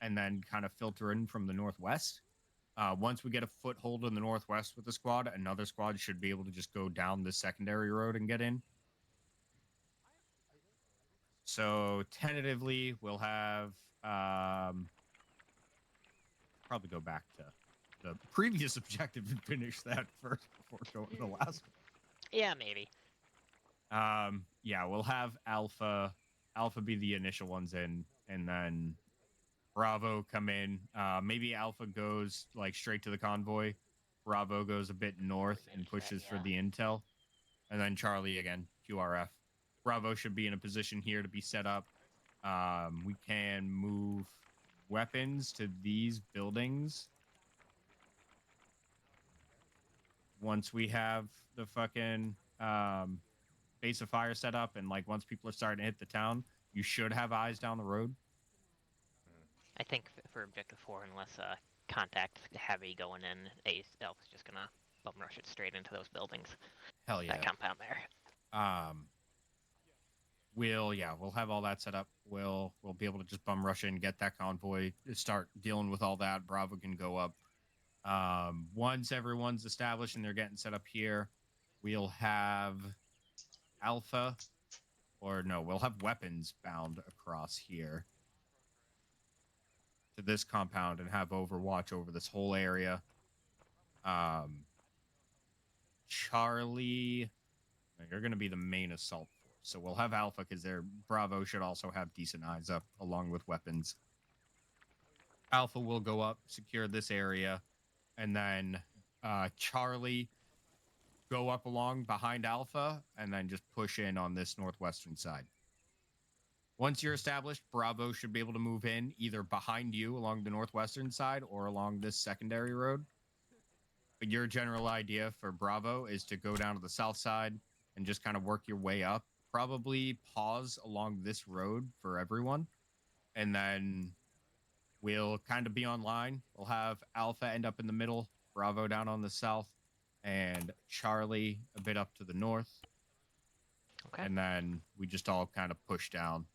and then kind of filter in from the northwest. Once we get a foothold in the northwest with the squad, another squad should be able to just go down this secondary road and get in. So tentatively, we'll have probably go back to the previous objective and finish that first before going to the last one. Yeah, maybe. Yeah, we'll have Alpha be the initial ones in, and then Bravo come in. Maybe Alpha goes like straight to the convoy. Bravo goes a bit north and pushes for the intel, and then Charlie again, QRF. Bravo should be in a position here to be set up. We can move weapons to these buildings once we have the fucking base of fire set up, and like once people are starting to hit the town, you should have eyes down the road. I think for Objective 4, unless contact heavy going in, Elf's just gonna bum rush it straight into those buildings. Hell yeah. That compound there. We'll have all that set up. We'll be able to just bum rush in, get that convoy, start dealing with all that. Bravo can go up. Once everyone's established and they're getting set up here, we'll have Alpha, or no, we'll have weapons bound across here to this compound and have Overwatch over this whole area. Charlie, you're going to be the main assault force. So we'll have Alpha because their Bravo should also have decent eyes up along with weapons. Alpha will go up, secure this area, and then Charlie go up along behind Alpha and then just push in on this northwestern side. Once you're established, Bravo should be able to move in either behind you along the northwestern side or along this secondary road. But your general idea for Bravo is to go down to the south side and just kind of work your way up. Probably pause along this road for everyone. And then we'll kind of be online. We'll have Alpha end up in the middle, Bravo down on the south, and Charlie a bit up to the north. Okay. And then we just all kind of push down.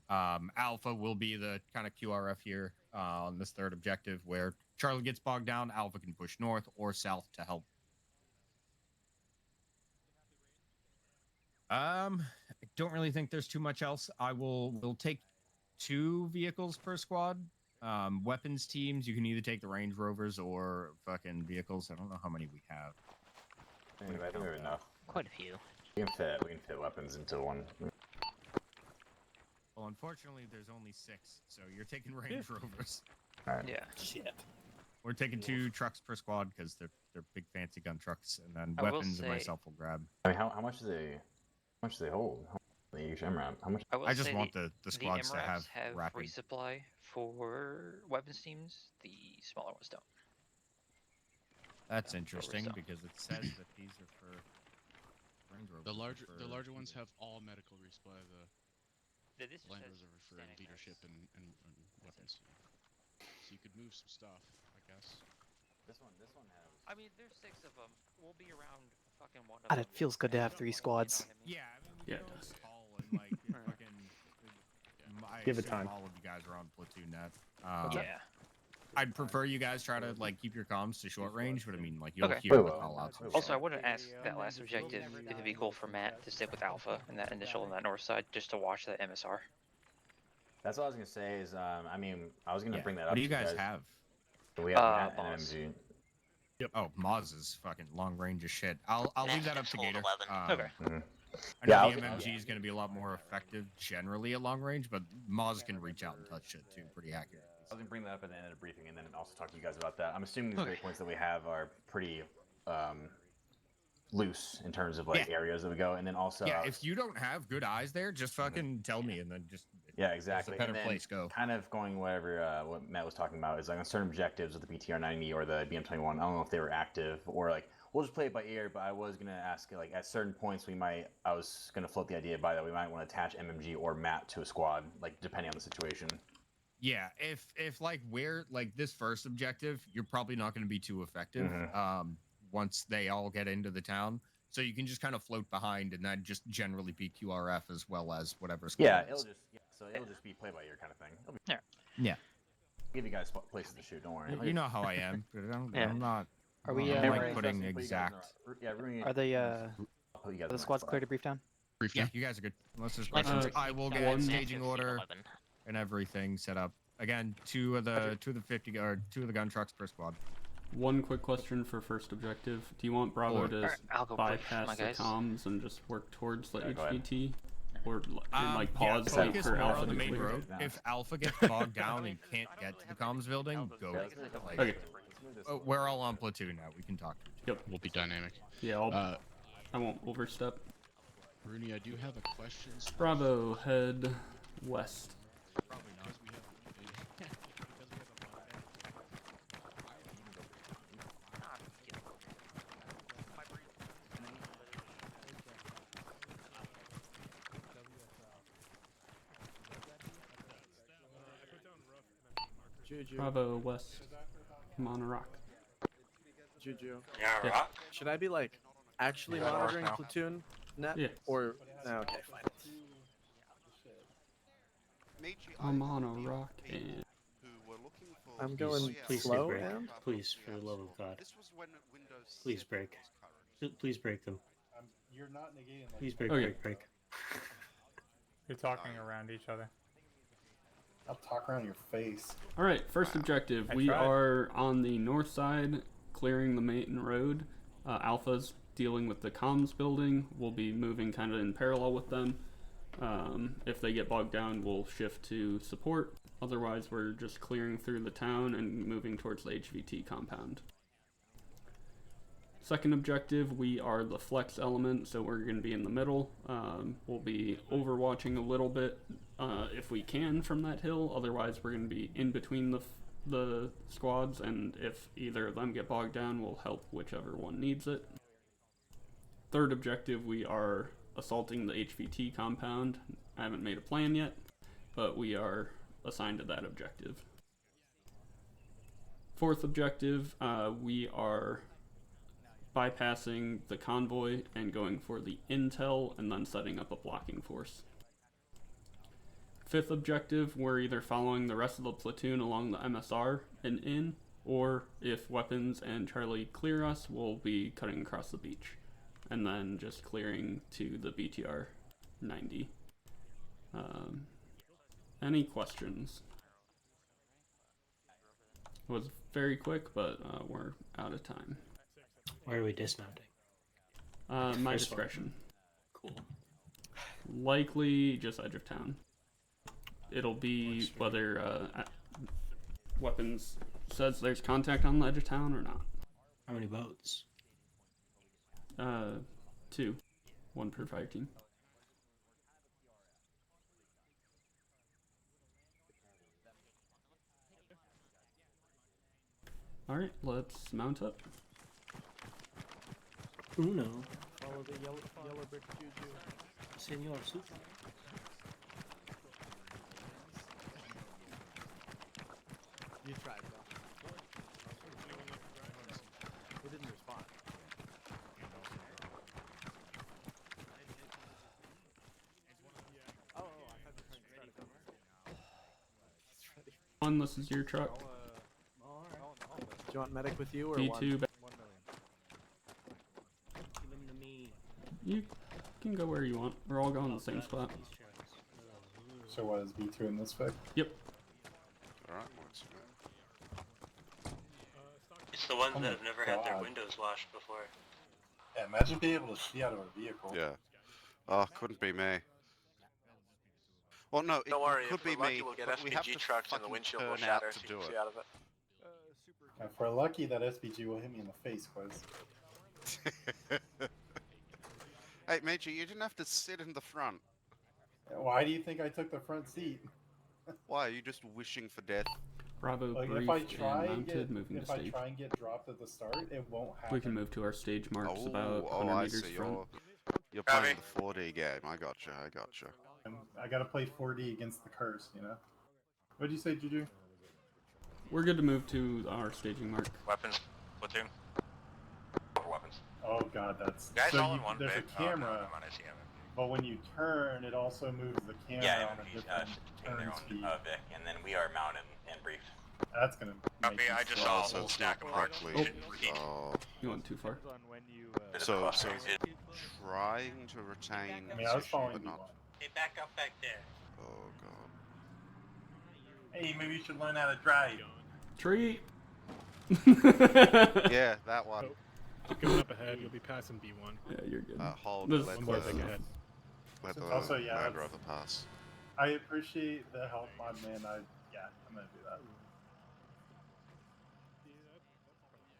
Alpha will be the kind of QRF here on this third objective where Charlie gets bogged down. Alpha can push north or south to help. I don't really think there's too much else. We'll take 2 vehicles per squad. Weapons teams, you can either take the Range Rovers or fucking vehicles. I don't know how many we have. I think we have enough. Quite a few. We can fit weapons into one. Well, unfortunately, there's only 6, so you're taking Range Rovers. All right. Yeah. Shit. We're taking 2 trucks per squad because they're big fancy gun trucks, and then weapons and myself will grab. I mean, how much do they hold? How much each MRAP? How much? I just want the squads to have rapid resupply for weapons teams. The smaller ones don't. That's interesting because it says that these are for Range Rovers. The larger ones have all medical resupply. The Land Rovers are for leadership and weapons. So you could move some stuff, I guess. This one has. I mean, there's 6 of them. We'll be around fucking one of God, them. it feels good to have 3 squads. Yeah, I mean, we Yeah, can it always does. call and like fucking. I Give it assume time. all of you guys are on platoon net. Yeah. I'd prefer you guys try to like keep your comms to short range, but I mean, like you'll Okay. hear the call outs. Also, I want to ask that last objective if it'd be cool for Matt to stick with Alpha in that initial on that north side just to watch that MSR. That's what I was gonna say. Is I mean, I was gonna bring that up. What do you to guys have? We have Matt Moz. and MG. Yep. Oh, Moz is fucking long range as shit. I'll leave that up to Gator. Okay. I know Yeah, the MMG is going to be a lot more effective generally at long range, but Moz can reach out and touch shit too, pretty accurate. I was gonna bring that up at the end of the briefing, and then also talk to you guys about that. I'm assuming these great points that we have are pretty loose in terms of like areas that we go, and then also if you don't have good eyes there, just fucking tell me, and then just exactly. It's a better and then place. Go. Kind of going whatever what Matt was talking about is like on certain objectives with the BTR 90 or the BM21. I don't know if they were active or like we'll just play it by ear. But I was gonna ask like at certain points I was gonna float the idea by that we might want to attach MMG or Matt to a squad, like depending on the situation. Yeah, if like we're like this first objective, you're probably not going to be too effective. Once they all get into the town, so you can just kind of float behind and then just generally be QRF as well as whatever. Yeah, it'll just be play by ear kind of thing. Yeah. Yeah. give you guys places to shoot. Don't worry. You know how I am. But Yeah. I'm not. Are we, I uh, don't Right, like putting Put you guys in exact. Yeah, rooming. Are the I'll put you guys are in the squads spot. clear to brief down? Brief Yeah, down. you guys are good. Unless there's Like, questions, Uh, I will Match get of staging seat order 11. and everything set up. Again, two of the 50 or 2 of the gun trucks per squad. One quick question for first objective. Do you want Bravo Or- to Alright, I'll go brief, bypass my the guys. comms and just work towards the Yeah, go ahead. HVT? Or like Yeah, pause wait focus for more Alpha on the to main clear? road. If Alpha gets bogged down and can't get to the comms building, go. Like, Okay. we're all on platoon now. We can talk. Yep. We'll be dynamic. Yeah, I won't overstep. Rooney, I do have a question. Bravo, head west. Probably not. Juju. Bravo, west. I'm on a rock. Juju. Yeah. rock? Should I be like actually Yeah, monitoring now. platoon net? Yeah. Or no, okay, fine. I'm on a rock and I'm going Please slow break. and Please, for the love of God. Please break. Please break them. You're not negating. Please break, Okay. break. You're talking around each other. I'll talk around your face. Alright, first objective. I We tried. are on the north side, clearing the main road. Alpha's dealing with the comms building. We'll be moving kind of in parallel with them. If they get bogged down, we'll shift to support. Otherwise, we're just clearing through the town and moving towards the HVT compound. Second objective, we are the flex element, so we're going to be in the middle. We'll be overwatching a little bit if we can from that hill. Otherwise, we're going to be in between the squads, and if either of them get bogged down, we'll help whichever one needs it. Third objective, we are assaulting the HVT compound. I haven't made a plan yet, but we are assigned to that objective. Fourth objective, we are bypassing the convoy and going for the intel and then setting up a blocking force. Fifth objective, we're either following the rest of the platoon along the MSR and in, or if weapons and Charlie clear us, we'll be cutting across the beach and then just clearing to the BTR 90. Any questions? It was very quick, but we're out of time. Where are we dismounting? My First one. discretion. Cool. Likely just edge of town. It'll be whether weapons says there's contact on the edge of town or not. How many boats? 2. 1 per fire team. Alright, let's mount up. Uno. follow the yellow brick Juju. Senor Super. You tried though. Who didn't respond? Oh, I thought you were trying to start it. He's ready. One, this is your truck. Do you want medic with you or B2 one? back. 1 million. Give them to me. You can go where you want. We're all going to the same spot. These chairs. So what is B2 in this fic? Yep. It's the ones Oh that my have never had their God. windows washed before. Yeah, imagine being able to see out of a vehicle. Yeah. Oh, couldn't be me. Well, no, it Don't worry, could if be we're lucky, me. we'll get but we have SPG to trucks and the fucking windshield will turn out shatter to so you do can it. see out of it. If we're lucky, that SPG will hit me in the face, Quiz. Hey, Major, you didn't have to sit in the front. Why do you think I took the front seat? Why? Are you just wishing for death? Bravo Like briefed if I try and and mounted, get moving to if I stage. try and get dropped at the start, it won't happen. We can move to our stage marks Oh, about oh, 100 I meters see. front. You're playing the 4D game. I gotcha. I gotcha. I gotta play 4D against the curse, you know. What'd you say, Juju? We're good to move to our staging mark. Weapons, platoon. Weapons. Oh god, that's Guys so all in one there's big. a camera, Oh, no, never mind, I see him. but when you turn, it also moves the camera Yeah, on a he's different taking their turn own speed. Vic, and then we are mounted and briefed. That's gonna. Copy, Make I me just slow. saw a So whole it's stack not of marks. properly. You went too far. So trying to retain I mean, I was position, following but B1. not. Hey, back up back there. Oh god. Hey, maybe you should learn how to drive. Tree. Yeah, that one. Just going up ahead, you'll be passing B1. Yeah, you're good. Hold. This Let is One more close thing enough. ahead. let the Also, yeah, Land that's- Rover pass. I appreciate the help, mod man. Yeah, I'm gonna do that.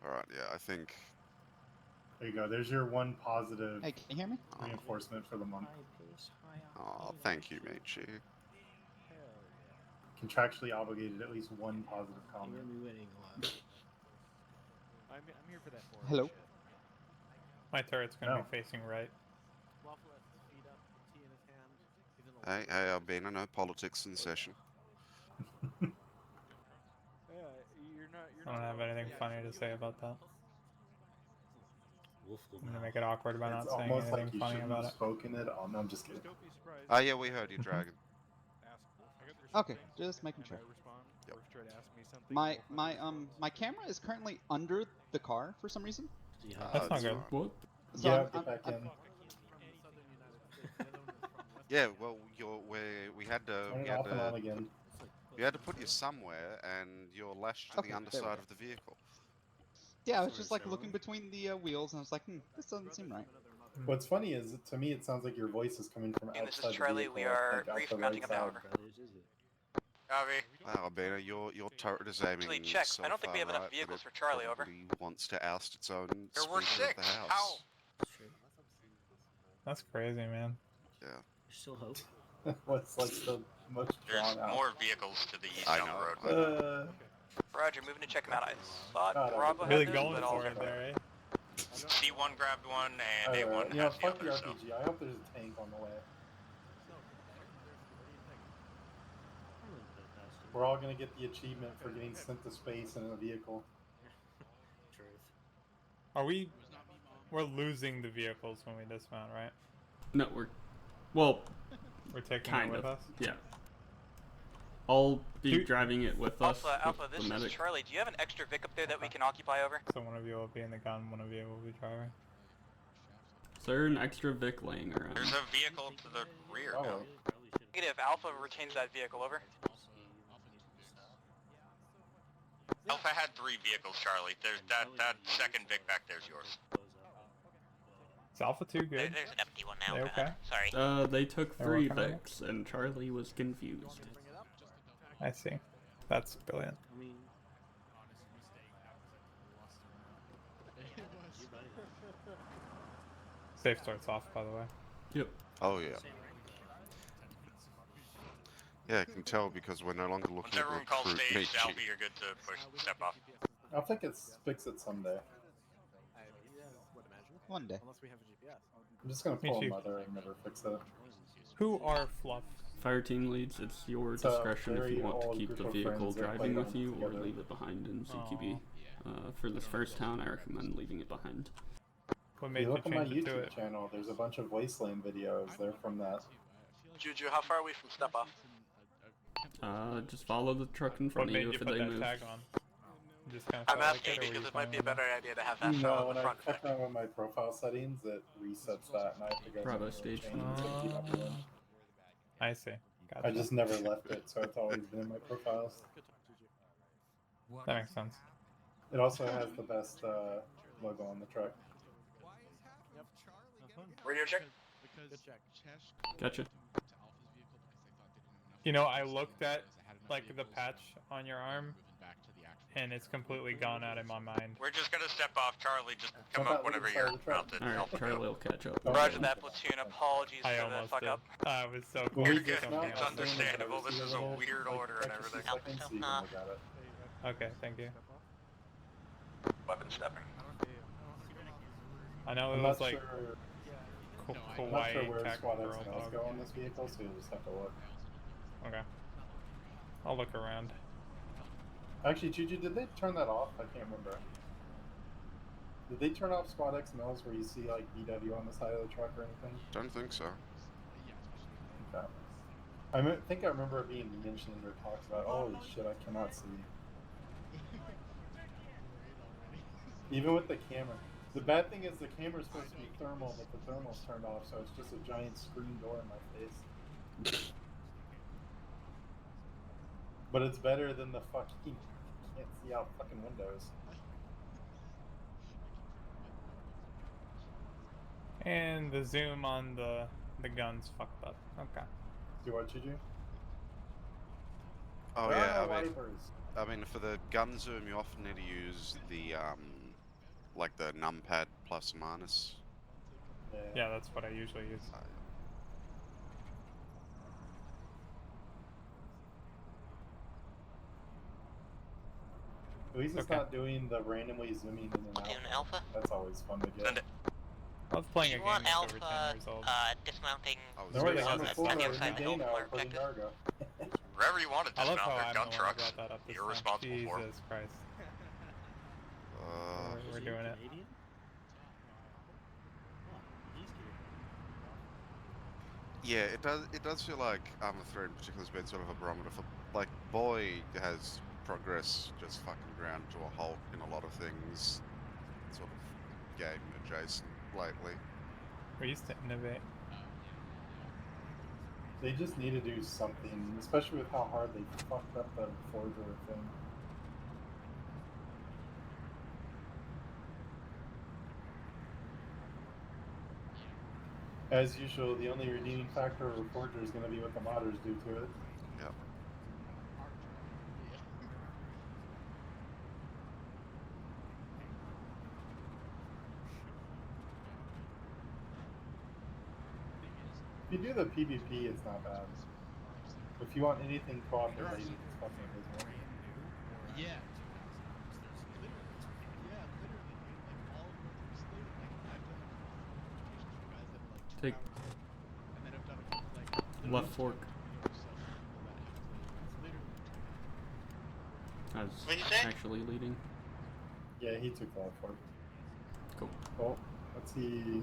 All right. Yeah, I think. There you go. There's your one positive Hey, can you hear me? reinforcement for the month. Oh, thank you, Michi. Contractually obligated at least one positive comment. I'm here for that forward Hello? shit. My turret's gonna No. be facing right. Waffle has his feet up, tea in his hand. He's in a Hey, Albina, no politics in session. Yeah, you're I don't have anything funny to say about that. Wolf will I'm gonna now. make it awkward by It's not saying almost like anything you funny shouldn't about have it. spoken it. Oh no, I'm just kidding. Don't be surprised. Ah, yeah, we heard you, Dragon. Ask Wolf. I got the Okay, receipt thing, just making and sure. I respond. Yep. Wolf tried to ask me something. My camera is currently under the car for some reason. That's not it's good. fine. What? So Yeah, I'm- get back I'm- in. From the southern United States. The other one is from West. Yeah, well, we had to Turn it off and on again. we had to put you somewhere, and you're lashed to Okay, the there we underside go. of the vehicle. Yeah, I was just like looking between the wheels, and I was like, this doesn't seem right. What's funny is, to me, it sounds like your voice is coming from outside This is the Charlie. vehicle. We are like, out brief the mounting right up now. side. Copy. Wow, Albina, your turret is aiming Actually, check. so I don't think we far have enough right that vehicles it for Charlie, over. probably wants to oust its own There were speaker of the 6. house. How? That's crazy, man. Yeah. There's still hope. What's like the most There's drawn out? more vehicles to the east I down know. the road. Roger, moving to check him out. I thought God, Bravo Really had this, going but I'll... for it there, eh? C1 grabbed one, and A1 You know, has the fuck the other, so... RPG. I hope there's a tank on the way. We're all gonna get the achievement for getting sent to space in a vehicle. Truth. Are we? We're losing the vehicles when we dismount, right? No, well, We're taking kind it with of. us. Yeah. I'll be Dude. driving it with us. Alpha, with this the is medic. Charlie. Do you have an extra Vic up there that we can occupy over? So one of you will be in the gun, one of you will be driving. Is there an extra Vic laying around? There's a vehicle to the rear now. Probably. Negative. Alpha retains that vehicle, over. Alpha had 3 vehicles, Charlie. There's that second Vic back there's yours. Is Alpha 2 good? There's an empty one now. They okay? Sorry. They took They're 3 working on it. Vics, and Charlie was confused. I see. That's brilliant. I mean, Safe starts off, by the way. Yep. Oh yeah. Yeah, I can tell because we're no longer Once looking at everyone calls recruit stage, Michi. Alpha, you're good to push step off. I'll think it's fix it someday. One day. Unless we have a GPS. I'm just gonna pull a too. mother and never fix it. Who are Fluff? Fire team leads, it's your It's a discretion if very you want to old keep group the of vehicle friends that driving play with you or together. leave it behind in CQB. Aw. For this first town, I recommend leaving it behind. What If made you you look at my change it to YouTube it? channel, there's a bunch of Wasteland videos. They're from that. Juju, how far are we from step off? Just follow the truck in What front of made you you if put they that move. tag on? You just kind of I'm felt like asking it, or were because you it might be a playing with better idea to have that No, fell on when the I front. fuck around with my profile settings, it resets that, and I have to go Bravo manually stage. change it to keep up with it. I see. Gotcha. I just never left it, so it's always been in my profiles. That makes sense. It also has the best logo on the truck. Radio check. Good check. Gotcha. You know, I looked at like the patch on your arm, and it's completely gone out of my mind. We're just gonna step off, Charlie. Just come Jump up out whenever the you're side of the truck. mounted. Alright, Alpha, Charlie go. will catch up. Roger that, platoon. Apologies I for the almost fuck did. up. I was so Well, close we to just something not It's else. understandable. This is a weird order and everything. Seconds, so you can look at it. Okay, thank you. Weapon stepping. I know I'm it not was like sure. I'm not Hawaii sure where tactical Squad X girl and L's dog. go on this vehicle, so you'll just have to look. Okay. I'll look around. Actually, Juju, did they turn that off? I can't remember. Did they turn off Squad X Mills where you see like BW on the side of the truck or anything? Don't think so. Okay. Think I remember it being mentioned or talked about. Holy shit, I cannot see. Even with the camera. The bad thing is the camera's supposed to be thermal, but the thermal's turned off, so it's just a giant screen door in my face. But it's better than the fucking... can't see out fucking windows. And the zoom on the gun's fucked up. Okay. Do what you do? Oh Where are yeah, my I mean, wipers? for the gun zoom, you often need to use the like the numpad plus minus. Yeah, that's what I usually use. At least it's not doing the randomly zooming in and out. Platoon Alpha? That's always fun to get. Send it. I was playing Do a you game want that's Alpha over 10 years old. dismounting? No, wait, I'm That's full not of inside the game hill now, from our putting objective. Nargo. Wherever you want to I love dismount how their I'm gun the one who trucks, brought that up this you're time. responsible for. Jesus Christ. We're doing it. Canadian? Yeah, it does. It does feel like Arma 3 in particular has been sort of a barometer for, like, Boy has progress just fucking ground to a halt in a lot of things, sort of game adjacent lately. We used to innovate. They just need to do something, especially with how hard they fucked up the forger thing. As usual, the only redeeming factor of a forger is going to be what the modders do to it. Yep. If you do the PvP, it's not bad. If you want anything co-op related, it's fucking abysmal. Yeah. Take left fork. I was What'd you say? actually leading. Yeah, he took that for it. Cool. Oh, let's see.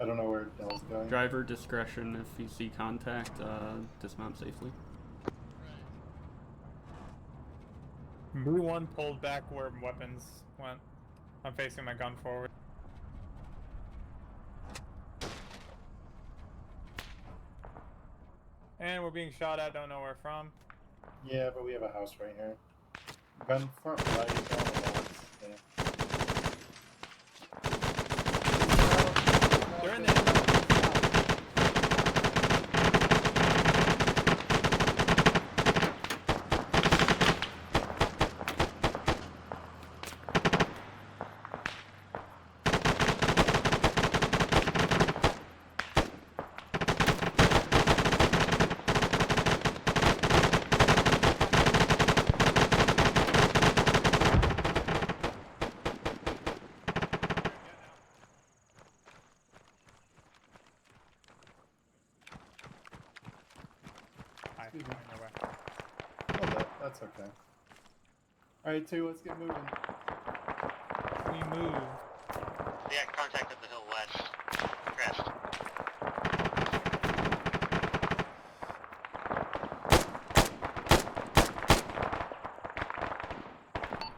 I don't know where Dell's going. Driver discretion if you see contact, dismount safely. Blue one pulled back where weapons went. I'm facing my gun forward. And we're being shot at, don't know where from. Yeah, but we have a house right here. Gun front right down the walls. Yeah. They're in there. Oh, that's okay. Alright, two, let's get moving. We move. Yeah, contact at the hill west. Crest.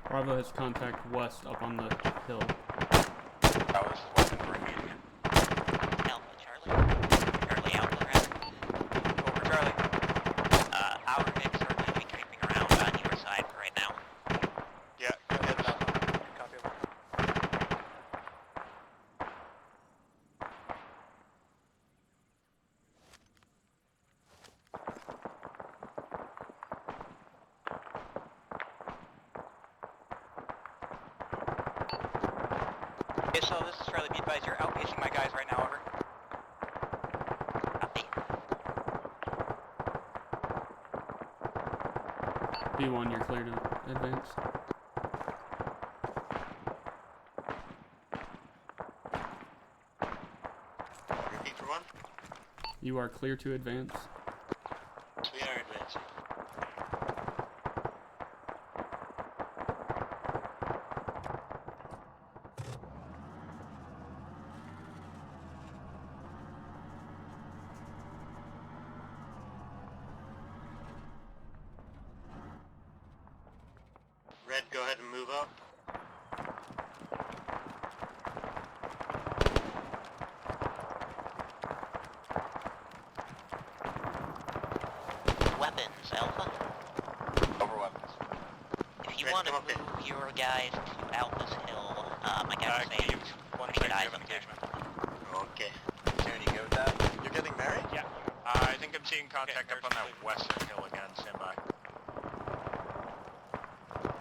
Bravo has contact west up on the hill. That was weapon for immediate. Alpha Charlie. Charlie Alpha, rather. Over Charlie. Our mix are going to be creeping around on your side right now. Yeah, go ahead, Alpha. Copy that. Okay, so this is Charlie. Be advised, you're outpacing my guys right now, over. Copy. B1, you're clear to advance. Repeat for one. You are clear to advance. We are advancing. Red, go ahead and move up. weapons, Alpha. Over weapons. If you want to move your guys to Alpha's Hill, I gotta say, Give one pretty good second, eyes you have up there. engagement. Okay. Soon you go with that? You're getting married? Yeah. I think I'm seeing contact up on that western hill again. Stand by.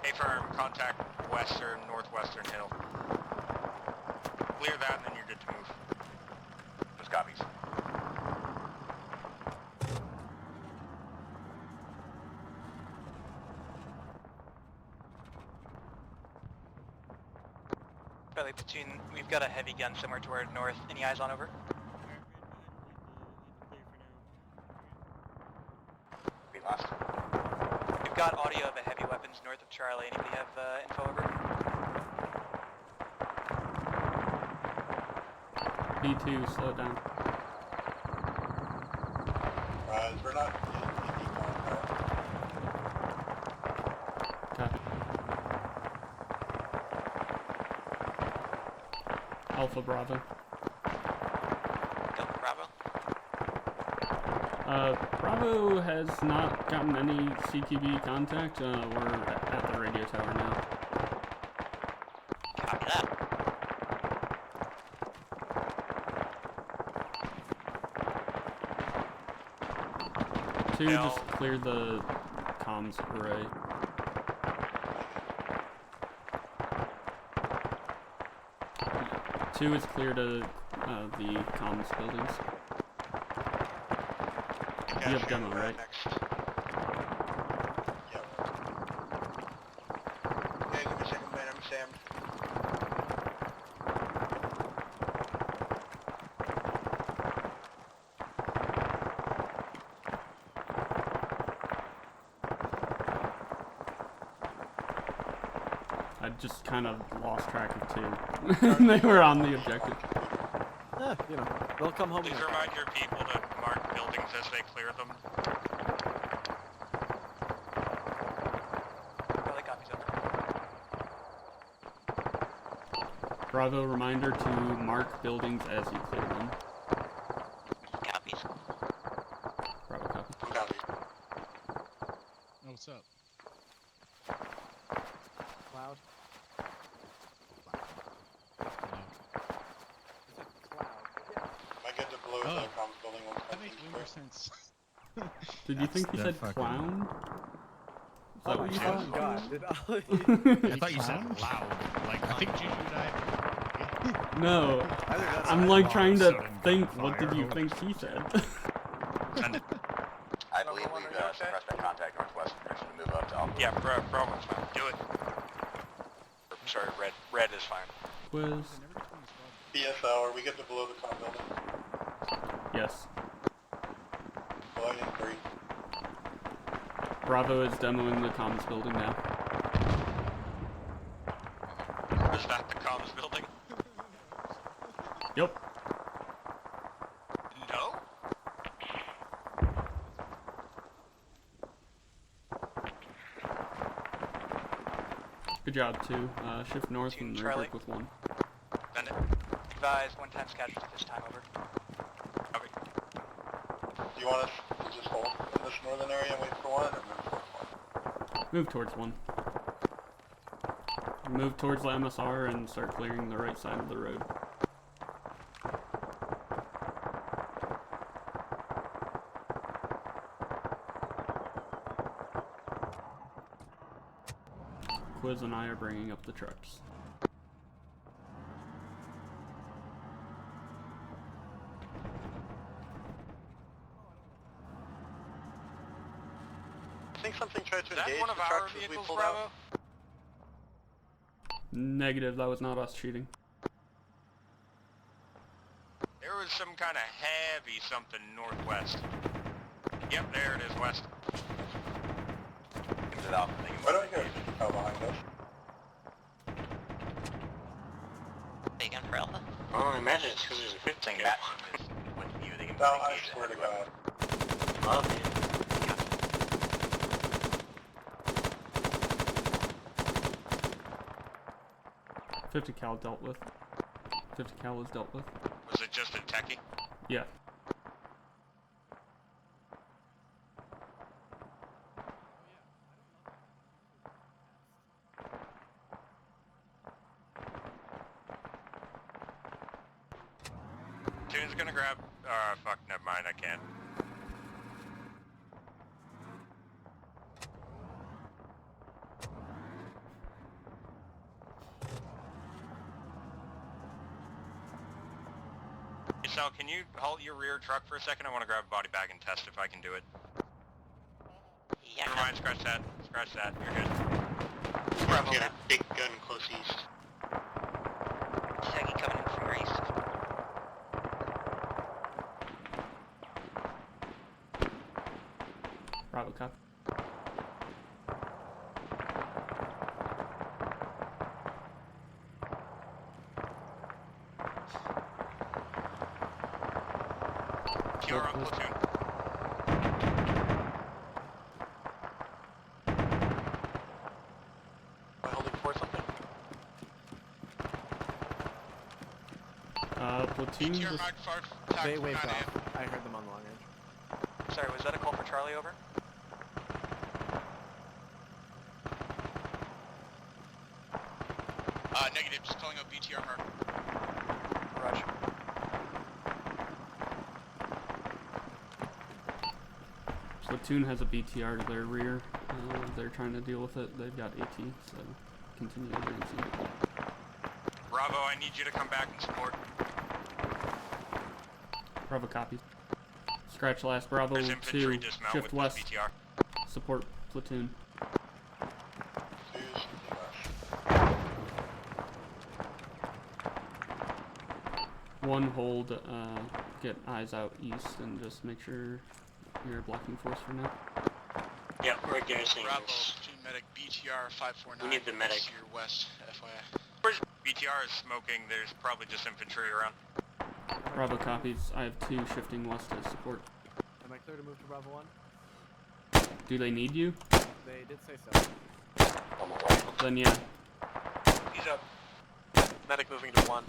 A firm, contact western, northwestern hill. Clear that and then you're good to move. Those copies. Charlie, platoon, we've got a heavy gun somewhere to our north. Any eyes on over? We lost. We've got audio of a heavy weapons north of Charlie. Anybody have info over? B2, slow it down. We're not in contact. Copy. Alpha Bravo. Go Bravo. Bravo has not gotten any CQB contact. We're at the radio tower now. Copy that. Two, just clear the comms array. Two is clear to the comms buildings. You have demo, right? Hey, give me a second, man. I'm Sam. I just kind of lost track of two. They were on the objective. You know, they'll come home. Please remind your people to mark buildings as they clear them. Charlie, copies over. Bravo, reminder to mark buildings as you clear them. Copies. Bravo, copy. Copy. Oh, what's up? Cloud. I get to blow the comms building once That makes way more sense. Did you think you said clown? Is that what you Oh thought? God! I thought you said loud. Like, I think Juju and I. No. I think that's I'm like trying to sudden think, gunfire. what did you think he said? Send it. I believe we've suppressed that contact northwest direction to move up to Alpha. Yeah, Bravo's fine. Do it. Sorry, red is fine. Quiz. BSL, are we good to blow the comm building? Yes. Blowing in 3. Bravo is demoing the comms building now. Is that the comms building? Yep. No? Good job, two. Shift north and Charlie. regroup with one. Send it. Advise 1 times casualty this time over. Copy. Do you want us to just hold in this northern area and wait for one, or move towards one? Move towards one. Move towards the MSR and start clearing the right side of the road. Quiz and I are bringing up the trucks. I think something tried to engage one of our vehicles, Bravo? Negative, that was not us cheating. There was some kind of heavy something northwest. Yep, there it is, west. Into the Alpha thing. Why don't you guys just come behind us? Big gun for Alpha. Oh, I imagine it's because there's a 15 match. No, I swear to God. Love you. 50 cal dealt with. 50 cal was dealt with. Was it just a techie? Yeah. Platoon's gonna grab. Fuck, never mind, I can't. So, can you halt your rear truck for a second? I want to grab a body bag and test if I can do it. Yeah. Never mind, scratch that. Scratch that. You're good. Bravo. Get a big gun close east. Shaggy coming in from your east. Bravo, copy. PR on platoon. Am I holding for something? Platoon BTR just... Mark 5, They TAC waved 9 off. I heard them on the long range. Sorry, was that a call for Charlie over? Negative, just calling up BTR mark. Roger. Platoon has a BTR to their rear. They're trying to deal with it. They've got AT, so continue advancing. Bravo, I need you to come back and support. Bravo copy. Scratch last Bravo There's infantry 2, dismount shift with west, BTR. support platoon. One hold, get eyes out east and just make sure you're blocking force for now. Yep, we're garrisoning Bravo, this. platoon medic, BTR 549. We need the medic. To your west, FYI. Where's BTR is smoking, there's probably just infantry around. Bravo copies. I have 2 shifting west to support. Am I clear to move to Bravo 1? Do they need you? They did say so. Then yeah. He's up. Medic moving to 1.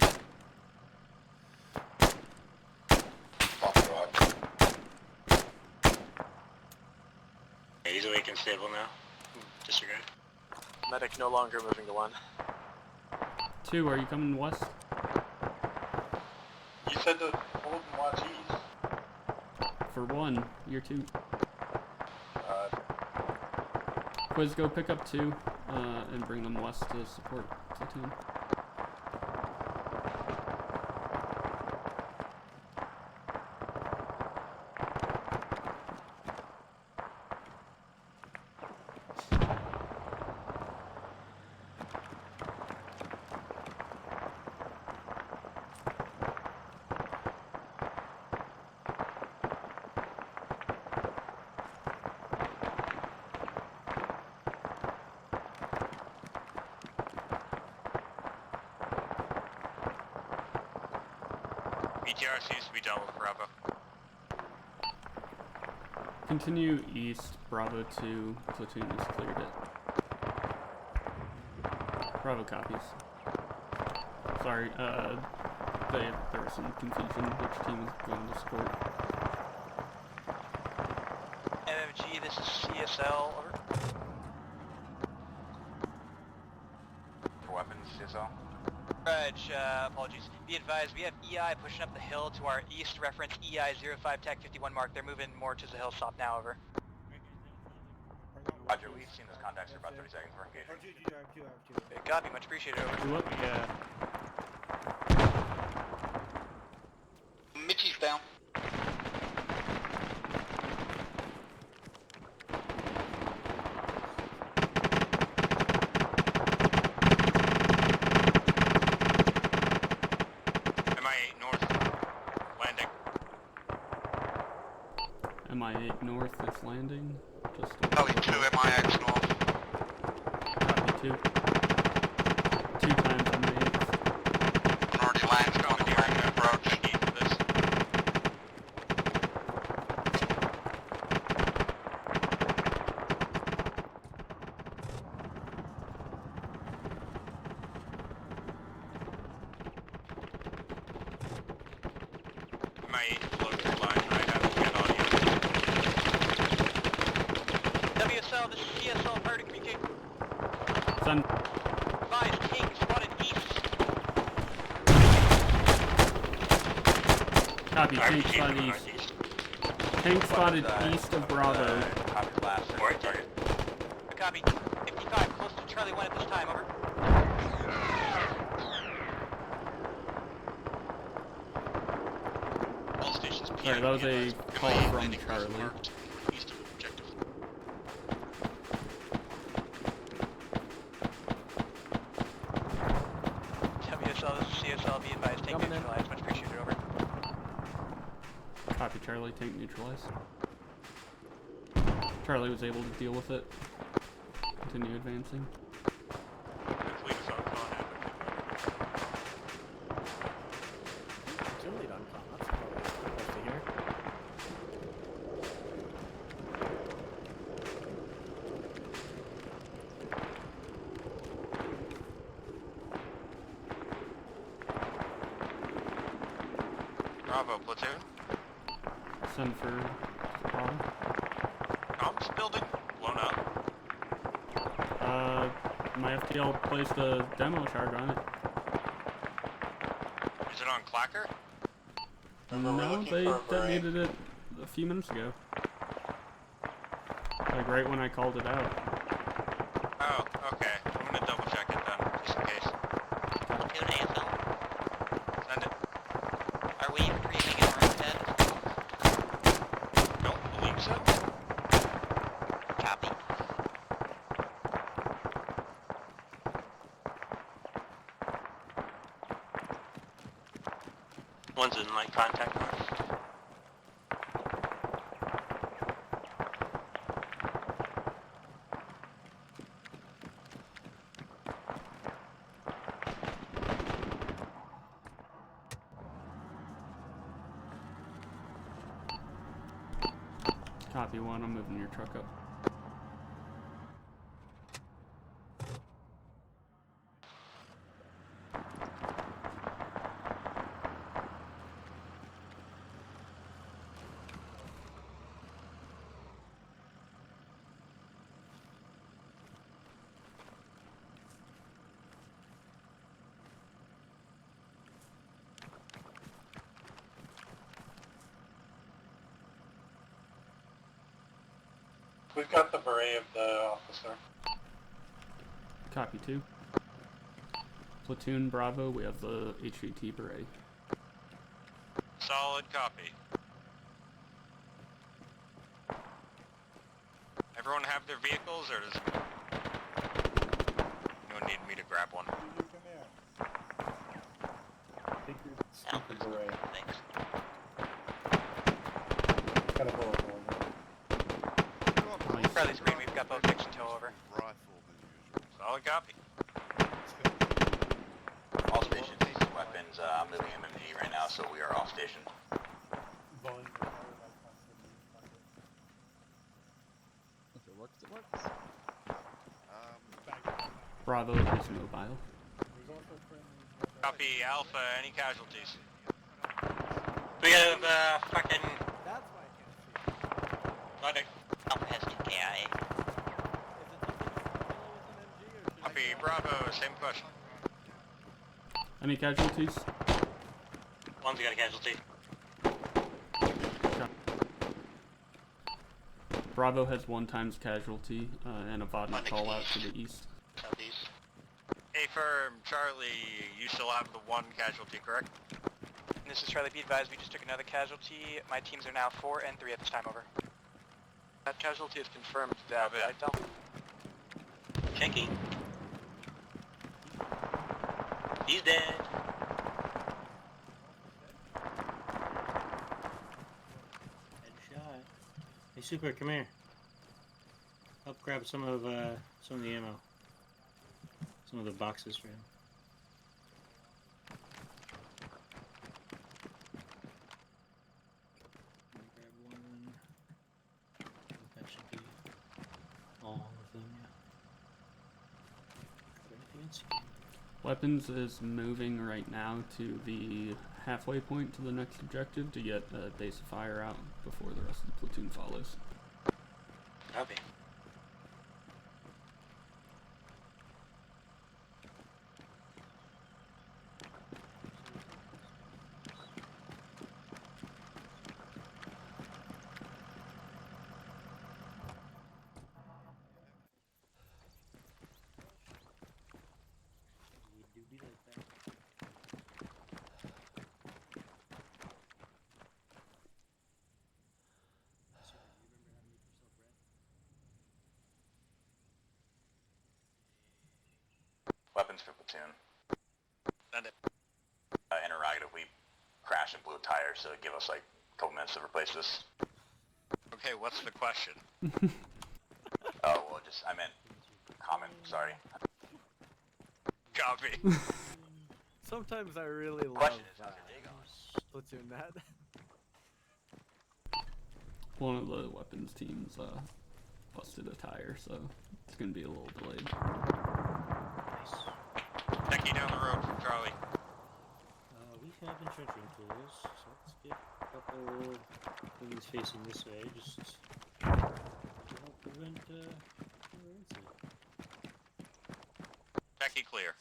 Yeah, he's awake and stable now. Disregard. Medic no longer moving to 1. 2, are you coming west? You said to hold and watch east. For 1, you're 2. Quiz, go pick up 2, and bring them west to support platoon. BTR seems to be done with Bravo. Continue east, Bravo 2, platoon has cleared it. Bravo copies. Sorry, there was some confusion which team is going to support. MMG, this is CSL, over. For weapons, CSL. Reg, apologies. Be advised, we have EI pushing up the hill to our east, reference EI-05 TAC 51 mark. They're moving more to the hill, stop now, over. Roger, we've seen those contacts for about 30 seconds. We're engaging. Okay, copy, much appreciated, over. Two up. Mitchie's down. MI8 north, landing. MI8 north is landing. Just Only 2 MIX north. copy 2. 2 times MI8. Already landed on the landing approach. MI8 float your line. I have good audio. WSL, this is CSL, prior to communicate. Send. Advise, King, spotted east. Copy, tank spotted east. Tank spotted east of Bravo. Copy blast. Target. Copy. 55, close to Charlie 1 at this time, over. All stations. Sorry, that was a call from Charlie. East of objective. WSL, this is CSL, be advised, tank neutralized. Much appreciated, over. Copy, Charlie, tank neutralized. Charlie was able to deal with it. Continue advancing. Lead on com. That's probably close to here. Bravo, platoon. Send for Bravo. Comms building blown up. My FTL placed a demo charge on it. Is it on Clacker? No, they detonated it a few minutes ago. Like right when I called it out. Oh, okay. I'm gonna double check it then, just in case. Platoon ASL. Send it. Are we retrieving an arm dead? Don't believe so. Copy. One's in light contact. Copy 1, I'm moving your truck up. We've got the beret of the officer. Copy 2. Platoon Bravo, we have the HVT beret. Solid copy. Everyone have their vehicles, or does anyone need me to grab one? Take your stupid beret. Thanks. Got a bullet hole. Charlie's green, we've got both fixed tow, over. Solid copy. All stations, weapons, I'm moving MMG right now, so we are off station. If it works, it works. Bravo is mobile. Copy Alpha, any casualties? We have, fucking... That's why I can't see. Loading. Alpha has 2 KIA. Copy Bravo, same question. Any casualties? One's got a casualty. Bravo has 1 times casualty and a Vodna call out to the east. Southeast. Hey firm, Charlie, you still have the 1 casualty, correct? This is Charlie, be advised, we just took another casualty. My teams are now 4 and 3 at this time, over. That casualty is confirmed, right, Del? Checking. He's dead. Headshot. Hey, Super, come here. Help grab some of the ammo. Some of the boxes for him. Grab one. That should be all of them, yeah. Anything else? Weapons is moving right now to the halfway point to the next objective to get a base of fire out before the rest of the platoon follows. Copy. weapons for platoon. Send it. Interrogative, we crashed and blew a tire, so give us like a couple minutes to replace this. Okay, what's the question? Oh, well, I meant comment, sorry. Copy. Sometimes I really love Question is, how's your day going? Platoon Net. One of the weapons teams busted a tire, so it's gonna be a little delayed. Nice. Techie down the road from Charlie. We have entrenching tools, so let's get a couple things facing this way, just to help prevent incident. Techie clear.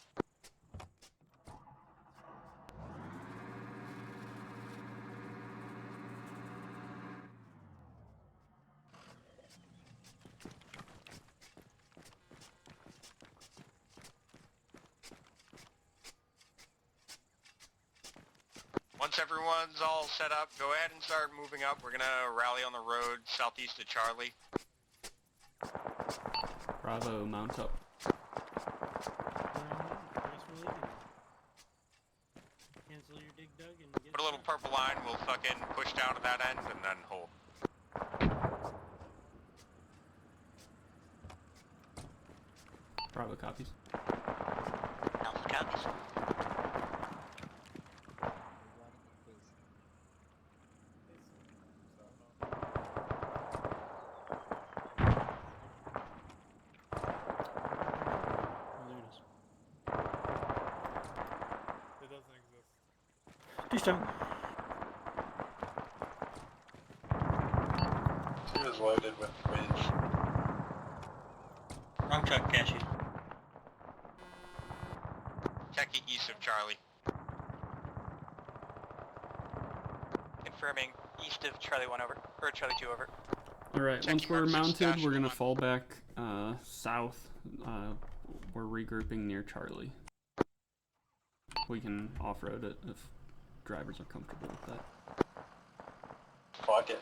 Once everyone's all set up, go ahead and start moving up. We're gonna rally on the road southeast of Charlie. Bravo, mount up. Cancel your dig dug and get Put a little purple line, we'll fucking push down to that end and then hold. Bravo copies. Alpha copies. It doesn't exist. Just jump. She was loaded with bridge. Wrong truck, Cashy. Techie east of Charlie. Confirming east of Charlie 1 over, or Charlie 2 over. Alright, once we're mounted, we're gonna fall back south. We're regrouping near Charlie. We can off-road it if drivers are comfortable with that. Fuck it.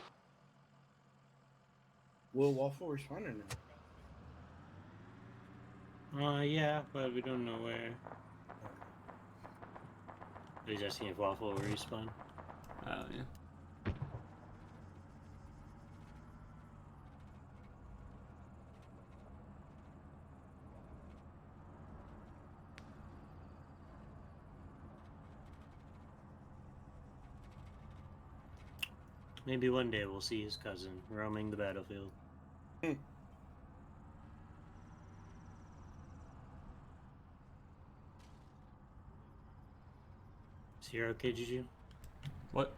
Will Waffle respond or no? Yeah, but we don't know where. He's asking if Waffle will respawn. Yeah. Maybe one day we'll see his cousin roaming the battlefield. Is he okay, Juju? What?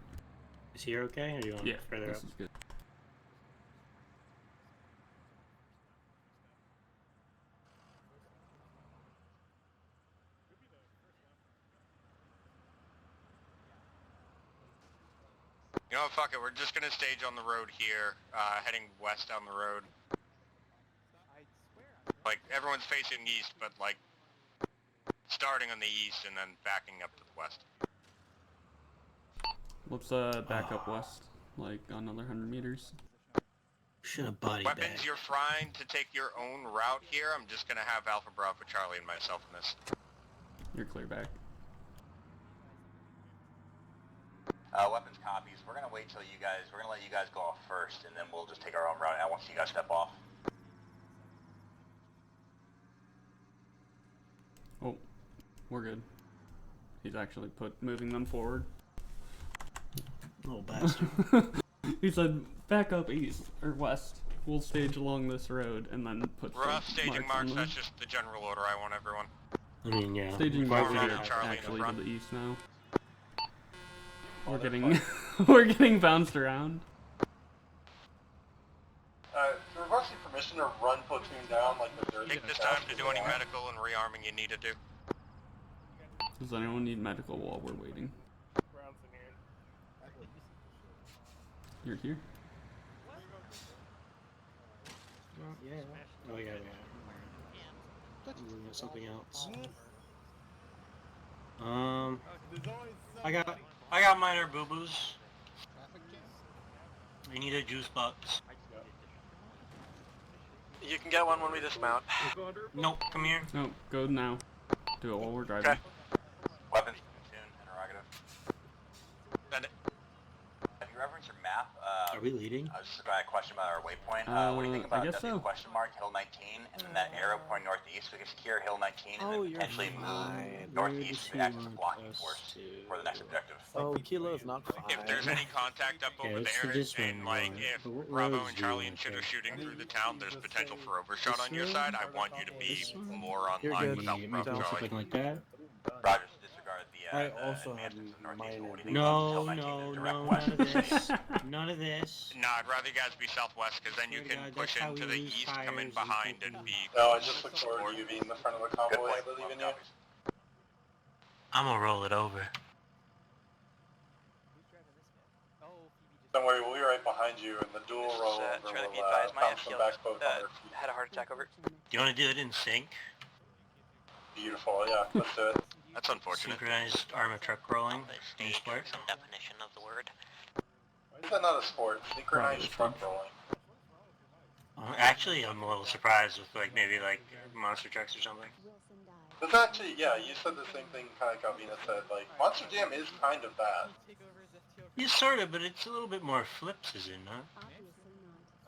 Is he okay, or do you want further this up? is good. You know what, fuck it, we're just gonna stage on the road here, heading west down the road. Like, everyone's facing east, but like, starting on the east and then backing up to the west. Let's back up west, like another 100 meters. Should have body Weapons, bag. you're fine to take your own route here. I'm just gonna have Alpha Bravo Charlie and myself in this. You're clear back. Weapons copies. We're gonna wait till you guys. We're gonna let you guys go off first, and then we'll just take our own route out once you guys step off. Oh, we're good. He's actually moving them forward. Little bastard. He said, back up east or west. We'll stage along this road and then put. Rough staging marks. on That's just the general order I want everyone. I mean, yeah. Staging Far marks right are of Charlie actually in the to front. the east now. We're getting we're getting bounced around. Request your permission to run platoon down like the dirt. Take this time to do any medical and rearming you need to do. Does anyone need medical while we're waiting? You're here? Yeah. Oh yeah, we got something else. I got minor boo-boos. I need a juice box. You can get one when we dismount. Nope, come here. No, go now. Do it while we're driving. Okay. Weapons soon, interrogative. Send it. Have you referenced your map? Are we leading? I was just got a question about our waypoint. What do you think I about guess W so. question mark, Hill 19, and then that arrow pointing northeast? We can secure Hill 19 and then potentially move northeast to act as a blocking force for the next objective. Oh, Kilo's not fine. If there's any contact up over there, and like if Bravo and Charlie and shit are shooting through the town, there's potential for overshot on your side. I want you to be more online without Bravo Charlie. Something like that. Rogers, disregard the I also had advancements in the northeast. minor. What do you think about Hill 19 to direct west none of of the city? this. None of this. No, I'd rather you guys be southwest, because then you Swear to can God, push that's how into we the lose east, come in tires and behind, and fucking- be... No, I just look forward to you being in the front of the convoy. I believe in you. I'm gonna roll it over. Don't worry, we'll be right behind you, and the dual roll over Trying to be will advised, my bounce them FPL back both on their feet. had a heart attack over. Do you want to do it in sync? Beautiful, yeah, let's do it. That's unfortunate. Synchronized Arma truck rolling. In sport. Some definition of the word. Why is that not a sport? Synchronized truck rolling. Actually, I'm a little surprised with maybe monster trucks or something. It's actually, yeah, you said the same thing kind of Calvina said, like, Monster Jam is kind of bad. Yeah, sort of, but it's a little bit more flips, is it not?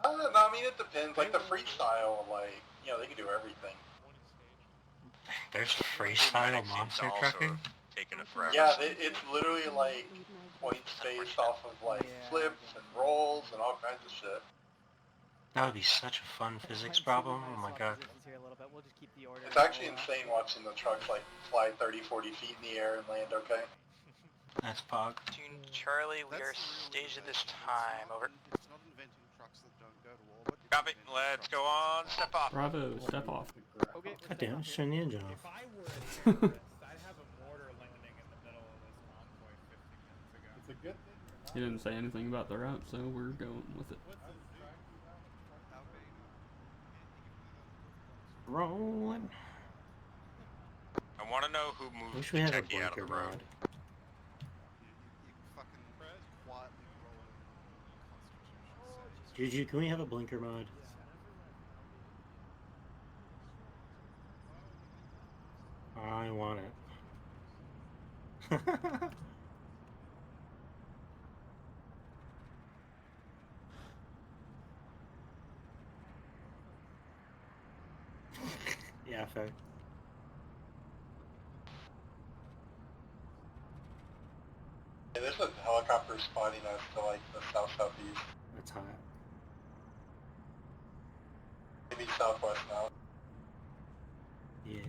No, I mean, it depends. Like, the freestyle, like, you know, they can do everything. There's freestyle monster trucking? Taking it forever. Yeah, it's literally, like, points based off of, like, flips and rolls and all kinds of shit. That would be such a fun physics problem, oh my god. It's actually insane watching the trucks, like, fly 30, 40 feet in the air and land okay. That's Pog. Charlie, we are staged at this time. Over. It's not inventing trucks that don't go to orbit. Copy. Let's go on. Step off. Bravo, step off. Okay. God damn, just turn the engine If off. I were a terrorist, I'd have a mortar landing in the middle of this convoy 50 minutes ago. It's a good thing. He didn't say anything about the route, so we're going with it. Rolling. I want to know who moved Wish we had a Techie out of the blinker road. mod. Juju, can we have a blinker mod? I want it. Yeah, fair. Hey, there's a helicopter spotting us to, like, the south-southeast. That's hot. Maybe southwest now. Yeah.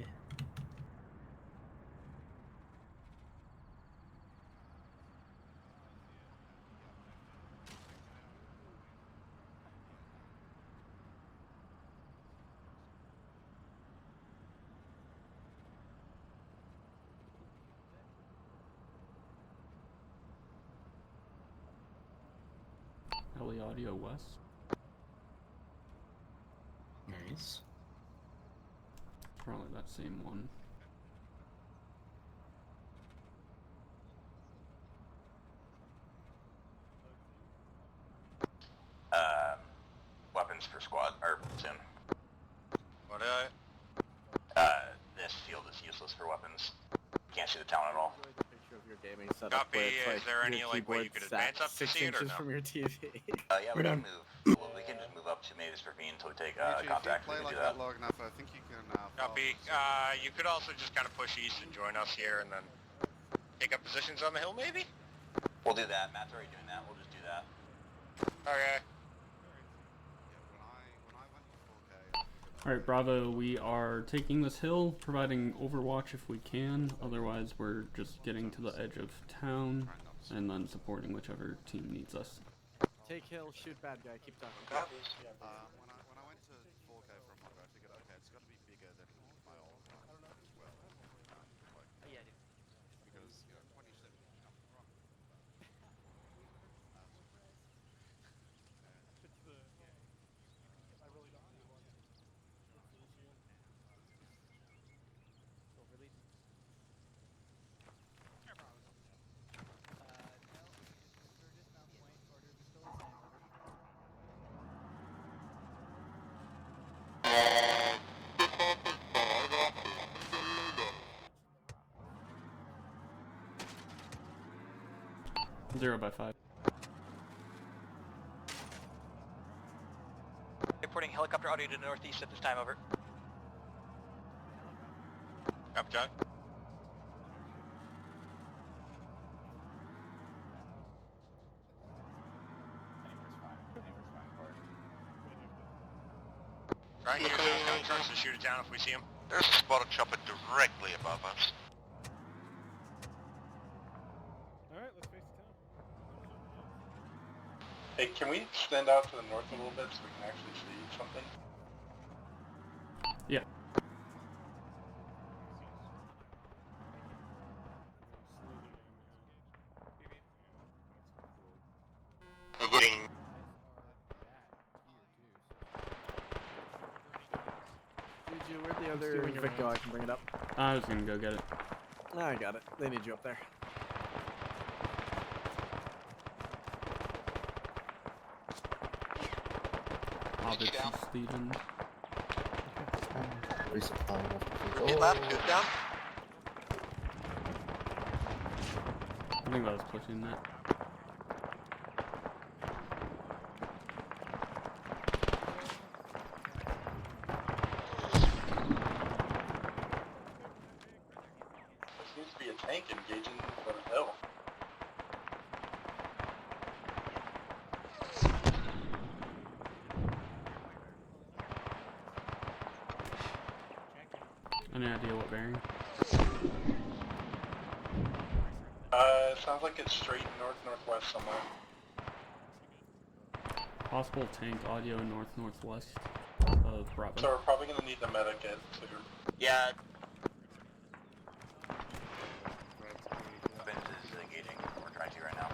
Heli Audio West. Nice. Probably that same one. Weapons for squad, or soon. What this field is useless for weapons. Can't see the town at all. Copy. Is there any way you could advance up to see it or no? From your TV. Yeah, we can move. We can just move up to maybe this ravine until we take contact. If you play We can like do that. that long enough, I think you can. Copy. You could also just kind of push east and join us here, and then take up positions on the hill, maybe. We'll do that. Matt's already doing that. We'll just do that. Okay. Alright, Bravo, we are taking this hill, providing overwatch if we can, otherwise we're just getting to the edge of town, and then supporting whichever team needs us. Take hill, shoot bad guy, keep talking. When I went to 4K from Hog, I figured, okay, it's got to be bigger than my old one as well. Yeah, dude. Because, you know, 27 0/5. Reporting helicopter audio to the northeast at this time, over. Copy, John. Right here, coming trucks to shoot it down if we see him. There's a spotter chopper directly above us. Alright, let's face the town. Hey, can we extend out to the north a little bit so we can actually see something? Yeah. Juju, where'd the other Vic go? I can bring it up. I was gonna go get it. I got it. They need you up there. Hobbits Legion. Get left, go down. I think I was pushing that. There seems to be a tank engaging for the hill. Any idea what bearing? It sounds like it's straight north-northwest somewhere. Possible tank audio north-northwest of Bravo. So we're probably gonna need the medic at too. Yeah. Benz is engaging. We're trying to right now.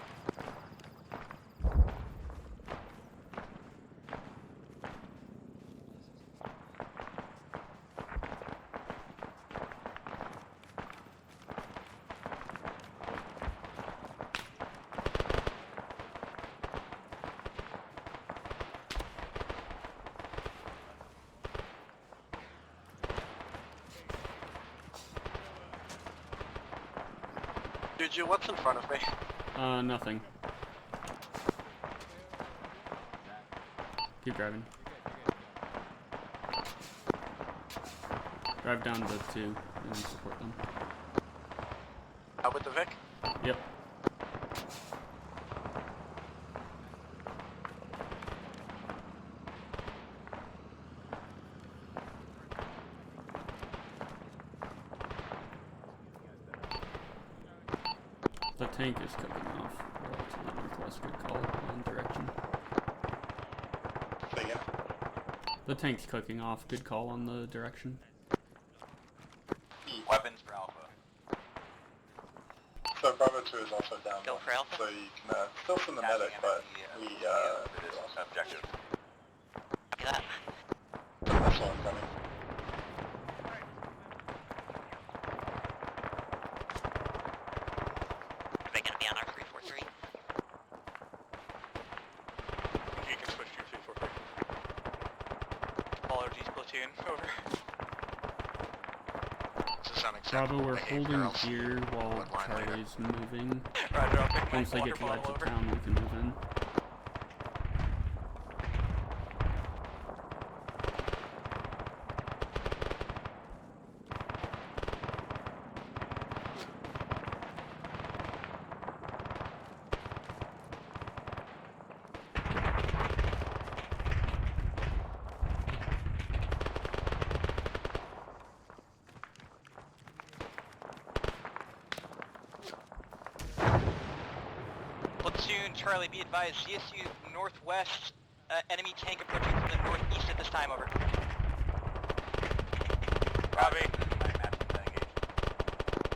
Juju, what's in front of me? Nothing. Keep driving. Drive down to 2 and support them. Out with the Vic? Yep. The tank is cooking off. Roll to the northwest, good call on direction. Say again? The tank's cooking off, good call on the direction. Weapons for Alpha. So Bravo 2 is also down Go there. for Alpha. So you can still send the medic, but we It is objective. Copy that. the missile incoming. Are they gonna be on our 343? You can switch to 343. Apologies, platoon. Over. This is unacceptable. Bravo, we're I hate holding girls. here while Bloodline later. Charlie's moving. Roger, I'll pick my Once they water get to the edge bottle of over. town, we can move in. Platoon, Charlie, be advised, CSU northwest, enemy tank approaching from the northeast at this time, over. Copy.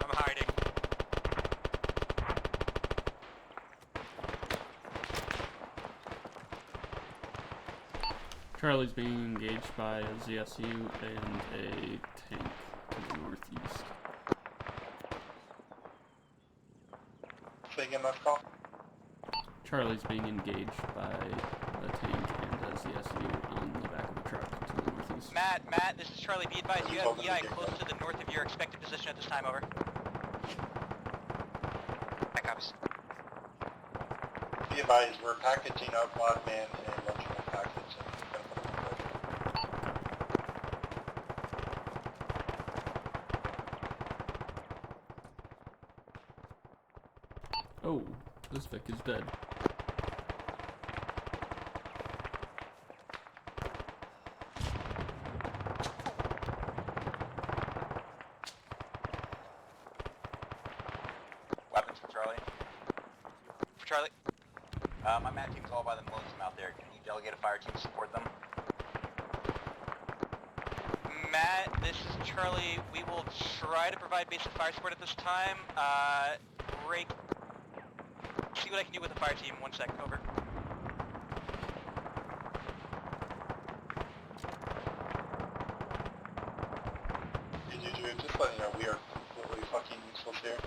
I'm hiding. Charlie's being engaged by a ZSU and a tank to the northeast. Say again, that's call. Charlie's being engaged by a tank and a ZSU on the back of a truck to the northeast. Matt, this is Charlie, be advised, you have EI close to the north of your expected position at this time, over. That copies. Be advised, we're packaging up Modman in a electrical package and gonna put them in the Oh, this Vic is dead. Weapons for Charlie. For Charlie. My MAT team's all by the Milsim out there. Can you delegate a fire team to support them? Matt, this is Charlie. We will try to provide basic fire support at this time. Break. See what I can do with the fire team. 1 sec. Over. Hey, Juju, just letting you know, we are completely fucking useless here.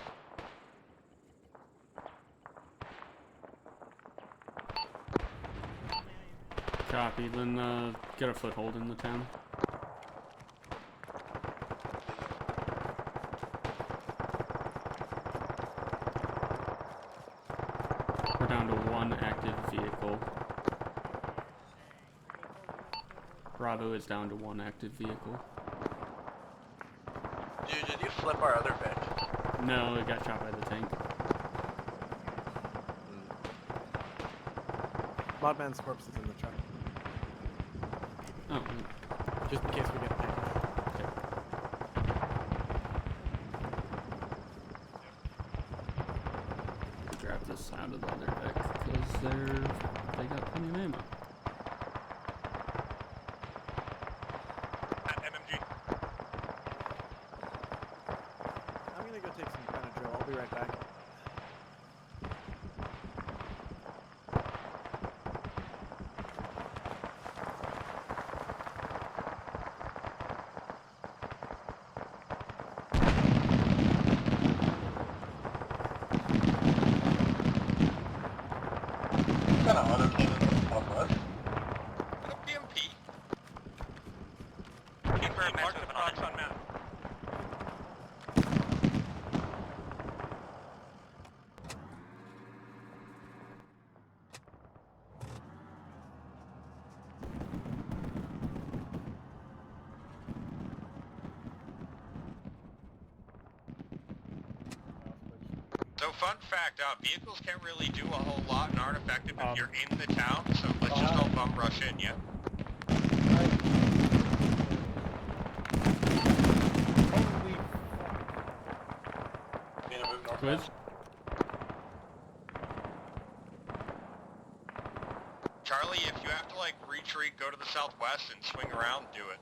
Copy, then get a foothold in the town. We're down to 1 active vehicle. Bravo is down to 1 active vehicle. Dude, did you flip our other Vic? No, it got shot by the tank. Modman's corpse is in the truck. Oh. Just in case we get picked. Okay. Grab this out of the other deck because they got plenty of ammo. MMG. I'm gonna go take some Benadryl. I'll be right back. What kind of autocannon in the southwest? BMP. Confirm, mark the box on map. So fun fact, vehicles can't really do a whole lot and aren't effective if you're in the town, so let's just all bum rush in, yeah? Quiz? Charlie, if you have to, like, retreat, go to the southwest and swing around, do it.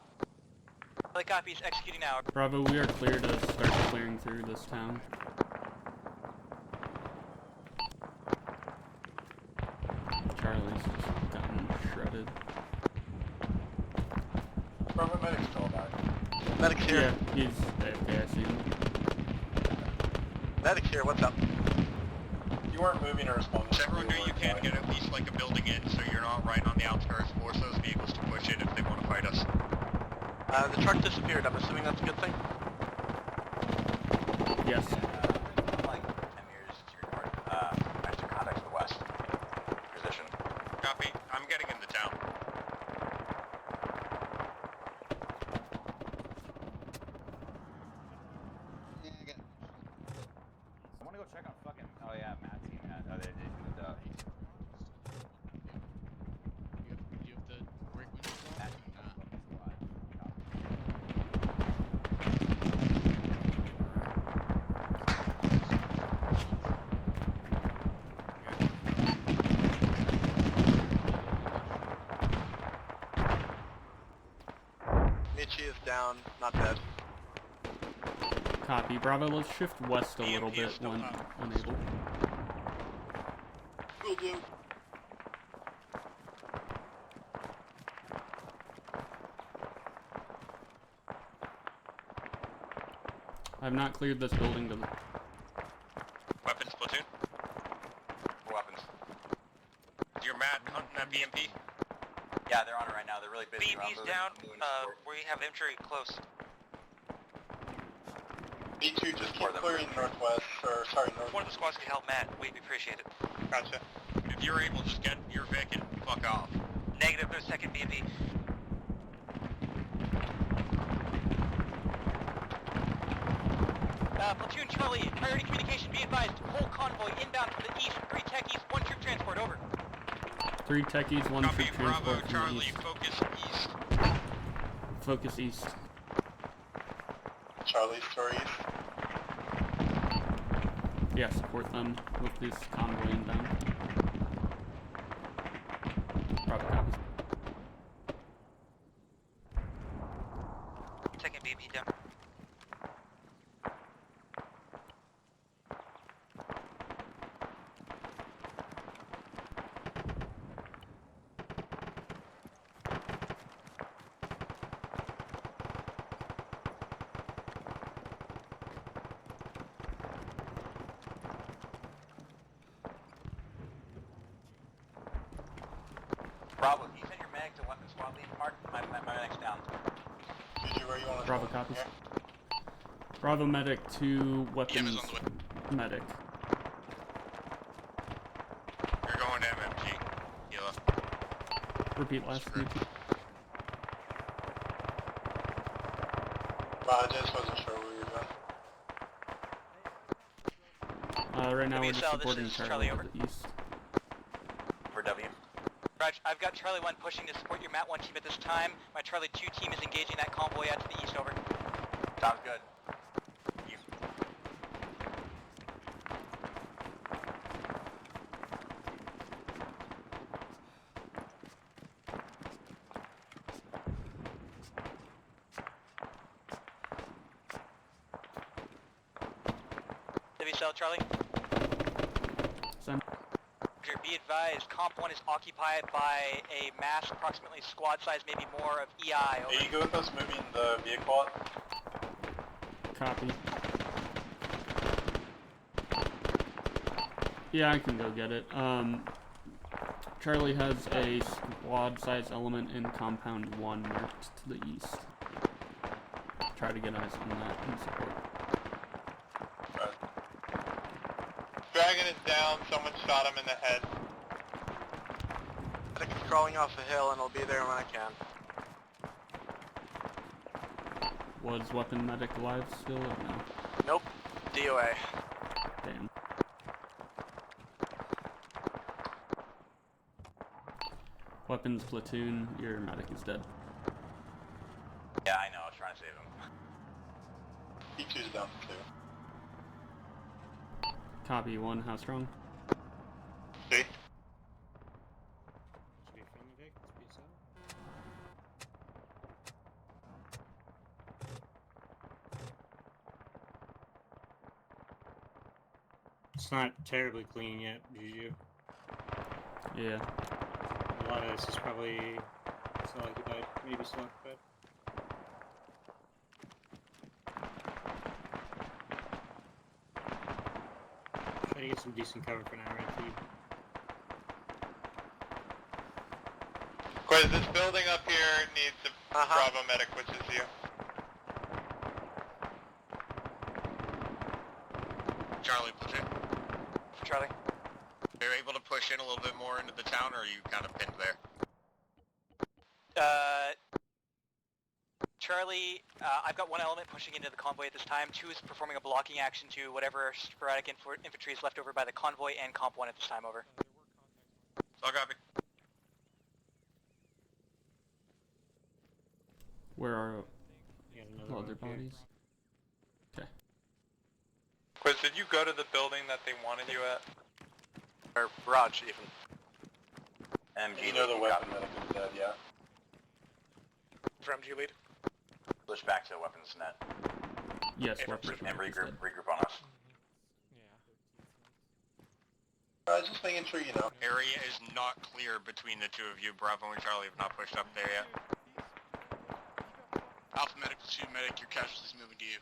Charlie copies. Executing now. Bravo, we are clear to start clearing through this town. Charlie's just gotten shredded. Bravo medic's still alive. Medic's here. Yeah, he's AFK, I see him. Medic's here, what's up? You weren't moving or responding. Does everyone know you can get at least, like, a building in so you're not right on the outskirts? Force those vehicles to push in if they want to fight us. The truck disappeared. I'm assuming that's a good thing? Yes. Like 10 meters to your north. Extra contact to the west. Position. Copy. I'm getting into town. Yeah, I got. I want to go check on fucking. Oh yeah, Matt team. Oh, they moved up. You have the break windows off? Matt Or team not? Michi is down, not dead. Copy. Bravo, let's shift west a little bit when unable. Will do. I've not cleared this building to... Weapons platoon? Weapons. Is your Matt hunting that BMP? Yeah, they're on it right now. They're really busy. BMP's down. We have infantry close. B2, just keep clearing northwest, or sorry, north. One of the squads can help Matt. We appreciate it. Gotcha. If you're able, just get your Vic and fuck off. Negative, there's second B&B. Platoon Charlie, priority communication, be advised. Whole convoy inbound from the east. 3 techies, 1 troop transport, over. 3 techies, 1 Copy, troop Bravo, transport from Charlie, the east. focus east. Focus east. Charlie's to east. Yeah, support them with this convoy inbound. Bravo copies. Second B&B down. Bravo, can you send your medic to weapon squad lead? Mark, my medic's down. Where you want to Bravo copies. Bravo medic to weapons medic. You're going to MMG. Gila. Repeat last few. I just wasn't sure where you were going. Right now we're just WSL, this supporting is Charlie Charlie, to over. the east. For W. Raj, I've got Charlie 1 pushing to support your MAT 1 team at this time. My Charlie 2 team is engaging that convoy out to the east, over. Sounds good. You. WSL, Charlie. Send. Be advised, Comp 1 is occupied by a mass approximately squad size, maybe more, of EI. Over. Are you good with us moving the vehicle up? Copy. Yeah, I can go get it. Charlie has a squad size element in compound 1 marked to the east. Try to get eyes on that and support. Dragon is down, someone shot him in the head. I think he's crawling off a hill and I'll be there when I can. Was weapon medic alive still or no? Nope. DOA. Damn. Weapons platoon, your medic is dead. Yeah, I know, I was trying to save him. E2's down too. Copy 1, how strong? 3. It's not terribly clean yet, Juju. Yeah. A lot of this is probably still occupied, maybe still occupied. Try to get some decent cover for now, right, too. Quiz, this building up here needs a Bravo medic, which is you. Charlie, platoon. Charlie. Are you able to push in a little bit more into the town, or are you kind of pinned there? Charlie, I've got 1 element pushing into the convoy at this time. 2 is performing a blocking action to whatever sporadic infantry is left over by the convoy and Comp 1 at this time, over. I'll copy. Where are another other bodies? Okay. Quiz, did you go to the building that they wanted you at? Or Raj, even? MG You know the weapon medic is dead, yeah. For MG lead? Push back to weapons net. Yes, and weapons medic is dead. regroup on us. Just making sure you know. Area is not clear between the two of you. Bravo and Charlie have not pushed up there yet. Alpha medic, platoon medic, your casualties moving to you.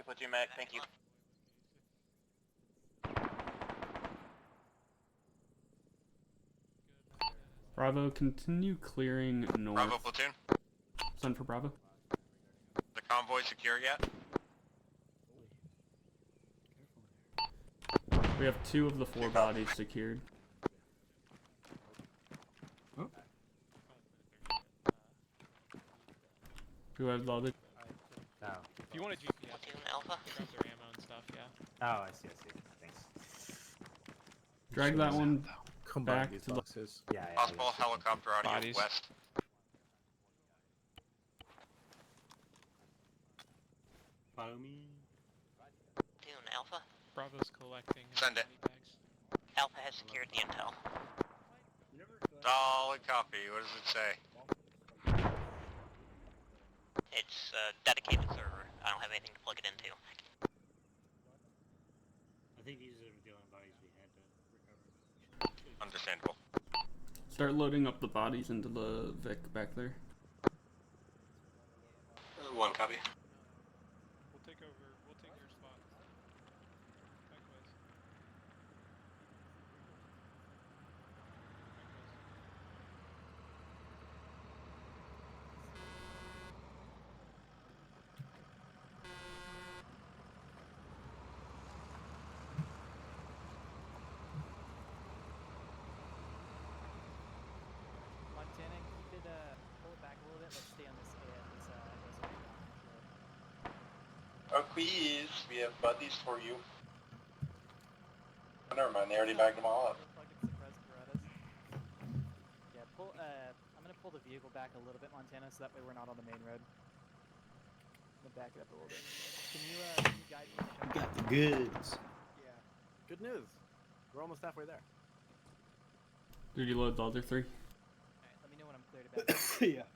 Platoon medic, thank you. Bravo, continue clearing north. Bravo platoon. Send for Bravo. The convoy secure yet? We have 2 of the 4 bodies secured. Oh. Who has the other? No. If you want a GPS, Alpha. grab their ammo and stuff, yeah. Oh, I see. Thanks. Drag that one back these to the... boxes. Yeah. Possible helicopter audio Bodies. west. Follow me. Dune Alpha. Bravo's collecting Send it. body bags. Alpha has secured the intel. Solid copy. What does it say? It's a dedicated server. I don't have anything to plug it into. I think these are the only bodies we had to recover. Understandable. Start loading up the bodies into the Vic back there. One copy. We'll take your spot. Likewise. Montana, keep it, pull it back a little bit. Let's stay on this Quiz, we have buddies for you. Oh, never mind, they already bagged them all up. Yeah, pull, I'm gonna pull the vehicle back a little bit, Montana, so that way we're not on the main road. I'm gonna back it up a little bit. Can you guide me? We got the goods. Yeah. Good news. We're almost halfway there. Did you load the other 3? Alright, let me know when I'm clear to back. Yeah.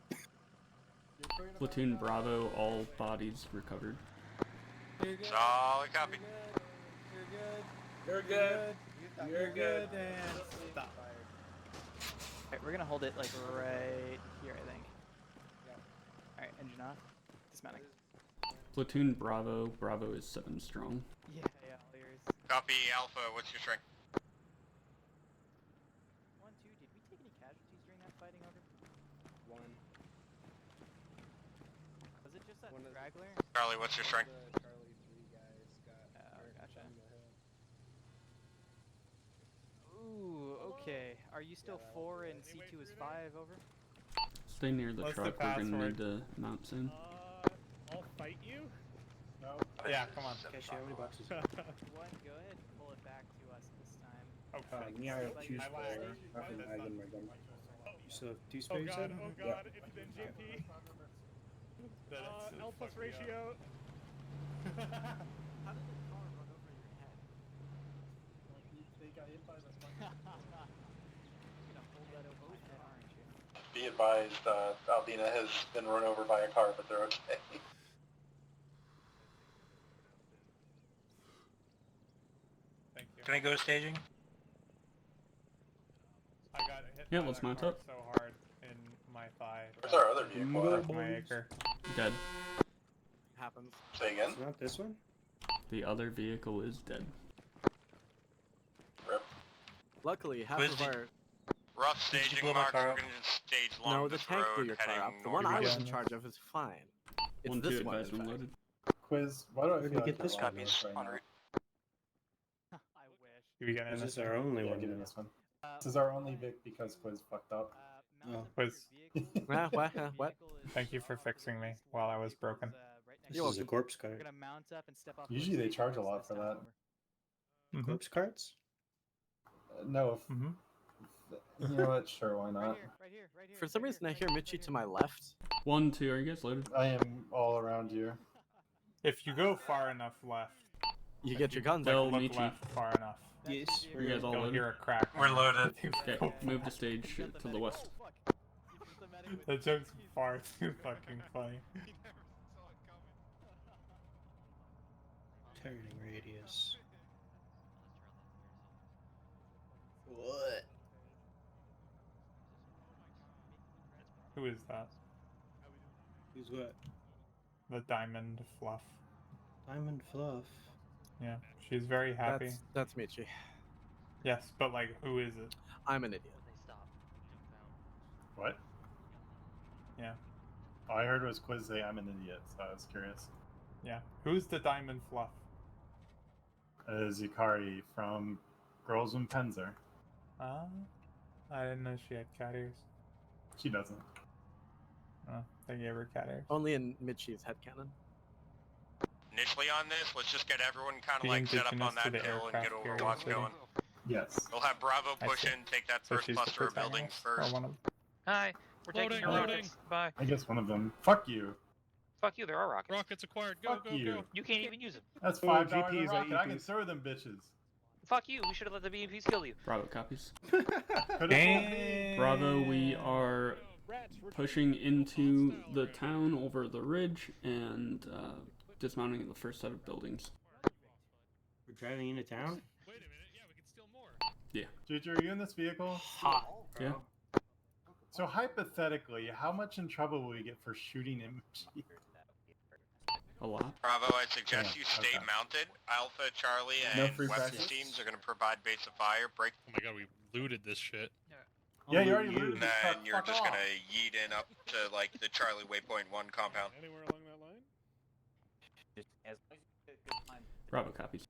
Platoon Bravo, all bodies recovered. Solid copy. You're good. You're good. And stop. Alright, we're gonna hold it like right here, I think. Alright, engine off. Dismounting. Platoon Bravo, Bravo is 7 strong. Yeah, all yours. Copy Alpha. What's your strength? 1, 2, did we take any casualties during that fighting over? 1. Was it just that straggler? Charlie, what's your strength? Charlie 3 guys got gotcha. Ooh, okay. Are you still 4 and C2 is 5, over? Stay near the What's the truck, we're gonna password? need to mount soon. I'll fight you? No. Yeah, come on. Okay, how many boxes? One, go ahead and pull it back to us this time. Okay. Yeah, I have Like, 2 I spare. lied. Nothing I can my gun. You still have 2 spare, Oh you god, said? it's been JP. L plus ratio. How did the car run over your head? They got hit by the You're gonna hold that over my head, aren't you? Be advised, Albina has been run over by a car, but they're okay. Thank you. Can I go to staging? I got hit Yeah, by let's that mount car up. so hard in my thigh. Where's our other vehicle? Broke my acre. Dead. Happens. Say again? It's not this one? The other vehicle is dead. Rip. Luckily, half Where's of the- our... Rough Did you staging blow my mark. car We're up? going to stage along No, the this tank blew road your car heading up. The one north. I was Yeah. in charge of is fine. It's 1-2 this one, in advisement fact. loaded. Quiz, why do I Where'd feel we like get this we're one? this right En now? route. I wish. You be getting Is this? this our only Yeah, one? give me now? this one. This is our only Vic because Quiz fucked up. Oh. Quiz. What? Thank you for fixing me while I was broken. This is a corpse cart. We're gonna mount up and step off. Usually they charge a lot for that. Corpse carts? No, you know what? Sure, why not? For some reason, I hear Mitchie to my left. 1-2, are you guys loaded? I am all around you. If you go far enough left, You get your guns. Del look Michi. left far enough, Yes. Are you guys all you'll loaded? hear a crack. We're loaded. Okay, move the stage to the west. The joke's far too fucking funny. Turning radius. What? Who is that? Who's what? The Diamond Fluff. Diamond Fluff. Yeah, she's very happy. That's Mitchie. Yes, but like, who is it? I'm an idiot. What? Yeah. All I heard was Quiz say I'm an idiot, so I was curious. Yeah. Who's the Diamond Fluff? Zikari from Girls and Penzer. I didn't know she had cat ears. She doesn't. Oh, they gave her cat ears. Only in Midsheath's headcanon. Initially on this, let's just get everyone kind of The like set up on indigenous to that the hill and get aircraft Overwatch carrier going. Yes. We'll have Bravo I push see. in, take that So first she's the cluster of buildings protagonist, or first. one of them. Hi, we're taking your rockets. Bye. I guess one of them. Fuck you. Fuck you, there are rockets. Rockets acquired. Go, Fuck go, you. go. You can't even use them. That's Oh, $5 a GPs, rocket. I can EPs. throw them bitches. Fuck you, we should have let the BMPs kill you. Bravo copies. Damn. Bravo, we are pushing into the town over the ridge and dismounting the first set of buildings. We're driving into town? Wait a minute. Yeah, we can steal more. Yeah. Juju, are you in this vehicle? Hot. Yeah. So hypothetically, how much in trouble will we get for shooting MG? A lot. Bravo, I suggest you stay mounted. Alpha, Charlie, No and free weapons practice? teams are going to provide base of fire. Break. Oh my god, we looted this shit. Yeah, you already looted And this then truck. you're Fuck just off. going to yeet in up to like the Charlie Waypoint 1 compound. Anywhere along that line? Bravo copies.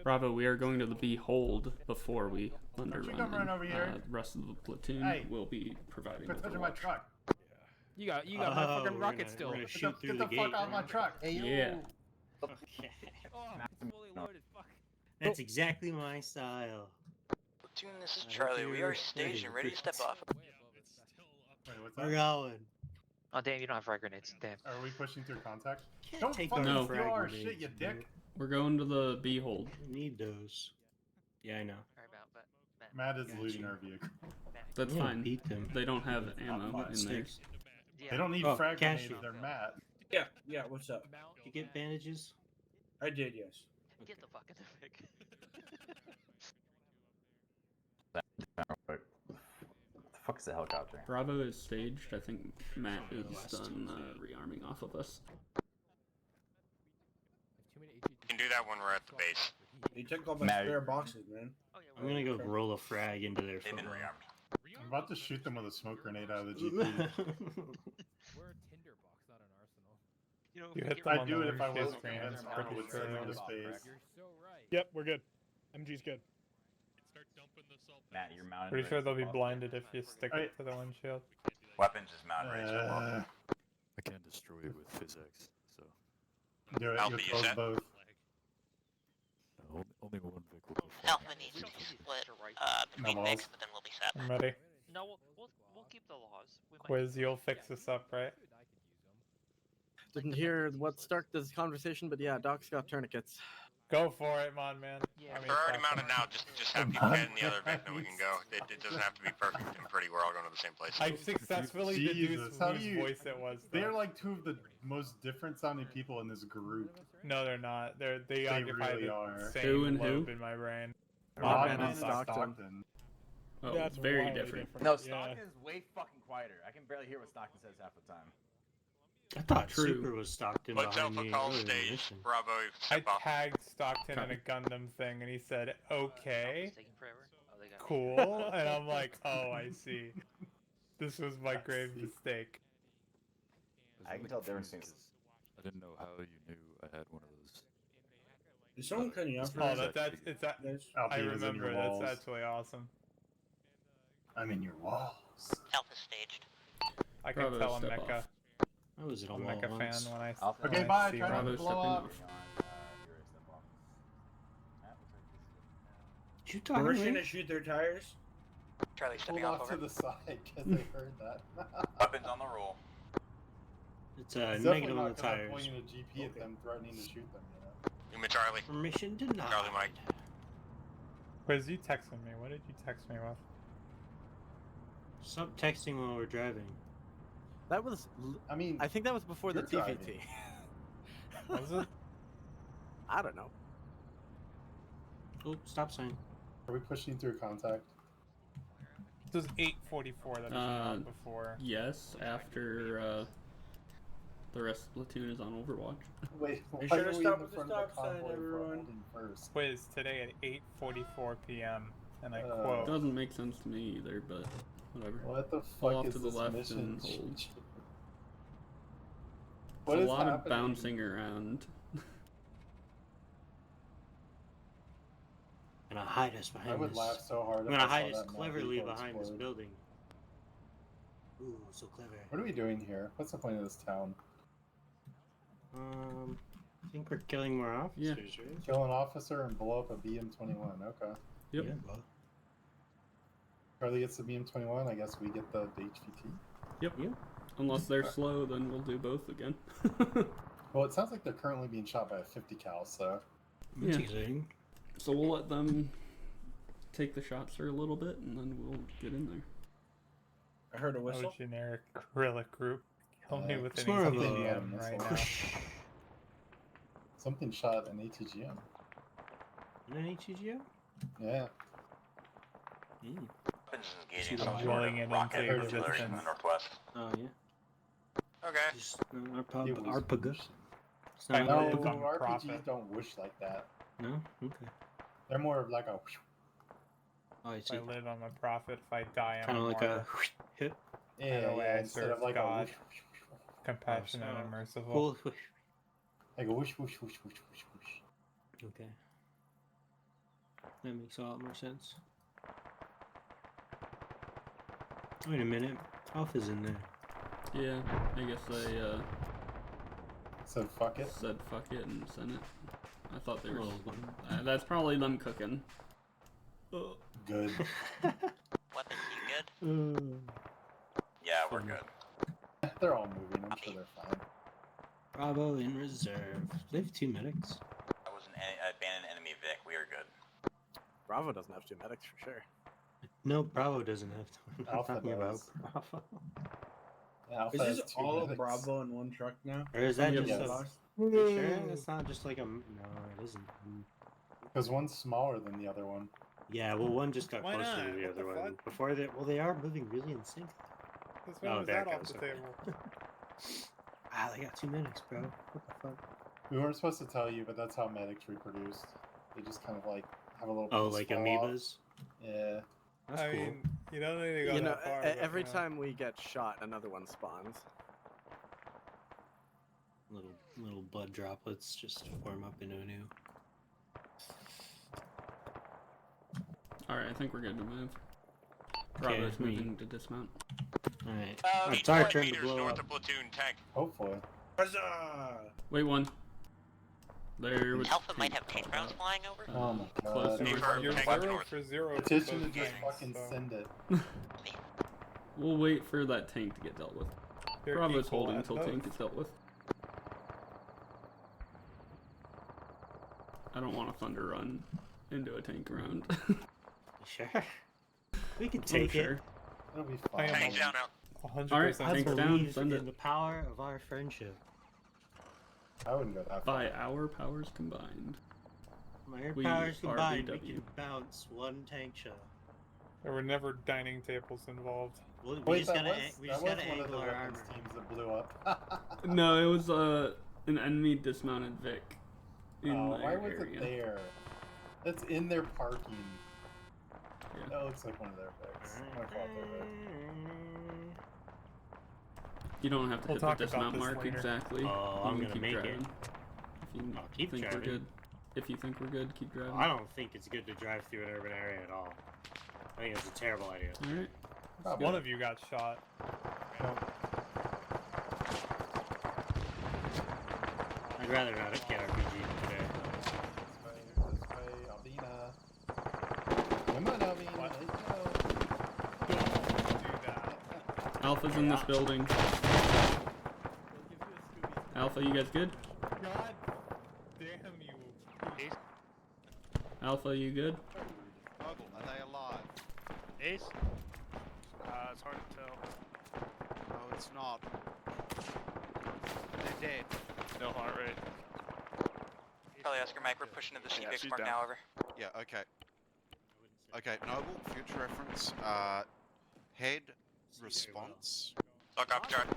Bravo, we are going to the Behold before we underrun you come them. run over here. The rest of the platoon Hey. will be providing Quit touching my overwatch. truck. You got motherfucking rockets still. We're gonna Get shoot the, through get the the fuck gate. out of my truck. Yeah. Oh, it's fully loaded. Fuck. That's exactly my style. Platoon, this is I hope Charlie. We you're are staged and ready to step off. Wait, what's We're that? going. Oh damn, you don't have frag grenades. Damn. Are we pushing through contact? Can't Don't take fucking our steal frag our grenades, shit, you bro. dick. We're going to the Behold. We need those. Yeah, I know. Sorry about that. Matt is Gotcha. looting our vehicle. That's Yeah, fine. beat them. They don't have ammo in there. Upstairs. They don't need Oh, frag grenades, cashew. they're Matt. Yeah, what's up? Did you get bandages? I did, yes. Get the fuck in the pick. What the fuck is the helicopter? Bravo is staged. I think Matt is done rearming off of us. You can do that when we're at the base. You took all my Matt- spare boxes, man. I'm gonna go roll a frag into their They've been front row. rearmed. I'm about to shoot them with a smoke grenade out of the GP. We're a tinderbox, not an arsenal. You know, You hit them I'd on do the it if I windshield was screen, Grant. it's I pretty would sure send it them to was- space. You're so right. Yep, we're good. MG's good. Start dumping the salt. Matt, you're mounted. Pretty right sure they'll be above. blinded if you stick Alright. it to the windshield. Weapons is mounted right above. I can't destroy it with physics, so Do it. Alpha, You you close set? both. only one vehicle can fly. Alpha needs to be split between No mix, balls. but then we'll be set. I'm ready. No, we'll keep the laws. We might Quiz, keep you'll the fix this up, right? Didn't hear what started this conversation, but yeah, Doc's got tourniquets. Go for it, mon man. Yeah. I mean, They're already fuck mounted them. now. Just have people get in the other event and we can go. It doesn't have to be perfect and pretty. We're all going to the same place. I successfully Jesus, deduced how do whose you- voice it was. They're though. like two of the most different sounding people in this group. No, they're not. They occupy really the are. same Who and who? lobe in my brain. Rodman and and Stockton. Stockton. Oh, That's very wildly different. No, Yeah. Stockton's way fucking quieter. I can barely hear what Stockton says half the time. I thought True. Super was Stockton Let's behind Alpha me call earlier in the stage. mission. Bravo, I step off. tagged Stockton in Copy. a Gundam thing, and he said, "Okay, It's taking forever. Oh, they got me. cool," and I'm like, "Oh, I see. This was my grave see. mistake." I can tell difference between. I didn't know how you knew I had one of those. Is someone cutting you off? Oh, it's that. Guys? I Alpha is in remember. your That's walls. actually awesome. I'm in your walls. Alpha staged. I can Bravo, tell I'm step Mecha. off. I was in a I'm wall Mecha fan once. when I. Alpha. when Okay, I bye. see Try one. not to Bravo blow stepping up. off. You talking to Permission me? to shoot their tires? Charlie Pull stepping off off to over. the side because I heard that. Weapons on the roll. It's It's negative definitely on not the 'cause I'm tires. pointing a GP at them, threatening to shoot them. You know? Yuma Charlie. Permission denied. Charlie Mike. Quiz, you texted me. What did you text me with? Stop texting while we're driving. That was. I mean, I think that was before the you're TVT. Was it? I don't know. Oh, stop sign. are we pushing through contact? This was 8:44. That was not before. Yes, after the rest of the platoon is on Overwatch. Wait, why Make sure are to we stop in the at the front of the stop sign, convoy for everyone. holding first? Quiz today at 8:44 p.m. and I Uh, quote. Doesn't make sense to me either, but whatever. What the Pull fuck off is to the this left mission? and hold. What There's is a lot happening? of bouncing around. gonna hide us behind I would this. laugh so hard. I'm if gonna I saw hide us that map cleverly vehicle behind this explode. building. Ooh, so clever. What are we doing here? What's the point of this town? I think we're killing more officers, right? Kill an officer and blow up a BM-21. Okay. Yep. Yeah, well. Charlie gets the BM-21. I guess we get the HVT. Yep. Unless they're slow, then we'll do both again. Well, it sounds like they're currently being shot by a 50 cal, so. That's exciting. So we'll let them take the shots for a little bit, and then we'll get in there. I heard a whistle. Oh, generic guerrilla group. Kill me with it's an more of a ATGM right now. Something shot an ATGM. An ATGM? Yeah. Engaging I'm some sort dwelling of in rocket into artillery from the resistance. northwest. Oh, yeah. Okay. Just Arpaga. It's I not know No, it's on RPGs profit. don't whoosh like that. No? Okay. They're more of like a. Oh, I If see. I live on the profit, if I die, I'm Kind of a like martyr. a hit. Yeah, way yeah, I instead serve of like God. a whoosh, Compassionate Oh, and merciful. Cool. Whoosh. like a whoosh, whoosh, whoosh, whoosh, whoosh, whoosh. Okay. That makes a lot more sense. Wait a minute. Alpha's in there. Yeah, I guess they Said fuck it. said fuck it and sent it. I thought they were. Oh. That's probably them cooking. Good. Weapons, you good? Yeah, we're good. They're all moving. I'm sure they're fine. Bravo in reserve. They have 2 medics. That was an abandoned enemy Vic. We are good. Bravo doesn't have 2 medics for sure. No, Bravo doesn't have to. I'm Alpha talking about does. Bravo. Alpha Is has this 2 all of medics. Bravo in one truck now? Or is that Yes. just Yes. a... You sure? It's not just like a... No, it isn't. Because one's smaller than the other one. Yeah, well, one just got Why closer not? to the What other the one. fuck? Before they... Well, they are moving really in sync. This one Oh, was there that it off goes, the okay. table. Ah, they got 2 medics, bro. What the fuck? We weren't supposed to tell you, but that's how medics reproduced. They just kind of like have a little. Oh, piece like fall amoebas? off. Yeah. That's I cool. mean, you don't need to go You know, that far. but, every you know. time we get shot, another one spawns. Little blood droplets just form up into a new. Alright, I think we're good to move. Okay, Bravo's moving to dismount. Alright. It's it's our 5 turn to meters blow north up. of platoon tank. Hopefully. Huzzah! Wait, one. There was. Alpha might have tank rounds flying over. Oh my Close. god. You're Tank 0 north. for 0. Petition to for just both fucking tanks, so send it. We'll wait for that tank to get dealt with. they're Bravo's equal holding at until both. tank is dealt with. I don't want a thunder run into a tank round. Sure. We can take it. Sure. It'll be I fine. am Tank down now. 100% Alright, I tank's down, believe send in it. the power of our friendship. I wouldn't go that far. By our powers combined. My We powers are combined, we BW. can bounce 1 tank shot. There were never dining tables involved. We Wait, just that gotta, was, we that just was gotta one of angle the our weapons armor. teams that blew up. No, it was an enemy dismounted Vic. In Oh, the why was area. it there? That's in their parking. Yeah. That looks like one of their Vics. My fault there, Vic. You don't have to We'll hit talk the about dismount this mark later. exactly. Oh, You I'm can gonna keep make it. driving. If you I'll keep think driving. we're good. If you think we're good, keep driving. I don't think it's good to drive through an urban area at all. I think it's a terrible idea. Alright. One of you got shot. I'd rather not get RPG today. This way, Albina. Come on, Albina. Let's go. Do that. Alpha's in this building. Alpha, you guys good? God damn you. Alpha, you good? Are they alive? Ace? It's hard to tell. No, it's not. They're dead. No heart rate. Charlie Oscar Mike, we're pushing to the Yeah, CBX she's mark down. now, over. Yeah, okay. Okay, Noble, future reference. Head response. Look up, Chart.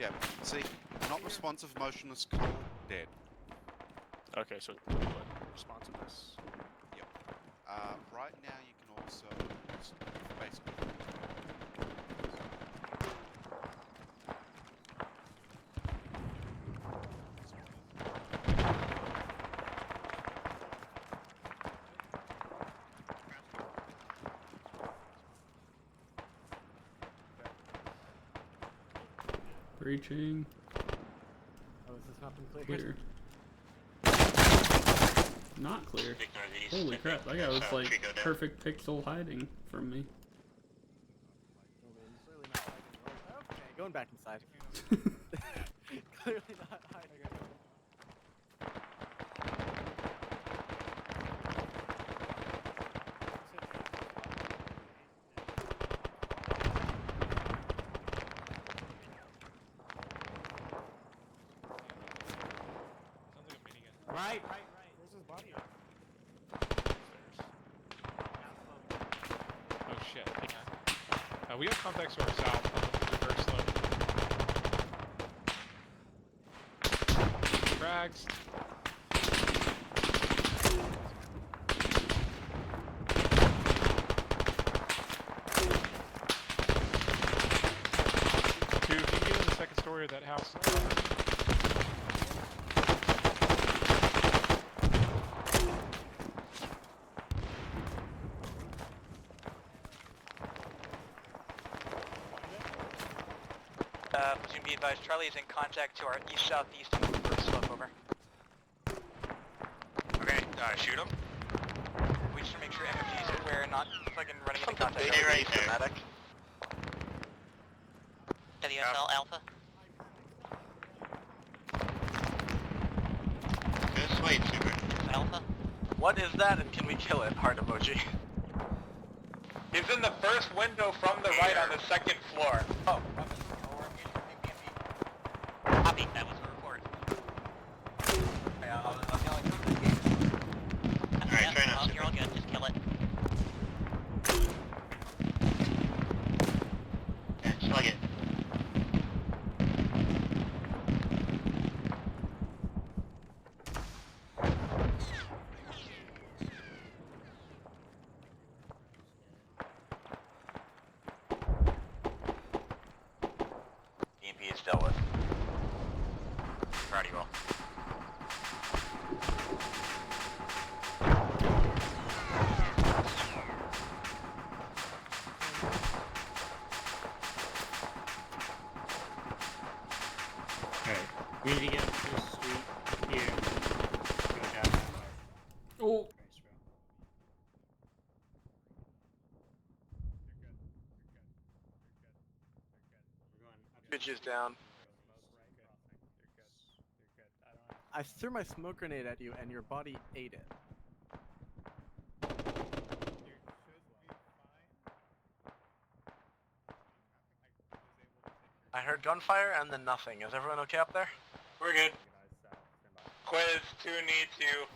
Yeah, see? Not responsive, motionless, cold, dead. Okay, so what? Responsiveness. Yep. Right now you can also basically. Breaching. Oh, has this not been cleared? Clear. Not clear. Holy crap, that guy was like perfect pixel hiding from me. Okay, going back inside. Clearly not hiding. Right. Where's his body at? Oh shit. We have contacts to our south on the reverse slope. Frags. Two, if you get in the second story of that house. Platoon, be advised, Charlie is in contact to our east-southeast and reverse slope, over. Okay, shoot him. We just make sure MFG is aware and not fucking running into contact. Stay right there. WSL Alpha. This way, Super. Alpha. What is that and can we kill it? Heart emoji. He's in the first window from the right on the second floor. Oh. Copy, that was a report. Alright, try not to. You're all good, just kill it. Yeah, slug it. EMP is dealt with. Proud of you all. Alright, we need to get up this street here. Go down. Oh. Bitches down. I threw my smoke grenade at you and your body ate it. I heard gunfire and then nothing. Is everyone okay up there? We're good. Quiz 2 need to.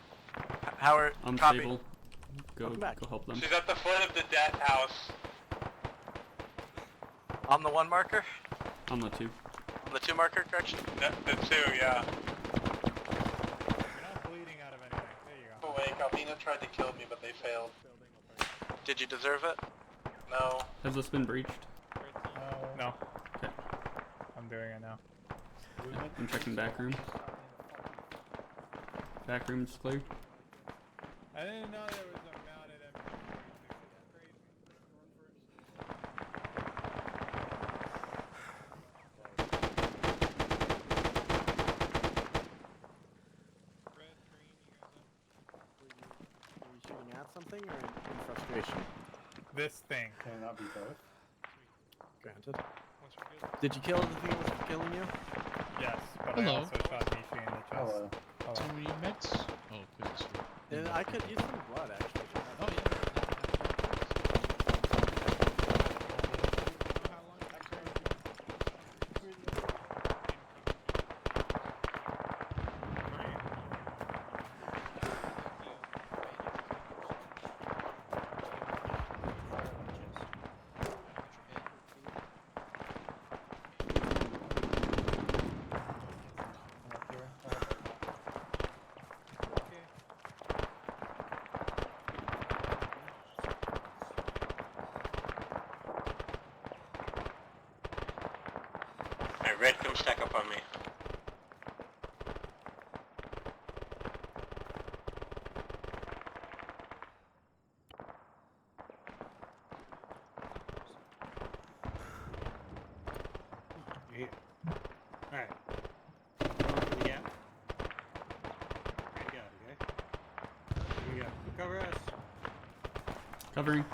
Howard, I'm copy. stable. Go help them. She's at the foot of the death house. On the 1 marker? On the 2. On the 2 marker, correction? The 2, yeah. You're not bleeding out of anything. There you go. Awake, Alpina tried to kill me, but they failed. Did you deserve it? No. Has this been breached? No. Okay. I'm doing it now. I'm checking back room. Back room's clear. I didn't know there was a mounted MP. Are you shooting at something or in frustration? This thing. Can it not be both? Granted. Did you kill the thing that was killing you? Yes, but Hello. I also shot Nishi in the chest. Hello. So were you meds? Oh, good. And I could use some blood actually. Oh yeah. Alright, Red, come stack up on me. Yeah. Covering.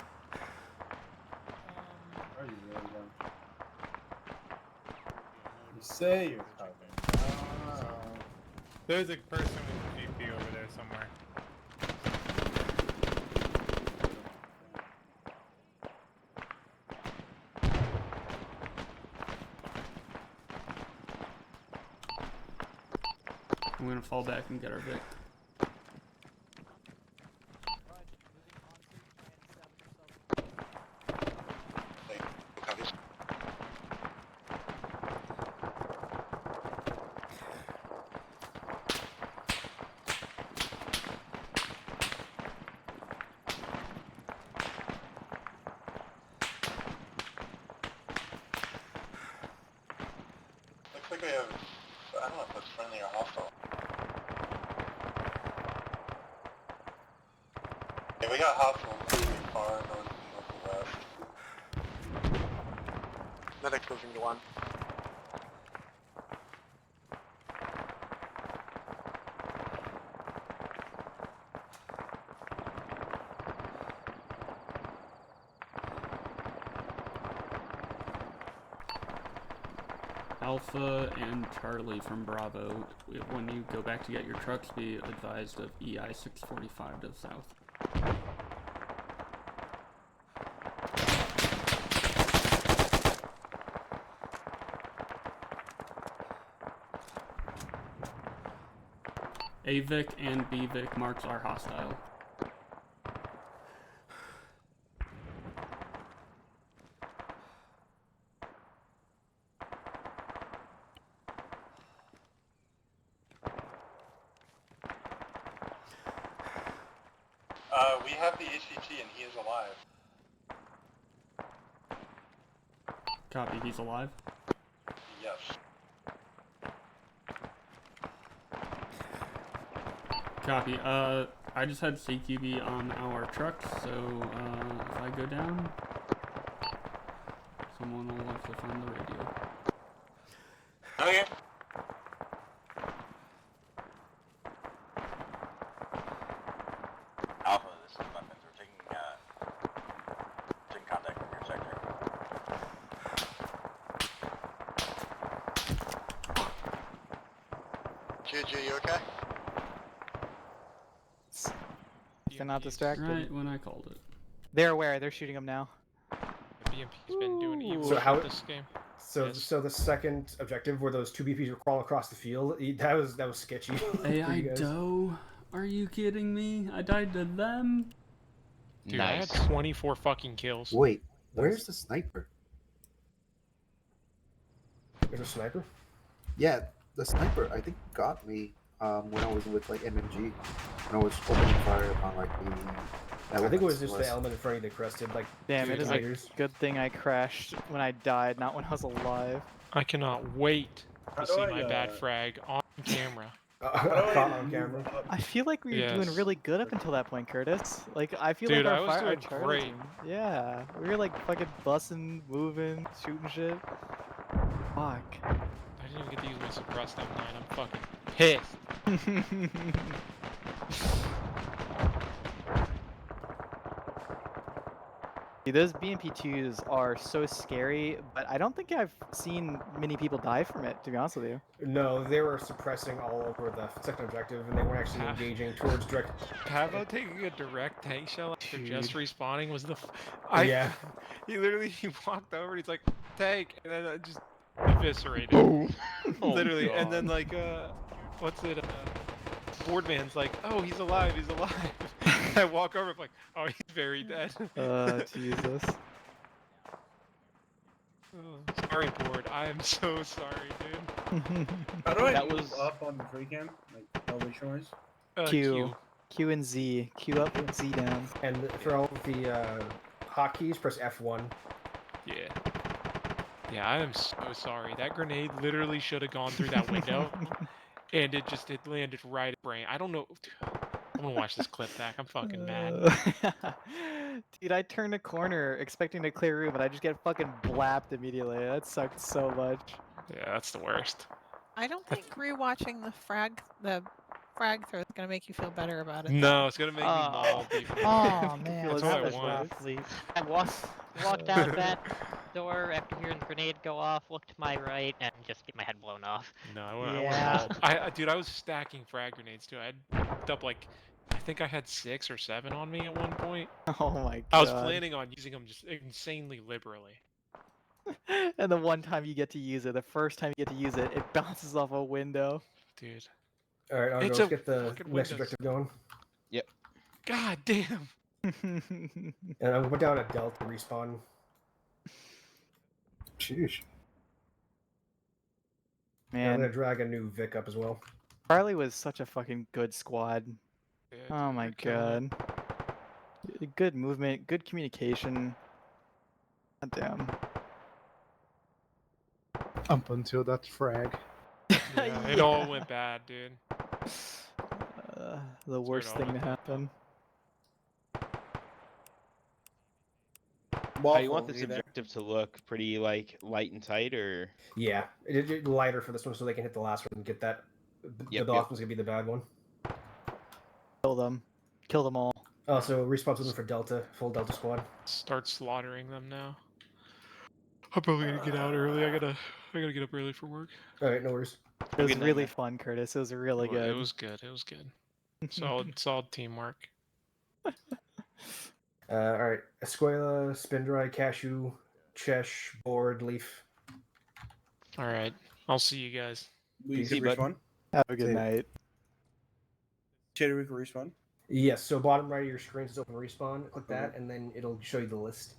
Are you really going? You say you're covering. There's a person with a GP over there somewhere. I'm gonna fall back and get our Vic. Looks like we have, I don't know if it's friendly or hostile. Yeah, we got hostile moving far northwest. Medic moving to 1. Alpha and Charlie from Bravo, when you go back to get your trucks, be advised of EI 645 to the south. AVIC and BVIC marks are hostile. We have the HCT and he is alive. Copy, he's alive. Yes. Copy, I just had CQB on our trucks, so, if I go down, someone will have to find the radio. Okay. Alpha, this is weapons. We're taking contact from your sector. Juju, you okay? They're not distracted. Right when I called it. They're aware. They're shooting them now. BMP's been doing evil So how this game. So so the second objective where those two BPs were crawling across the field, that was sketchy. AI Doe? Are you kidding me? I died to them? Dude, I had 24 fucking kills. Wait, where's the sniper? There's a sniper? Yeah, the sniper I think got me when I was with like MMG. When I was opening fire upon like the I think it was just the element in front of you that crested like. Damn, it is a good thing I crashed when I died, not when I was alive. I cannot wait to see my bad frag on camera. On camera. I feel like we were doing really good up until that point, Curtis. Like, I feel Dude, like I was doing Charlie great. team- Yeah, we were like fucking busting, moving, shooting shit. Fuck. I didn't even get to use my suppressed M9. I'm fucking pissed. Dude, those BMP2s are so scary, but I don't think I've seen many people die from it, to be honest with you. No, they were suppressing all over the second objective, and they weren't actually engaging towards direct. Pavo taking a direct tank shell after just respawning was the. Yeah. He literally walked over. He's like tank, and then just eviscerated. Literally, and then like what's it? Boardman's like, oh, he's alive. He's alive. I walk over, I'm like, oh, he's very dead. Jesus. Oh, sorry, board. I am so sorry, dude. How do I That move was- up on the free cam? Like, elevation wise? Q and Z. Q up, Z down. And for all of the hotkeys, press F1. Yeah. Yeah, I am so sorry. That grenade literally should have gone through that window, and it landed right at brain. I don't know. I'm gonna watch this clip back. I'm fucking mad. Dude, I turned a corner expecting to clear room, and I just get fucking blapped immediately. That sucked so much. Yeah, that's the worst. I don't think rewatching the frag throw is gonna make you feel better about it. No, it's gonna make me maul people. Oh man, That's what I want. I walked out that door after hearing the grenade go off, looked to my right, and just get my head blown off. No, I want mauled. Dude, I was stacking frag grenades too. I had up like, I think I had 6 or 7 on me at one point. Oh my god. I was planning on using them just insanely liberally. And the one time you get to use it, the first time you get to use it, it bounces off a window. Dude. All right, Argo, let's get the next objective going. Yep. God damn. And I'm put down a Delta respawn. Sheesh. And I'm Man, gonna drag a new Vic up as well. Charlie was such a fucking good squad. Yeah, oh dude, my you're killing god. Good movement, good communication. God damn. Up until that frag. Yeah, it all went bad, dude. The worst thing to happen. How you want this objective to look? Pretty like light and tight, or? Yeah, it lighter for this one so they can hit the last one and get that. Yep, the last one's gonna be the bad one. Kill them. Kill them all. Oh, so respawn's looking for Delta, full Delta squad. Start slaughtering them now. I'm probably gonna get out early. I gotta get up early for work. All right, no worries. It was really fun, Curtis. It was really good. It was good. It was good. Solid teamwork. All right, Escuela, Spindry, Cashew, Chesh, Board, Leaf. All right, I'll see you guys. We can respawn. Have a good night. Cheddar, we can respawn. Yes, so bottom right of your screen is open respawn. Click that, and then it'll show you the list.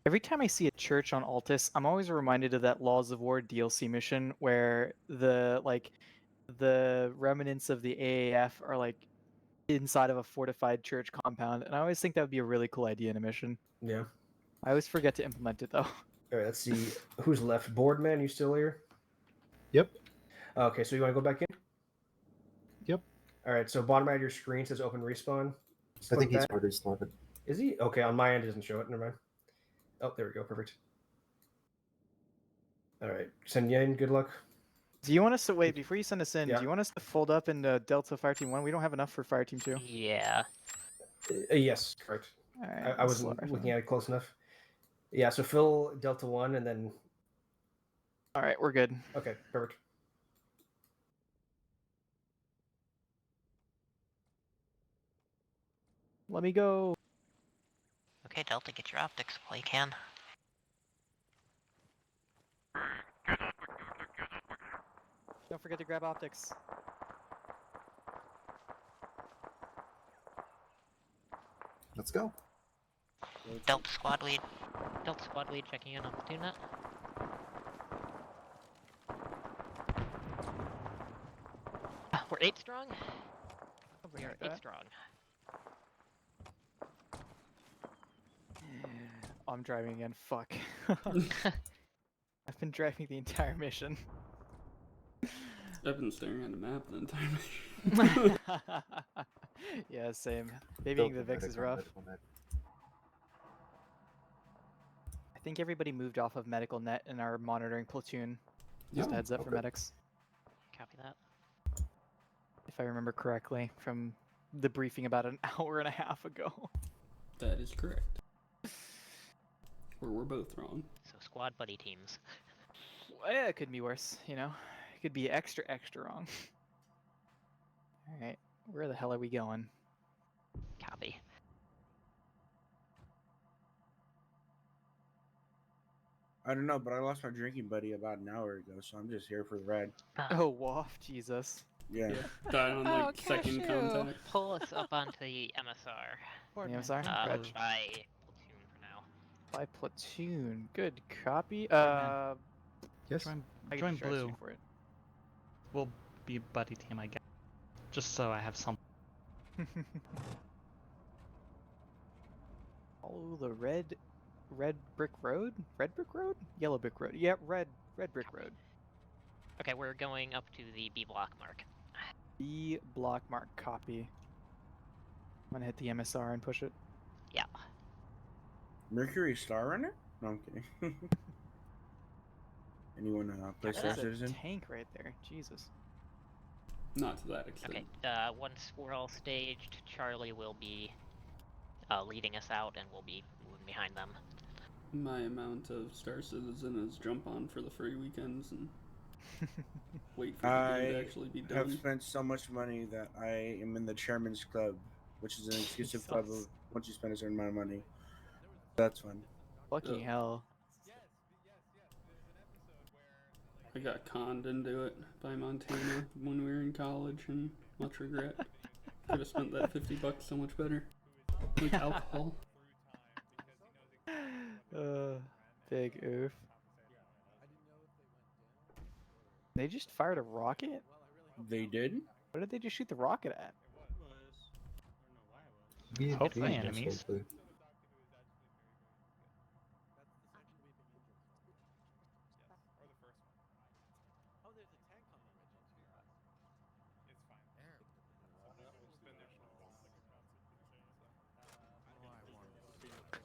Every time I see a church on Altus, I'm always reminded of that Laws of War DLC mission where the remnants of the AAF are like inside of a fortified church compound, and I always think that would be a really cool idea in a mission. Yeah. I always forget to implement it though. All right, let's see who's left. Boardman, you still here? Yep. Okay, so you want to go back in? Yep. All right, so bottom right of your screen says open respawn. I think he's already started. Is he? Okay, on my end it doesn't show it. Never mind. Oh, there we go. Perfect. All right, send you in. Good luck. Do you want us to wait before you send us in? Yeah. Do you want us to fold up into Delta Fireteam 1? We don't have enough for Fireteam 2. Yeah. Yes, correct. All right, I wasn't looking at it close enough. Yeah, so fill Delta 1 and then. All right, we're good. Okay, perfect. Let me go. Okay, Delta, get your optics while you can. Don't forget to grab optics. Let's go. Delta squad lead. Delta squad lead checking in on platoon net. We're 8 strong? Oh, we are 8 strong. Oh, I'm driving again. Fuck. I've been driving the entire mission. I've been staring at the map the entire mission. Yeah, same. Babying the Vix is rough. I think everybody moved off of medical net and are monitoring platoon. Just a heads up for medics. Copy that. If I remember correctly from the briefing about an hour and a half ago. That is correct. Or we're both wrong. So squad buddy teams. Well, it could be worse, you know. It could be extra wrong. Alright, where the hell are we going? Copy. I don't know, but I lost my drinking buddy about an hour ago, so I'm just here for the ride. Oh, waft, Jesus. Yeah. Died on like second contact. Pull us up onto the MSR. The MSR? By Reg. platoon for now. By platoon. Good copy. Yes. I Join can try to blue. shoot for it. We'll be buddy team, I guess. Just so I have some. Follow the red brick road? Red brick road? Yellow brick road. Yeah, red brick road. Okay, we're going up to the B block mark. B block mark copy. gonna hit the MSR and push it. Yeah. Mercury Star Runner? No, I'm kidding. Anyone play Star That's a Citizen? tank right there. Jesus. Not to that extent. Okay, once we're all staged, Charlie will be leading us out, and we'll be moving behind them. My amount of Star Citizen is jump on for the free weekends and wait for the game to actually be done. I have spent so much money that I am in the Chairman's Club, which is an exclusive club of once you spend a certain amount of money. That's fun. Fucking hell. I got conned into it by Montana when we were in college, and much regret. Could have spent that $50 so much better. With alcohol. Big oof. They just fired a rocket? They did? What did they just shoot the rocket at? Hopefully enemies.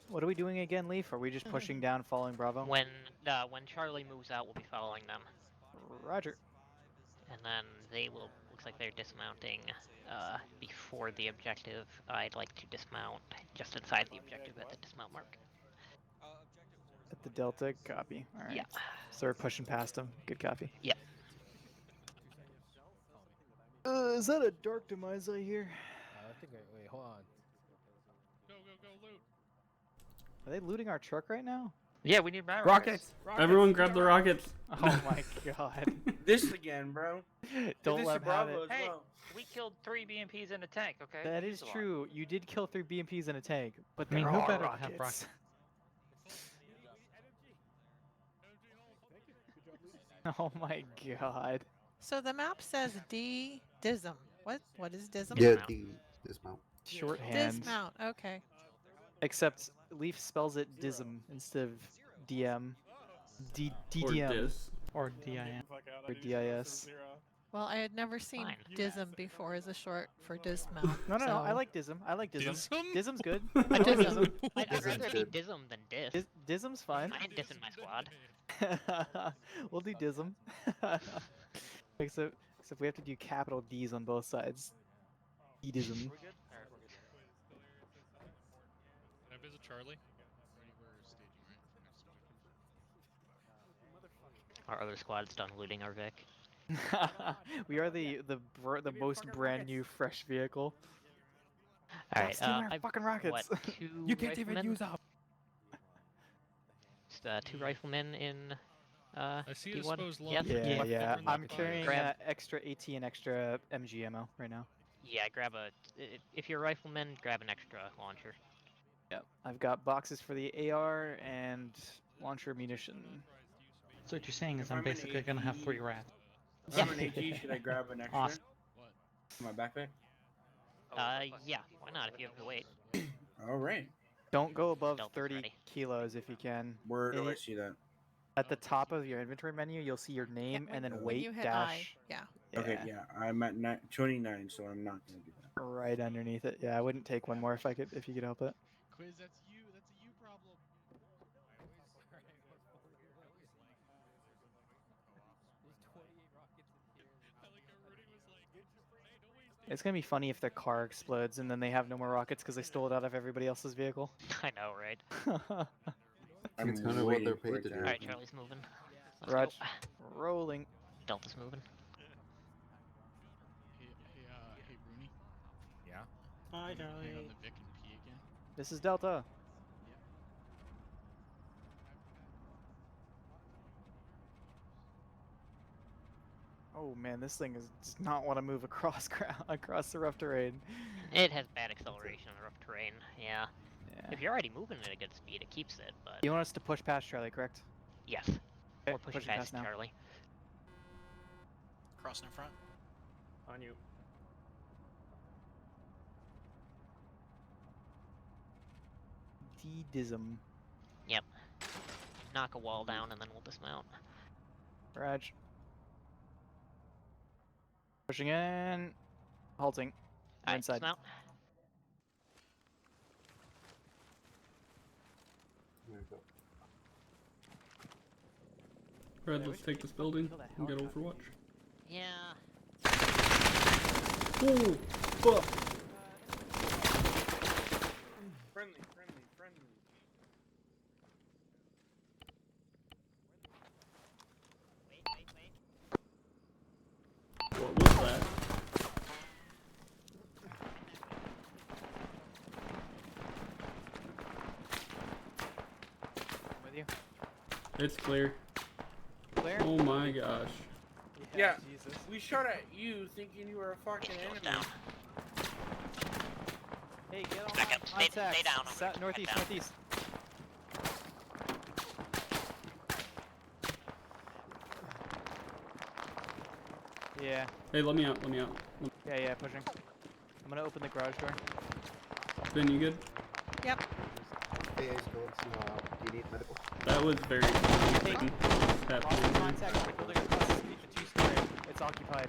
What are we doing again, Leaf? Are we just pushing down, following Bravo? When Charlie moves out, we'll be following them. Roger. And then they will. Looks like they're dismounting before the objective. I'd like to dismount just inside the objective at the dismount mark. At the Delta, copy. All right. Yeah. So we're pushing past them. Good copy. Yep. Is that a dark demise I hear? I think. Wait, hold on. Go, loot. Are they looting our truck right now? Yeah, we need rockets. Everyone grab the rockets. Oh my god. This again, bro. Don't let them have it. Hey, we killed 3 BMPs in a tank, okay? That is true. You did kill 3 BMPs in a tank, but I mean, they're who all better rockets. have rockets? Oh my god. So the map says dism. What is dism? Yeah, dismount. Shorthand. Dismount. Okay. Except Leaf spells it dism instead of DM. Or DDM. dis. Or DIM. Or DIS. Well, I had never seen Fine. dism before as a short for dismount. No, so... I like dism. I like dism. Dism? Dism's good. Dism. I'd rather be dism than dis. Dism's fine. I ain't dissing my squad. We'll do dism. except we have to do capital D's on both sides. Dism. Can I visit Charlie? We're staging right next to Our other squad's done looting our Vic. We are the most brand new fresh vehicle. All right, Steal our I've fucking rockets. What, 2 You can't even riflemen? use up. Just, 2 riflemen in I see a D1. supposed Yep. launcher. Yeah. Covering I'm the carrying Grab- extra AT and extra MG ammo right now. Yeah, grab a. If you're a rifleman, grab an extra launcher. Yep. I've got boxes for the AR and launcher munition. So what you're saying is If I'm I'm an basically gonna have AT 3 rats. If I'm an AG, should I grab an extra? Awesome. For my backpack? Yeah, why not if you have the weight? Alright. Don't go above Delta's 30 ready. kilos if you can. Where do I It- see that? At the top of your inventory menu, you'll see your name and then when weight you hit dash. I, yeah. Okay, yeah, I'm at 29, so I'm not gonna do that. Right underneath it. Yeah, I wouldn't take one more if you could help it. Quiz, that's you. That's a you problem. It's gonna be funny if their car explodes and then they have no more rockets because they stole it out of everybody else's vehicle. I know, right? I'm It's kind of what waiting they're for it paid to to do. Alright, happen. Charlie's moving. Let's Raj, go. rolling. Delta's moving. Hey, Rooney. Yeah. Hi, Hang Charlie. on the Vic and P again. This is Delta. Oh man, this thing does not want to move across across the rough terrain. It has bad acceleration on rough terrain. Yeah. Yeah. If you're already moving at a good speed, it keeps it. But You want us to push past Charlie, correct? yes, Okay, we're pushing pushing past now. Charlie. Crossing in front. On you. D-dism. Yep. Knock a wall down and then we'll dismount. Raj. Pushing in. Halting. We're Alright, inside. dismount. go. Red, let's take this building and get Overwatch. Yeah. Oh, fuck. Friendly, friendly, friendly. What was that? I'm with you. It's clear. Clear? Oh my gosh. Yeah, Jesus. we shot at you thinking you were a fucking enemy. Down. Hey, get on Back up. Stay contacts. down. I'm gonna Northeast, head down. northeast. Yeah. Hey, let me out, let me out. Yeah, pushing. I'm gonna open the garage door. Ben, you good? Yep. Hey, Ace, go and see do you need medical? That was very Hey, confusing. What's lost happening? contact with the building across the street, the 2-story. It's occupied.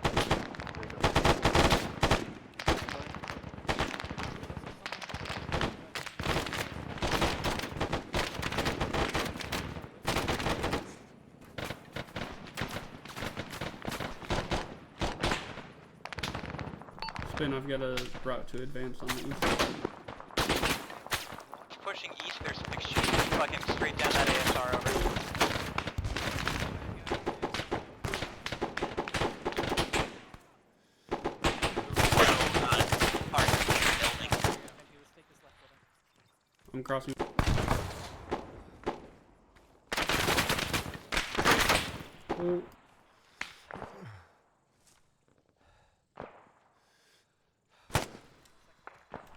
Spin, I've got a route to advance on the east side. Pushing east, there's some big shooting fucking straight down that ASR over. I'm crossing. Oh.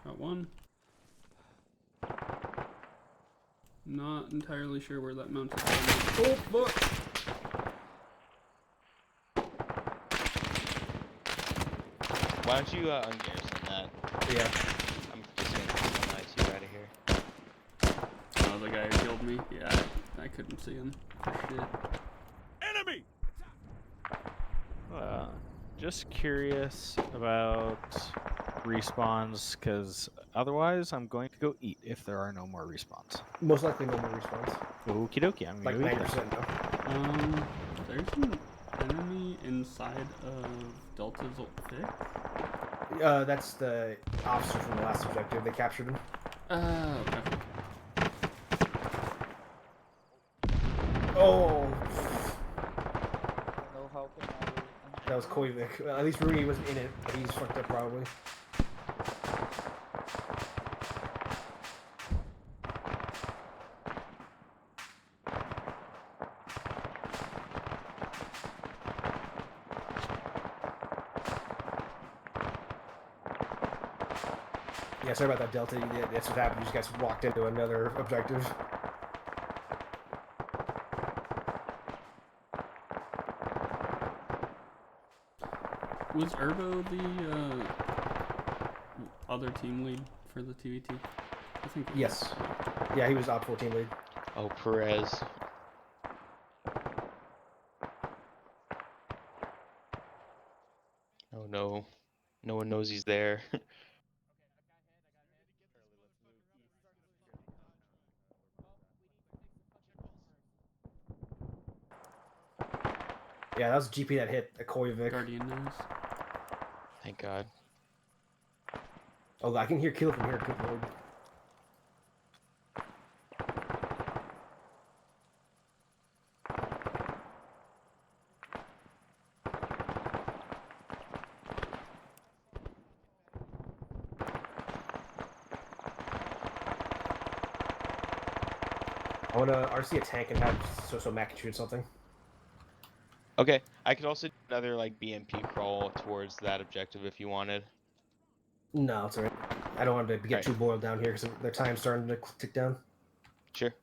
Got one. Not entirely sure where that mounted gun is. Oh, fuck! Why don't you ungarrison that? Yeah. I'm just gonna nice you out of here. Oh, the guy who killed me? Yeah, I couldn't see him. Shit. Enemy! Just curious about respawns, because otherwise I'm going to go eat if there are no more respawns. Most likely no more respawns. Okie dokie, I'm Like gonna eat 90% then. no. There's an enemy inside of Delta's pick. That's the officer from the last objective. They captured him. Okay. Oh! know how can I... That was Koivik. Well, at least Rui wasn't in it, but he's fucked up probably. Yeah, sorry about that, Delta. Yeah, that's what happened. You guys walked into another objective. Was Urbo the other team lead for the TVT? I think. Yes. Yeah, he was Op 14 lead. Oh, Perez. Oh no. No one knows he's there. Yeah, that was GP that hit a Koivik. Guardian knows. Thank God. Oh, I can hear kill from here. Good lord. I want to RC a tank and have so Mac can shoot something. Okay, I could also do another like BMP crawl towards that objective if you wanted. No, it's alright. I don't want to get Right. too boiled down here because their time's starting to tick down. Sure.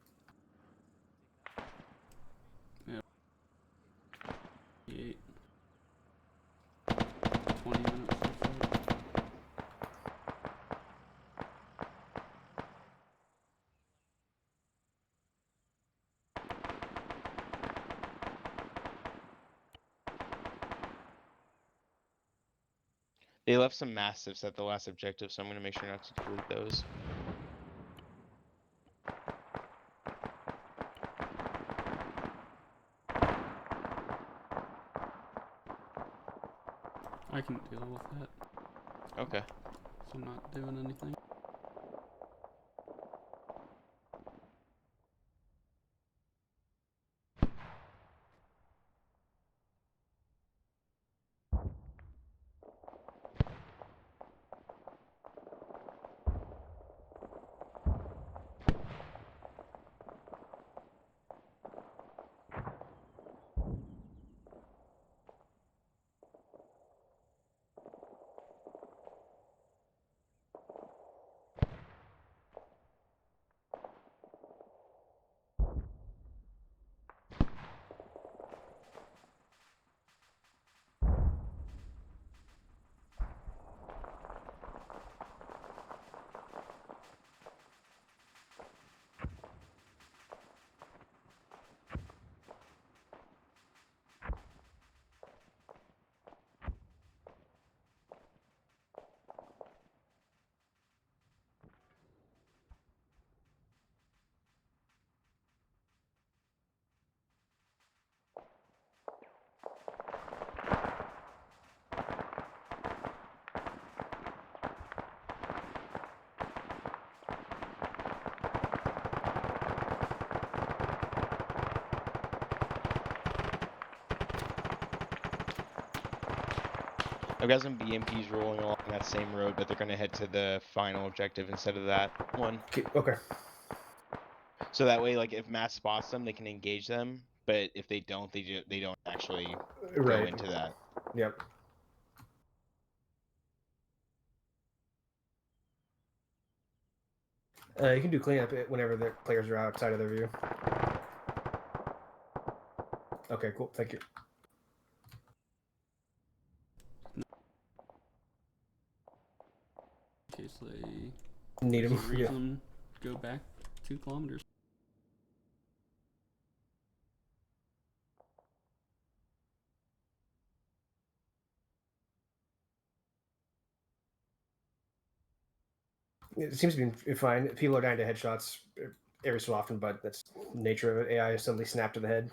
Yeah. 8. 20 minutes or so. They left some mastiffs at the last objective, so I'm going to make sure not to delete those. I can deal with that. Okay. So I'm not doing anything. I've got some BMPs rolling along that same road, but they're going to head to the final objective instead of that one. Okay. So that way, like, if Matt spots them, they can engage them. But if they don't, they don't actually go into that. Yep. You can do cleanup whenever the players are outside of their view. Okay, cool. Thank you. In case they Need for them. some reason go back 2 kilometers. It seems to be fine. People are dying to headshots every so often, but that's the nature of it. AI suddenly snapped to the head.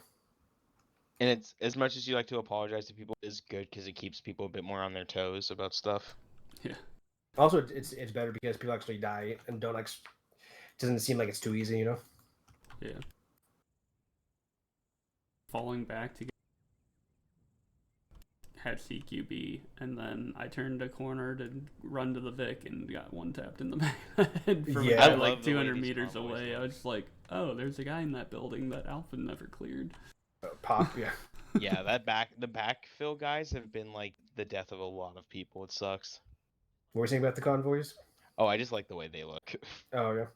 And it's, as much as you like to apologize to people, is good because it keeps people a bit more on their toes about stuff. Yeah. Also, it's better because people actually die and don't like. It doesn't seem like it's too easy, you know. Yeah. Falling back to get had CQB, and then I turned a corner to run to the Vic and got one tapped in the head from a guy like 200 meters away. I was just like, oh, there's a guy in that building that Alpha never cleared. Pop, yeah. Yeah, the backfill guys have been like the death of a lot of people. It sucks. What were you saying about the convoys? Oh, I just like the way they look. Oh yeah.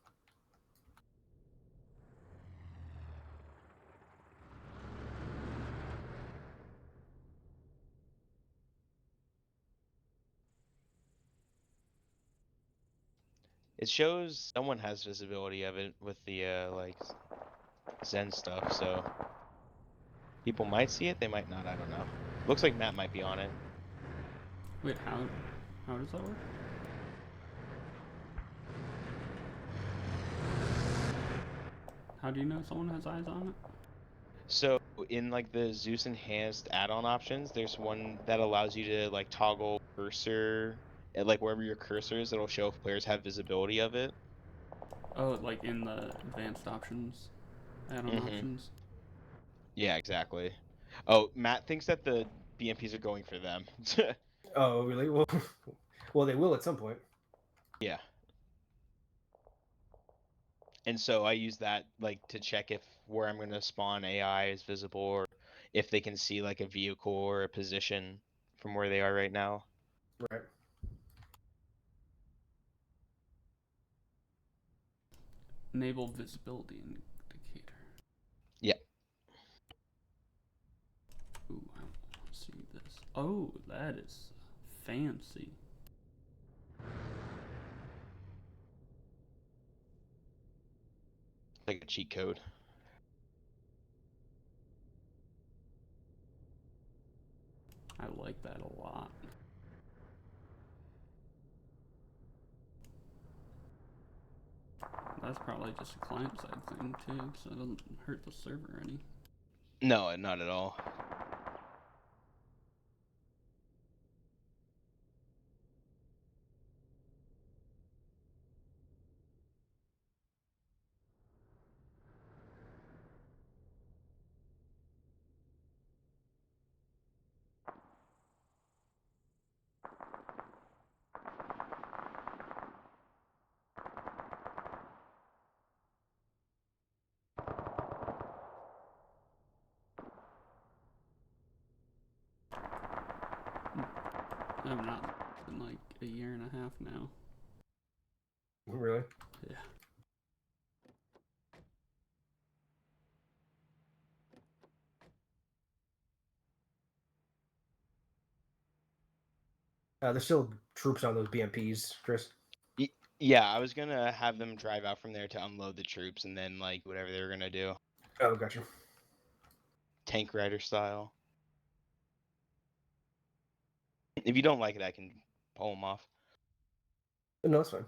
It shows someone has visibility of it with the like Zen stuff, so people might see it, they might not, I don't know. Looks like Matt might be on it. Wait, how does that work? How do you know someone has eyes on it? So in like the Zeus enhanced add-on options, there's one that allows you to like toggle cursor at like wherever your cursor is, it'll show if players have visibility of it. Oh, like in the advanced options, add-on options. Yeah, exactly. Oh, Matt thinks that the BMPs are going for them. Oh really? Well, they will at some point. Yeah. And so I use that like to check if where I'm going to spawn AI is visible or if they can see like a vehicle or a position from where they are right now. Right. Enable visibility indicator. Yeah. Ooh, I want to see this. Oh, that is fancy. Like a cheat code. I like that a lot. That's probably just a client-side thing too, because it doesn't hurt the server any. No, not at all. I've not in like a year and a half now. Really? Yeah. There's still troops on those BMPs, Chris. Yeah, I was gonna have them drive out from there to unload the troops and then like whatever they were gonna do. Oh, gotcha. Tank rider style. If you don't like it, I can pull them off. No, that's fine.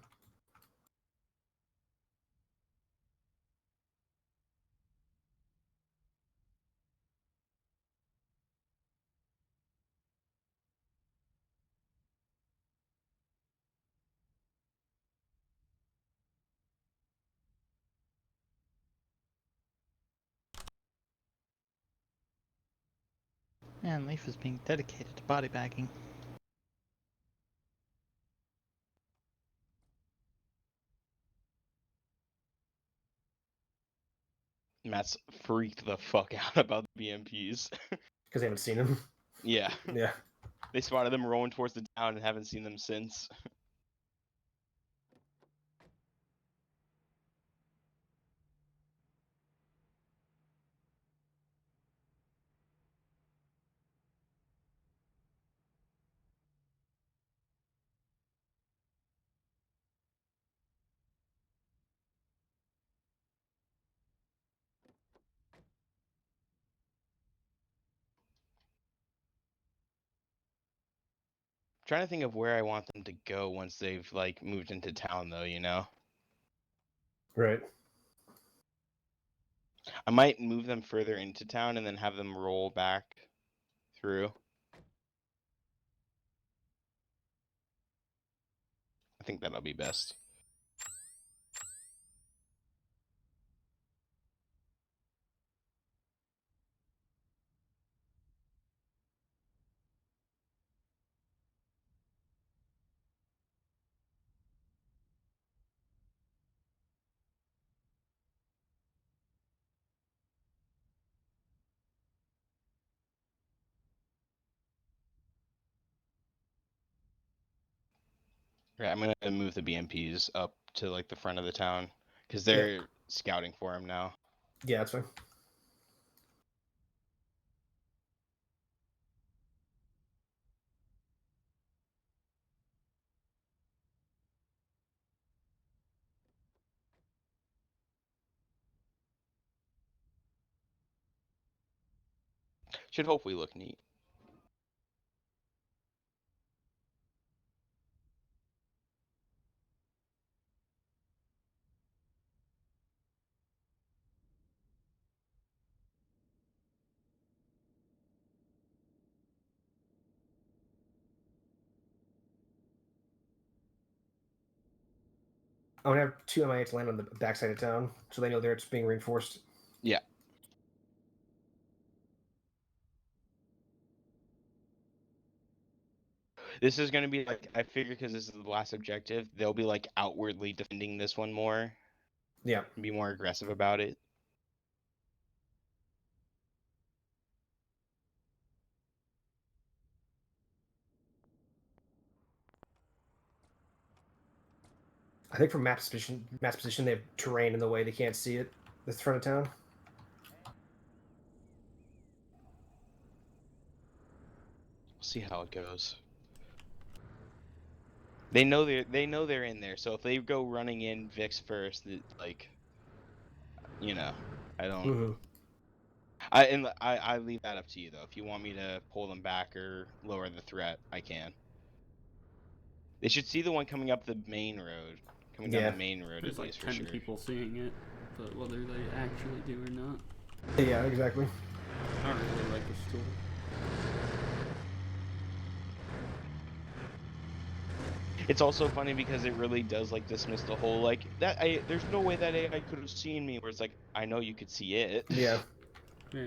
Man, Leaf is being dedicated to body bagging. Matt's freaked the fuck out about the BMPs. Because they haven't seen them. Yeah. Yeah. They spotted them rolling towards the town and haven't seen them since. Trying to think of where I want them to go once they've like moved into town though, you know? Right. I might move them further into town and then have them roll back through. I think that'll be best. Yeah, I'm gonna move the BMPs up to like the front of the town because they're scouting for him now. Yeah, that's fine. Should hopefully look neat. I'm gonna have 2 MI8s land on the backside of town, so they know there it's being reinforced. Yeah. This is gonna be like, I figure because this is the last objective, they'll be like outwardly defending this one more. Yeah. Be more aggressive about it. I think from map position, they have terrain in the way they can't see it. The front of town. We'll see how it goes. They know they're in there, so if they go running in Vix first, like, you know, I don't. Mm-hmm. I leave that up to you though. If you want me to pull them back or lower the threat, I can. They should see the one coming up the main road, coming down the main road There's at like least 10 for sure. people seeing it, but whether they actually do or not. Yeah, exactly. I don't really like this tool. It's also funny because it really does like dismiss the whole like that. There's no way that AI could have seen me. Where it's like, I know you could see it. Yeah. Yeah.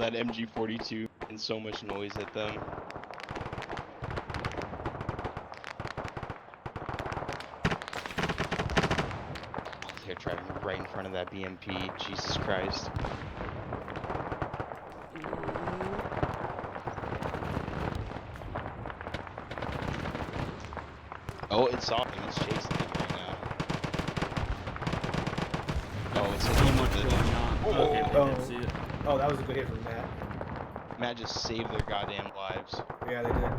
that MG42 and so much noise at them. They're driving right in front of that BMP. Jesus Christ. Oh, it saw him. It's chasing him right now. Oh, it's so much going on. Okay, they did see it. Oh, that was a good hit from Matt. Matt just saved their goddamn lives. Yeah, they did.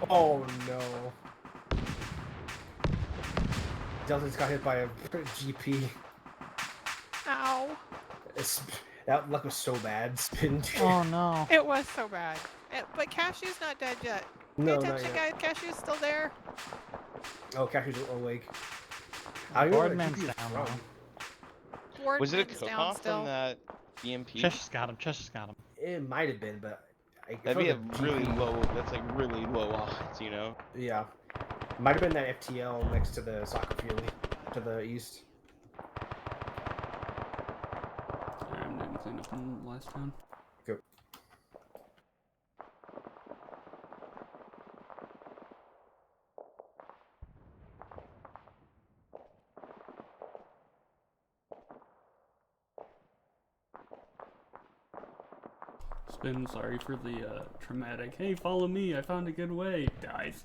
Oh no. Delta just got hit by a GP. Ow. That luck was so bad. Spin. Oh no. It was so bad. But Cashew's not dead yet. Pay No, not attention, yet. guys. Cashew's still there. Oh, Cashew's awake. Boardman's down now. Was it a Boardman's cook down off still. from that BMP? Chesh's got him. Chesh's got him. It might have been, but That'd be a really low. That's like really low odds, you know. Yeah, might have been that FTL next to the soccer field to the east. I'm doing cleanup from last round. Go. Spin, sorry for the traumatic. Hey, follow me. I found a good way. Dies.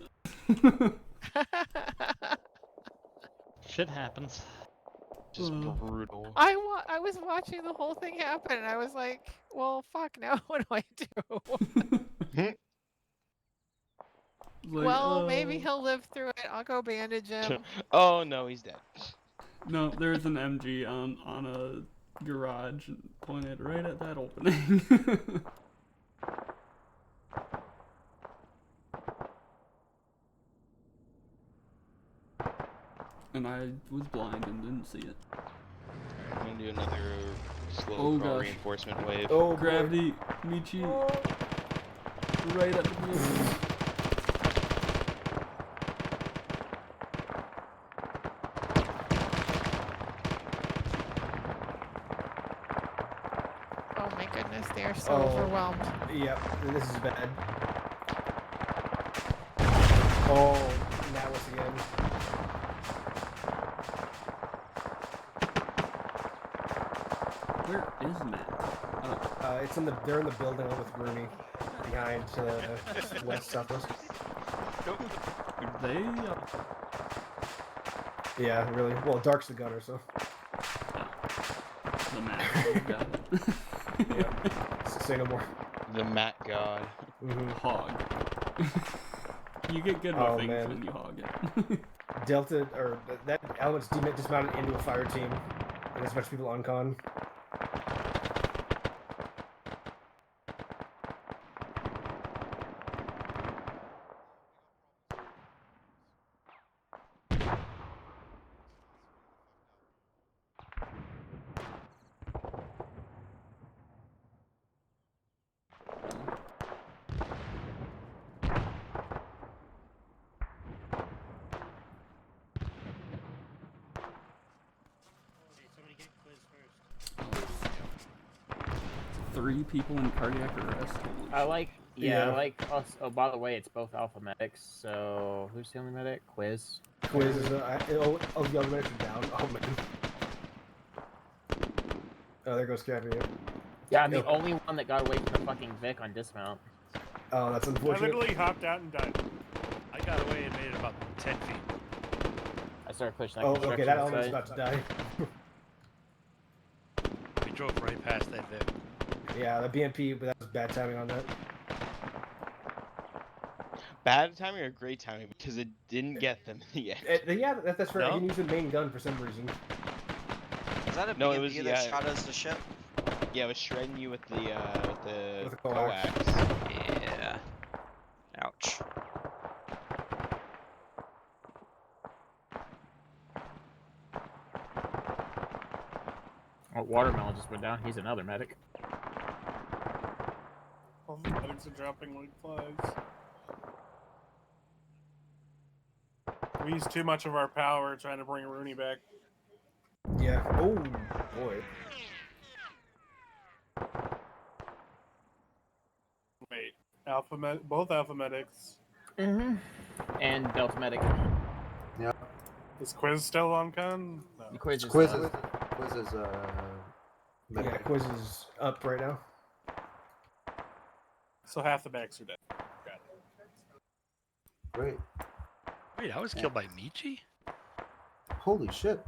Shit happens. Just brutal. I was watching the whole thing happen, and I was like, well, fuck, now what do I do? Well, maybe he'll live through it. I'll go bandage him. Oh no, he's dead. No, there's an MG on a garage pointed right at that opening. And I was blind and didn't see it. I'm gonna do another slow Oh crawl gosh. reinforcement wave. Oh, gravity, Michi. Right at the beginning. Oh my goodness, they are so Oh. overwhelmed. Yep, this is bad. Oh, that was again. Where is Matt? It's in the. They're in the building with Rooney, behind to the west southwest. They. Yeah, really. Well, Dark's the gunner, so. The Matt got it. Yeah. Say no more. The Matt God. Hog. You get good with things when you hog it. Delta, or that element's dismounted into a fire team, and there's a bunch of people on con. Three people in cardiac arrest. Holy I like, shit. I like us. Oh, by the way, it's both alpha medics. So who's the only medic? Quiz. Quiz is the other medics are down. Oh man. Oh, there goes Gabby. Yeah, I'm the only one that got away from the fucking Vic on dismount. Oh, that's I unfortunate. literally hopped out and died. I got away and made it about 10 feet. I started pushing. Oh, okay, that element's about to die. We drove right past that Vic. Yeah, the BMP, but that was bad timing on that. Bad timing or great timing because it didn't get them in the end. Yeah, that's right. No? He used the main gun for some reason. Is that a No, it BMP was that shot us the ship? Yeah, it was shredding you with the coax. Yeah. Ouch. Oh, Watermelon just went down. He's another medic. All the medics are dropping like flies. We used too much of our power trying to bring Rooney back. Yeah. Oh boy. Wait, both Alpha Medics. Mm-hmm. And Delta Medic. Yeah. Is Quiz still on con? No. Quiz is Quiz done. is Yeah, medic. Quiz is up right now. So half the backs are dead. Got it. Great. Wait, I was killed by Michi? Holy shit.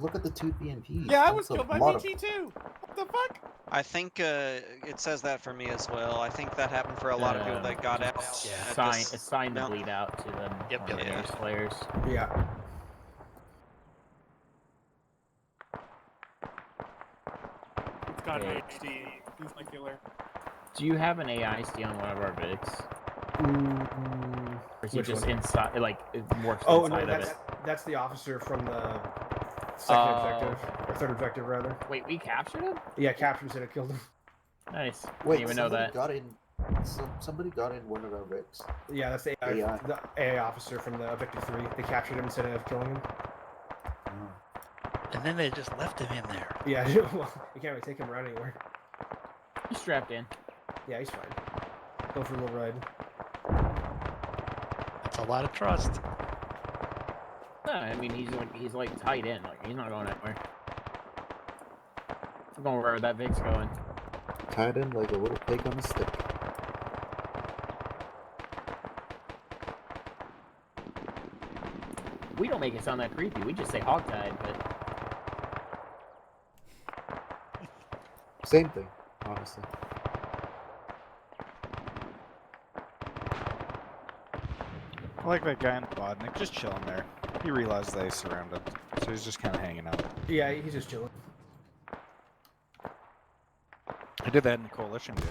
Look at the two BMPs. Yeah, I was That's a killed by lot of- BT too. What the fuck? I think it says that for me as well. I think that happened for a lot of people that got out. Assign the bleed out to them. Yep, one of the yep. newest players. Yeah. It's got Yeah. HD. He's my killer. Do you have an AI stealing one of our Vics? Or is he Which just one? inside, like, works Oh inside no, of it? that's the officer from the second objective, or third objective rather. Wait, we captured him? Yeah, captured him and killed him. Nice. Wait, Didn't even know somebody that. got in. Somebody got in one of our rigs. Yeah, that's the AI, the AI officer from the objective 3. They captured him instead of killing him. And then they just left him in there. Yeah, well, you can't really take him around anywhere. He's strapped in. Yeah, he's fine. Go for a little ride. That's a lot of trust. No, I mean he's like tied in. Like he's not going anywhere. I'm going where that Vic's going. Tied in like a little pig on a stick. We don't make it sound that creepy. We just say hogtied, but Same thing, honestly. I like that guy in Bodnik just chilling there. He realized they surrounded, so he's just kind of hanging out. Yeah, he's just chilling. I did that in the coalition, dude.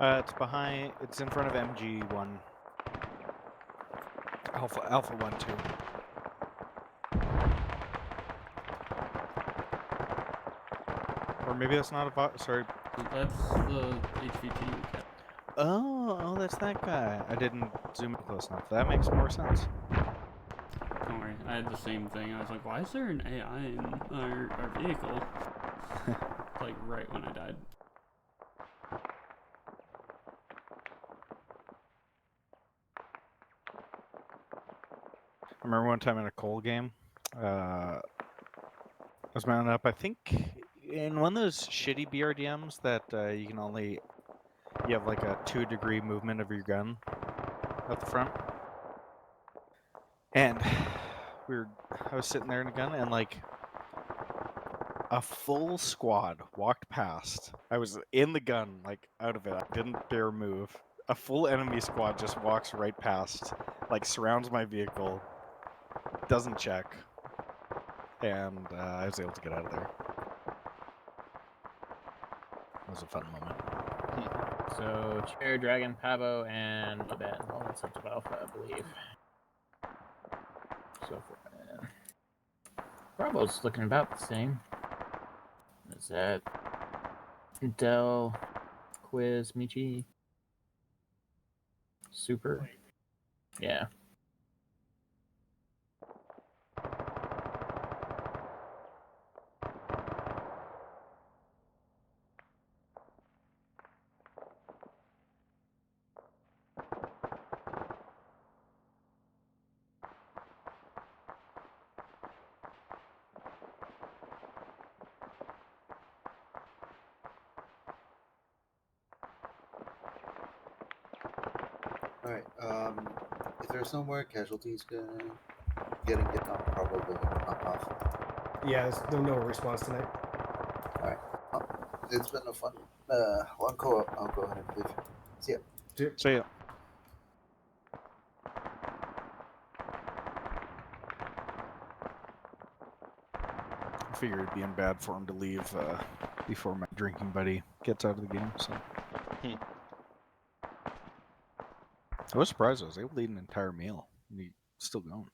It's behind. It's in front of MG1. Alpha 1 2. Or maybe that's not a bot. Sorry. That's the HVT. Oh, that's that guy. I didn't zoom in close enough. That makes more sense. Don't worry, I had the same thing. I was like, why is there an AI in our vehicle? Like right when I died. I remember one time in a coal game, I was mounted up, I think, in one of those shitty BRDMs that you can only, you have like a 2-degree movement of your gun at the front. And I was sitting there in a gun and like a full squad walked past. I was in the gun, like out of it. I didn't dare move. A full enemy squad just walks right past, like surrounds my vehicle, doesn't check, and I was able to get out of there. It was a fun moment. So Chair, Dragon, Pavo, and Laban. All that's up to Alpha, I believe. So Bravo's looking about the same. Is that Del, Quiz, Michi, Super? Yeah. Alright, if there's no more casualties getting on, probably pop off. Yeah, there's no response tonight. Alright. It's been a fun long co-op. I'll go ahead and leave. See ya. See ya. I figured it'd be in bad form to leave before my drinking buddy gets out of the game, so. I was surprised I was able to eat an entire meal. And he's still going.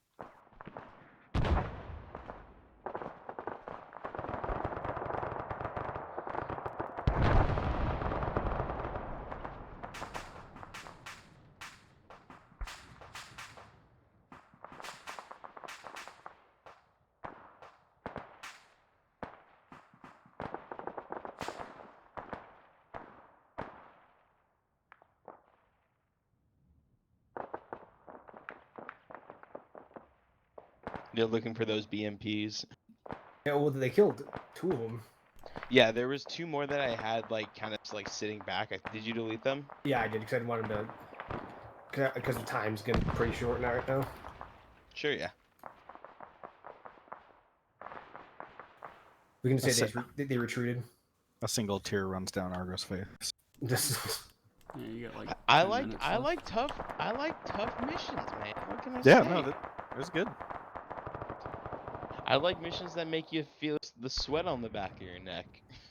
They're looking for those BMPs. Yeah, well, they killed 2 of them. Yeah, there was 2 more that I had like kind of like sitting back. Did you delete them? Yeah, I did because I didn't want them to. Because the time's getting pretty short now, right now. Sure, yeah. We can say they retreated. A single tear runs down Argo's face. Yeah, you got like. I 10 like minutes left. tough missions, man. What can I Yeah, say? no, that was good. I like missions that make you feel the sweat on the back of your neck.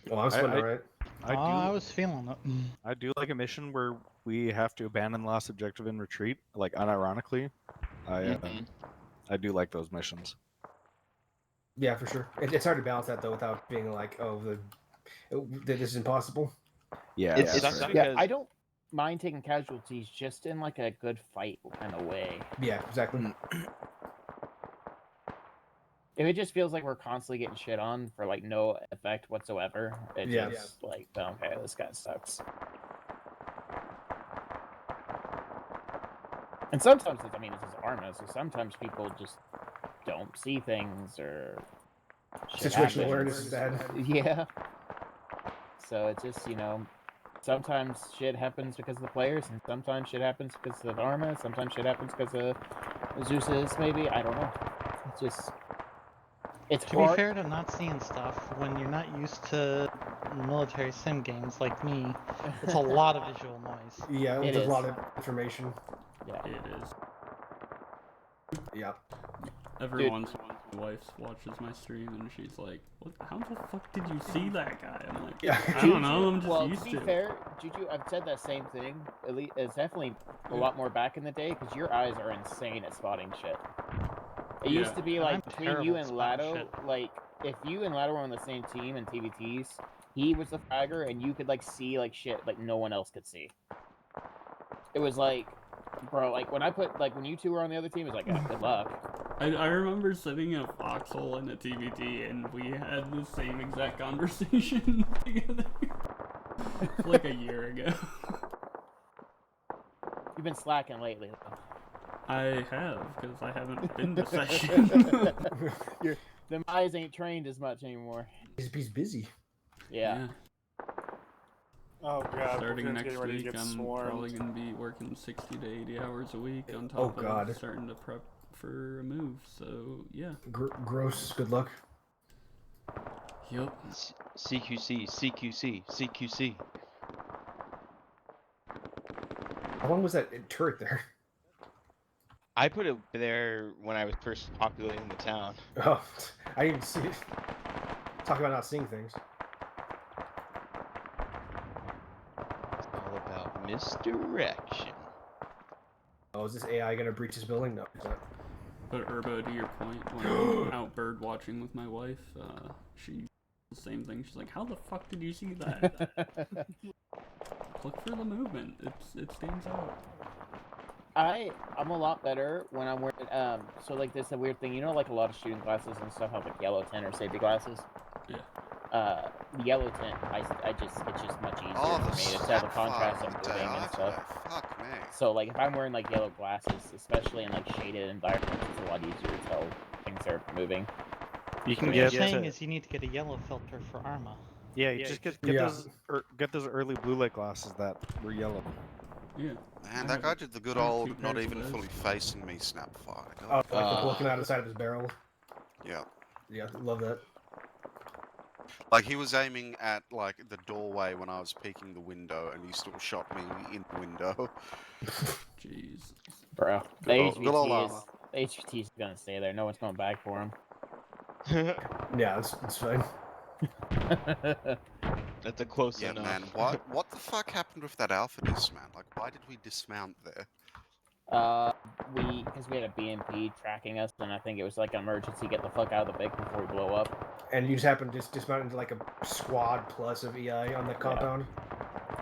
Well, I'm sweating alright. I was feeling it. I do like a mission where we have to abandon the last objective and retreat, like unironically. I do like those missions. Yeah, for sure. It's hard to balance that though without being like, oh, this is impossible. Yeah, it sucks right. Yeah, I don't mind taking casualties, just in like a good fight kind of way. Yeah, exactly. If it just feels like we're constantly getting shit on for like no effect whatsoever, it's just like, okay, this guy sucks. And sometimes, I mean, this is Arma, so sometimes people just don't see things or situational awareness is bad. Yeah. So it's just, sometimes shit happens because of the players, and sometimes shit happens because of Arma, sometimes shit happens because of Zeus's, maybe. I don't know. It's just... It's to be fair to not seeing stuff, when you're not used to military sim games like me, it's a lot of visual noise. Yeah, It there's is. a lot of information. Yeah. It is. Yeah. Every once in a while, my wife watches my stream and she's like, how the fuck did you see that guy? I'm like, I don't know, I'm just used to be fair, Juju, I've said that same thing. At least it's definitely a lot more back in the day, because your eyes are insane at spotting shit. It used to be like I'm between you terrible and at Lado, spotting like if you and Lado were on the same team in TVTs, he was the fragger and you could like see like shit like no one else could see. It was like, bro, like when you two were on the other team, it was like, good luck. I remember sitting in a foxhole in a TVT and we had the same exact conversation together. Like a year ago. You've been slacking lately, though. I have, because I haven't been to session. Them eyes ain't trained as much anymore. He's busy. Yeah. Oh god, Starting next getting ready to week, get I'm swarmed. probably going to be working 60 to 80 hours a week on top of starting to prep for a move, so yeah. Gross, good luck. Yep. CQC, CQC, CQC. How long was that turret there? I put it there when I was first populating the town. Oh, I didn't see it. Talk about not seeing things. It's all about misdirection. Oh, is this AI gonna breach this building? No. But Urbo, to your point, when I'm out bird watching with my wife, she the same thing. She's like, "How the fuck did you see that?" Look for the movement. It stands out. I'm a lot better when I'm wearing so like this is a weird thing, like a lot of shooting glasses and stuff have like yellow tint or safety glasses. Yeah. The yellow tint, it's just much easier for me to tell the contrast of moving and stuff. Fuck me. So like if I'm wearing like yellow glasses, especially in like shaded environments, it's a lot easier to tell things are moving. You can what get you're saying is you need to get a yellow filter for Arma. Yeah, you just get those early blue light glasses that were yellow. Yeah. Man, that guy did the good old not even fully facing me snap fight. Oh, like the looking out of the side of his barrel. Yeah. Yeah, love that. Like he was aiming at like the doorway when I was peeking the window, and he still shot me in the window. Jeez. Bro, the good old Arma. HVT is gonna stay there. No one's going back for him. Yeah, it's fine. That's a close yeah, enough. man. What the fuck happened with that alpha disc, man? Like, why did we dismount there? Because we had a BMP tracking us, and I think it was like an emergency, get the fuck out of the big before we blow up. And you just happened to just dismount into like a squad plus of EI on the compound?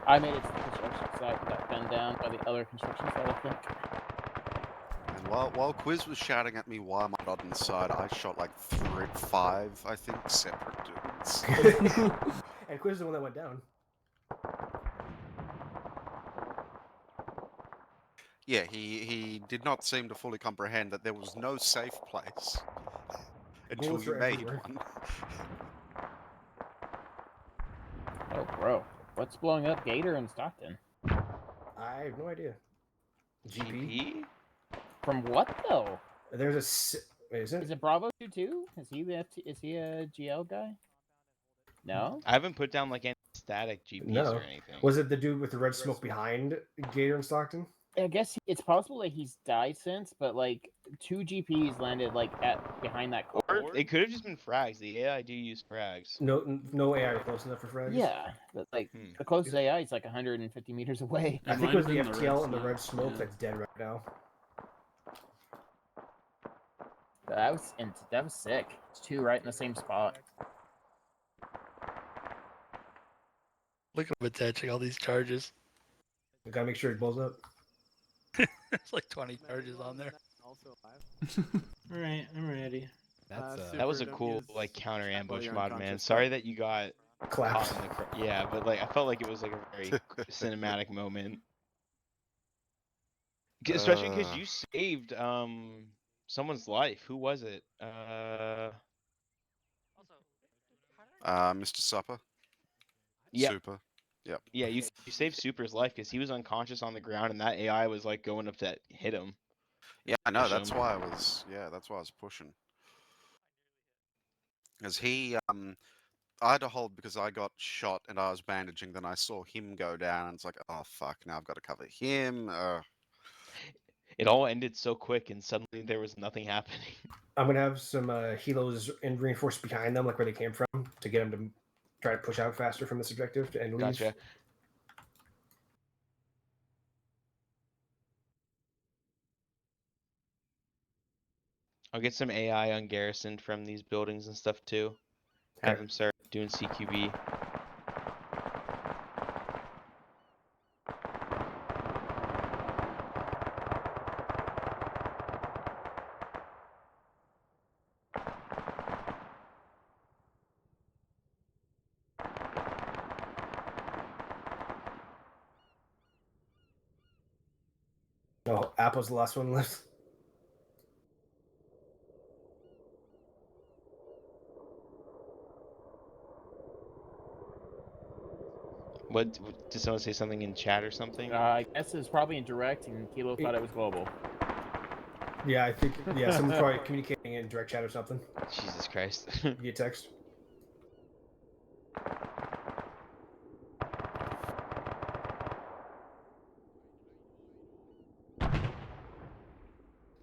I made it to the construction site, got gunned down by the other construction site, I think. And while Quiz was shouting at me why am I not inside, I shot like 5, I think, separate dudes. And Quiz is the one that went down. Yeah, he did not seem to fully comprehend that there was no safe place until Bullets you are made everywhere. one. Oh, bro. What's blowing up Gator in Stockton? I have no idea. GP? From what, though? There's a... Wait, is it? Is it Bravo 2-2? Is he the is he a GL guy? No? I haven't put down like any static GPs No. or anything. Was it the dude with the red smoke behind Gator in Stockton? I guess it's possible that he's died since, but like 2 GPs landed like behind that car. Or it could have just been frags. The AI do use frags. No AI close enough for frags? Yeah, but like the closest AI is like 150 meters away. I think it was the FTL and the red smoke that's dead right now. That was sick. It's 2 right in the same spot. Look at him attaching all these charges. We gotta make sure it blows up. It's like 20 charges on there. Also alive. Alright, I'm ready. That was a cool like counter ambush mod, man. Sorry that you got clapped. Caught in the yeah, but like I felt like it was like a very cinematic moment, especially because you saved someone's life. Who was it? Mr. Supper. Yep. Super. Yep. Yeah, you saved Super's life because he was unconscious on the ground, and that AI was like going up to hit him. Yeah, I know. Push That's him. why I was. Yeah, that's why I was pushing. Because he, I had to hold because I got shot and I was bandaging. Then I saw him go down, and it's like, oh fuck! Now I've got to cover him. It all ended so quick, and suddenly there was nothing happening. I'm gonna have some helos and reinforced behind them, like where they came from, to get them to try to push out faster from this objective and leave. Gotcha. I'll get some AI on Garrison from these buildings and stuff too. Have them start doing CQB. Oh, Apple's the last one left. What did someone say something in chat or something? I guess it's probably in direct, and Kilo thought it was global. Yeah, I think someone's probably communicating in direct chat or something. Jesus Christ. Via text.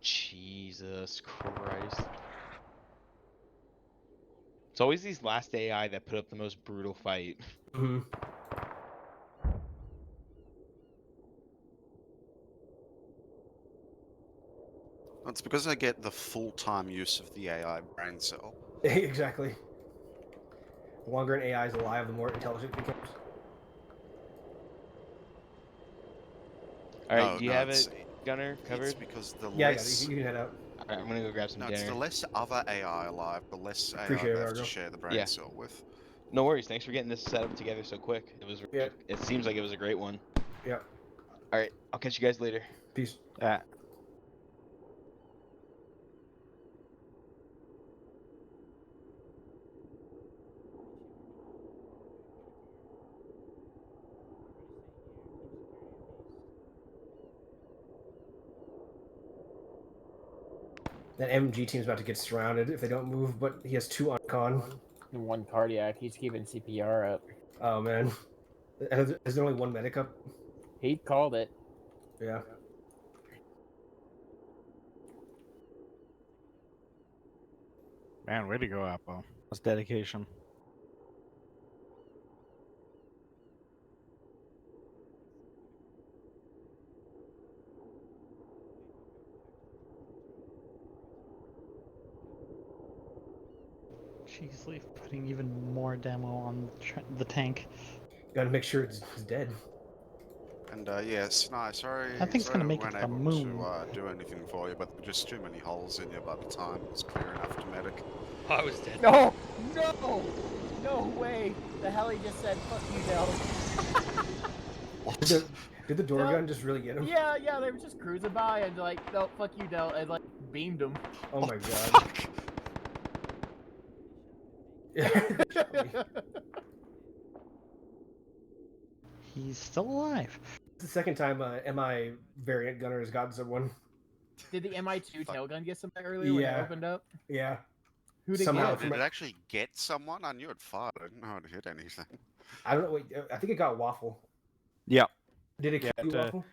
Jesus Christ. It's always these last AI that put up the most brutal fight. Mm-hmm. It's because I get the full-time use of the AI brain cell. Exactly. The longer an AI is alive, the more intelligent it becomes. Alright, do you have it, Gunner, covered? It's because the Yeah, less... you can head out. Alright, I'm gonna go grab some dinner. It's the less other AI alive, the less AI Appreciate it, I have to Argo. share the brain cell with. No worries. Thanks for getting this set up together so quick. It was. It seems like it was a great one. Yeah. All right. I'll catch you guys later. Peace. That MG team's about to get surrounded if they don't move, but he has 2 on con. And 1 cardiac. He's keeping CPR up. Oh man. Is there only 1 medic up? He called it. Yeah. Man, way to go, Apple. That's dedication. Jeez, Leaf putting even more demo on the tank. Gotta make sure it's dead. And yes, no, sorry. That thing's sorry gonna we make it weren't to the able moon. to do anything for you, but there were just too many holes in you by the time it was clear enough to medic. I was dead. No! No! No way! The heli just said, fuck you, Del. Did the door gun just really get him? Yeah, they were just cruising by and like, no, fuck you, Del, and like beamed him. Oh my god. He's still alive. It's the second time MI variant gunner has gotten someone. Did the MI2 tailgun get something earlier when it opened up? Yeah. Who'd it Somehow get? Did it actually get someone? I knew it fired. I didn't know it hit anything. I don't know. Wait, I think it got Waffle. Yeah. Did it kill you, Waffle?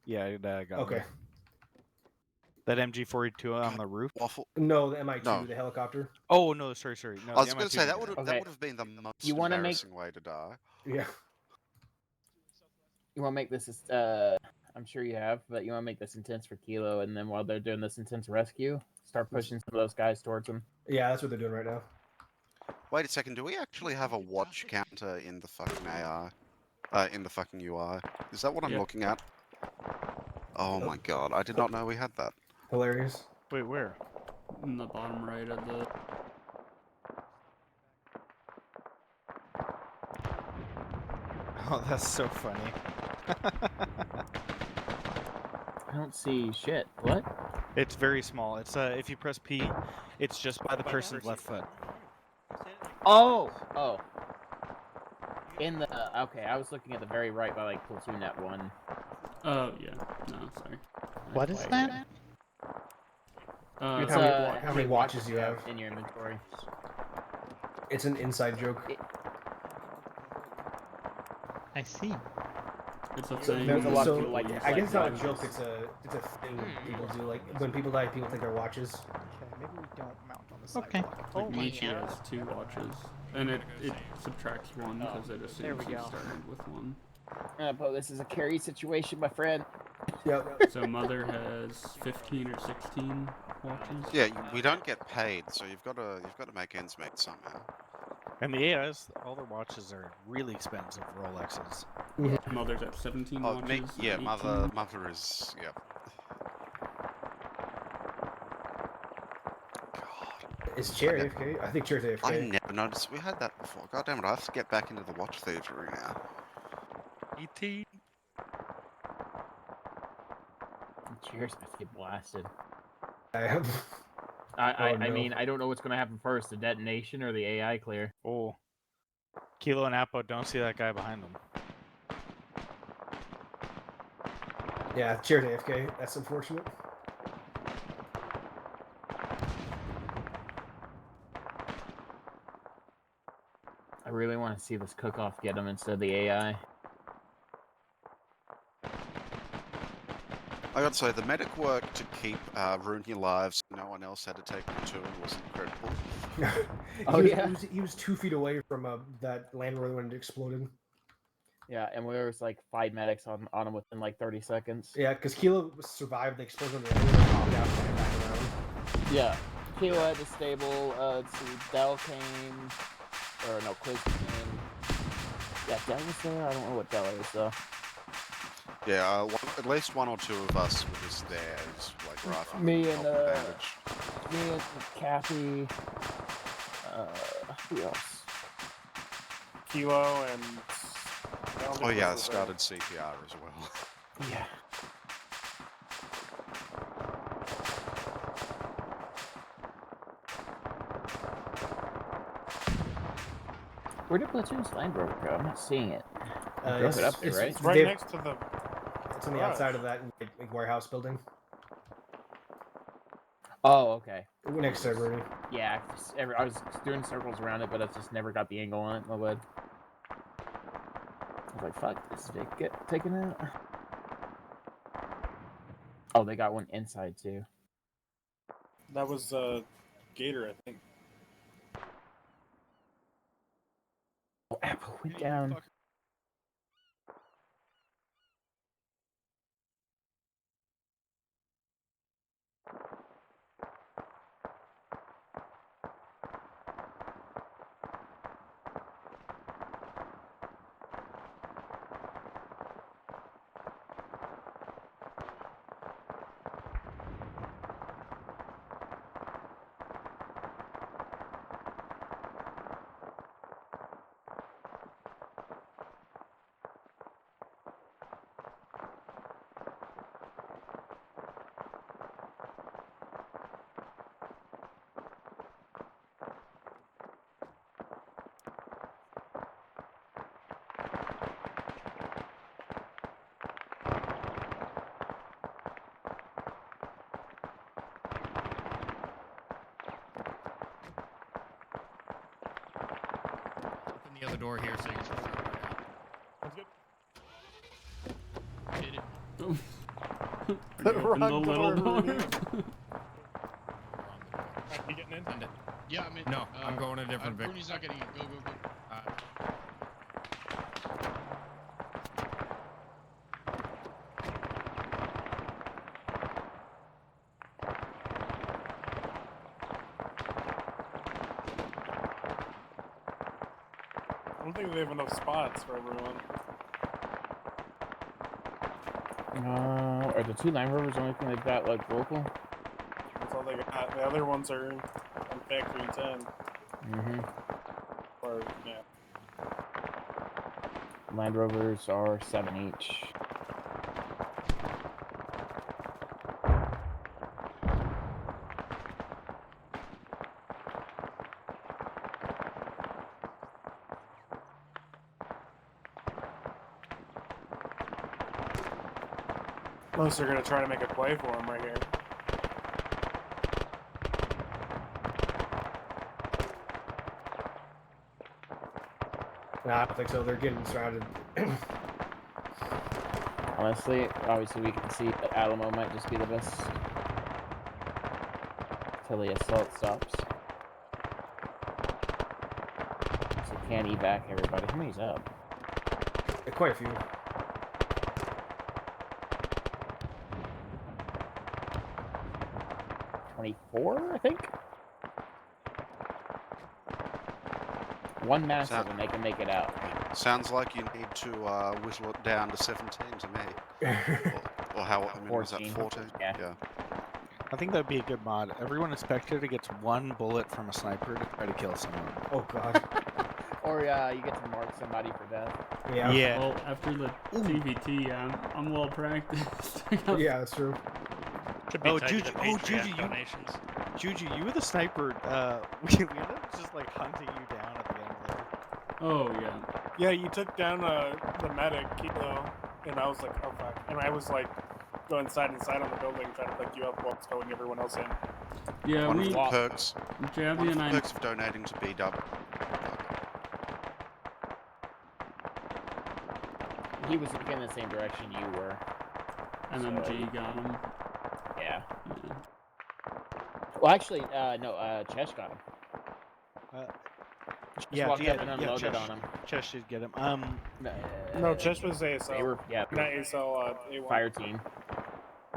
Yeah, it got Okay. me. That MG42 on the roof? Waffle. No, the MI2, No. the helicopter. Oh no, sorry. No, I was the going to MI2 say that didn't would get it. have been the most You wanna make- embarrassing way to die. Yeah. You want to make this? I'm sure you have, but you want to make this intense for Kilo, and then while they're doing this intense rescue, start pushing some of those guys towards them. Yeah, that's what they're doing right now. Wait a second, do we actually have a watch counter in the fucking AI? In the fucking UI? Is that what I'm Yeah. looking at? Oh my god, I did not know we had that. Hilarious. Wait, where? In the bottom right of the. Oh, that's so funny. I don't see shit. What? It's very small. It's if you press P, it's just by the person's left foot. Oh. In the okay, I was looking at the very right by like platoon net 1. Oh yeah. No, sorry. What is that? It's, how many watches do you have in your inventory? It's an inside joke. I see. It's a thing. There's a lot of So, people like I guess it's not a watches. joke. It's a thing people do. Like when people die, people take their watches. Okay, maybe we don't mount on the Okay. sidewalk. Like Michi has 2 watches, and it subtracts 1 because it there assumes we he go. started with 1. But this is a carry situation, my friend. Yep. So Mother has 15 or 16 watches. Yeah, we don't get paid, so you've got to make ends meet somehow. And the AIs, all their watches are really expensive Rolexes. Mother's at 17 Oh, watches. yeah, 18. mother is Is Chair AFK? I think Chair's AFK. I never noticed we had that before. God damn it! I have to get back into the watch thievery now. ET. Cheers, about to get blasted. I I mean, I don't know what's gonna happen first: the detonation or the AI clear. Oh. Kilo and Apo, don't see that guy behind them. Yeah, Chair's AFK. That's unfortunate. I really want to see this cook-off get him instead of the AI. I gotta say, the medic work to keep ruining your lives, no one else had to take them to, and was incredible. He was 2 feet away from that Land Rover when it exploded. Yeah, and there was like 5 medics on him within like 30 seconds. Yeah, because Kilo survived the explosion. And yeah, Kilo had the stable. Let's see, Dell came, or no, Quiz came. Yeah, Dell was there. I don't know what Dell is though. Yeah, at least 1 or 2 of us were just there, just like rifling. Me and bandage. me and Kathy. Who else? Kilo and. Oh yeah, I started CPR as well. Yeah. Where did Platoon's Land Rover go? I'm not seeing it. I drove it up there, right? It's right next to the. It's on the outside of that big warehouse building. Oh, okay. Next to Rudy. Yeah, I was doing circles around it, but I just never got the angle on it. My bad. I was like, fuck, this did get taken out. Oh, they got one inside too. That was Gator, I think. Oh, Apple went down. the door here, so you can start right out. That's good. Did it. We opened the Wrong little door, door. Rudy. You getting in? Send it. Yeah, I'm in. No, I'm going a different Vic. Bruni's not getting in. Go, go, go. I don't think they have enough spots for everyone. Are the two Land Rovers the only thing they've got like local? That's all they got. The other ones are on Factory 10. Mm-hmm. Or, yeah. Land Rovers are 7 each. Unless they're going to try to make a play for him right here. Nah, I don't think so. They're getting surrounded. Honestly, obviously we can see that Alamo might just be the best till the assault stops. So can't evac everybody. How many's up? Quite a few. $24, I think. One massive and they can make it out. Sounds like you need to whittle it down to 17 to me. or how many was that? 14? Yeah. I think that'd be a good mod. Everyone expected gets one bullet from a sniper to try to kill someone. Oh god. Or you get to mark somebody for death. Yeah. Well, after the TVT, I'm well practiced. Yeah, that's true. Could be Oh, tied to Juju! the Oh, Patreon Juju! donations. Juju, you were the sniper. We ended up just like hunting you down at the end there. Oh yeah. Yeah, you took down the medic, Kilo, and I was like, oh fuck. And I was like, going side and side on the building, trying to pick you up while towing everyone else in. Yeah, One we. of the perks. Jabby One of and the I. perks of donating to BW. He was looking in the same direction you were. MMG got him. Yeah. Yeah. Well, actually, no, Chesh got him. Yeah, walked up and unloaded on him. Chesh did get him. No, Chess was ASL. They were, yeah. Not ASL, A1. Fire team.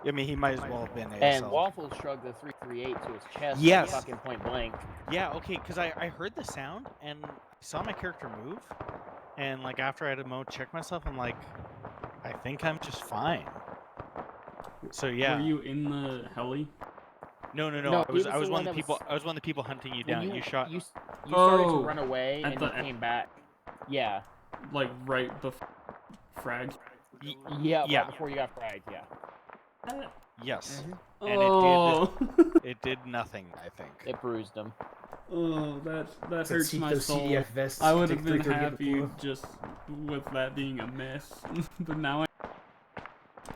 I mean, he might as well have been ASL. And Waffle shrugged the 338 to his chest. Yes. Fucking point blank. Yeah, okay, because I heard the sound and I saw my character move, and like after I had to check myself, I'm like, I think I'm just fine. So yeah. Were you in the heli? No. No, I he was was the one one of the that was- people. I was one of the people hunting you When down. You shot. You started to Oh, run away at and the you came back. Yeah. Like right before frag. Yeah. Yeah. Right before you got fragged. Yeah. Yes. Mhm. And Oh. it did nothing. I think. It bruised him. Oh, that Those hurts my those soul. CDF vests I would take have been 330 to happy pull. just with that being a miss, but now I.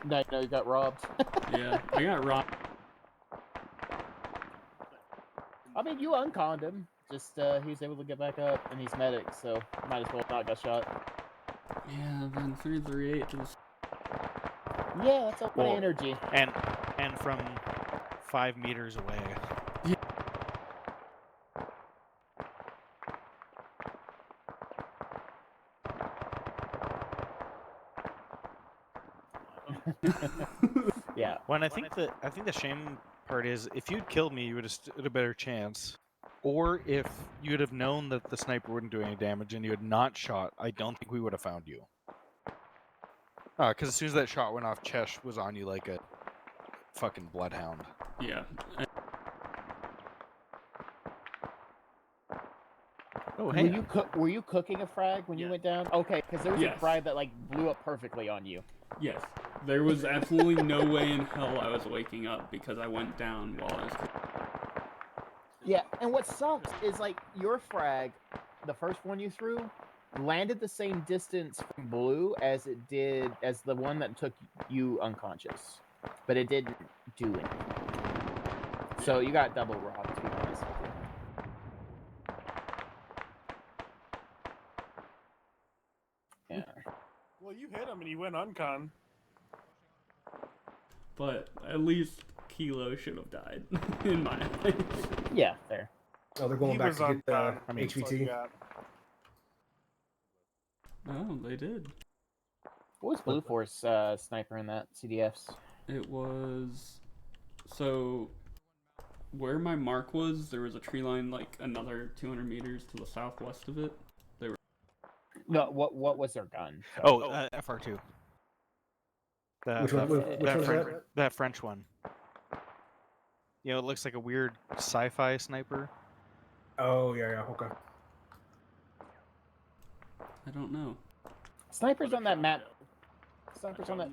No, you got robbed. Yeah, I got robbed. I mean, you unconned him. Just he was able to get back up, and he's medic, so might as well not got shot. Yeah, then 338 just. Yeah, that's a lot Well, of energy. And from 5 meters away. Yeah. Yeah. When I think the shame part is if you'd killed me, you would have stood a better chance. Or if you'd have known that the sniper wouldn't do any damage and you had not shot, I don't think we would have found you. Because as soon as that shot went off, Chesh was on you like a fucking bloodhound. Yeah. Oh, Were you cooking a frag when you went down? Okay, because there was Yes. a frag that like blew up perfectly on you. Yes. There was absolutely no way in hell I was waking up because I went down while I was. Yeah, and what sucks is like your frag, the first one you threw, landed the same distance from blue as it did as the one that took you unconscious, but it didn't do anything. So you got double robbed, to be honest with you. hit him and he went uncon. But at least Kilo should have died, in my opinion. Yeah, fair. Oh, they're going He back was to get the uncon. That's all HVT. you got. Oh, they did. What was Blue Force sniper in that CDFs? It was... So, where my mark was, there was a tree line like another 200 meters to the southwest of it. They were... No, what was their gun? Oh, FR2. Which one? Which one's that? That French one. You know, it looks like a weird sci-fi sniper. Oh, yeah, okay. I don't know. Snipers on that map. Snipers on that.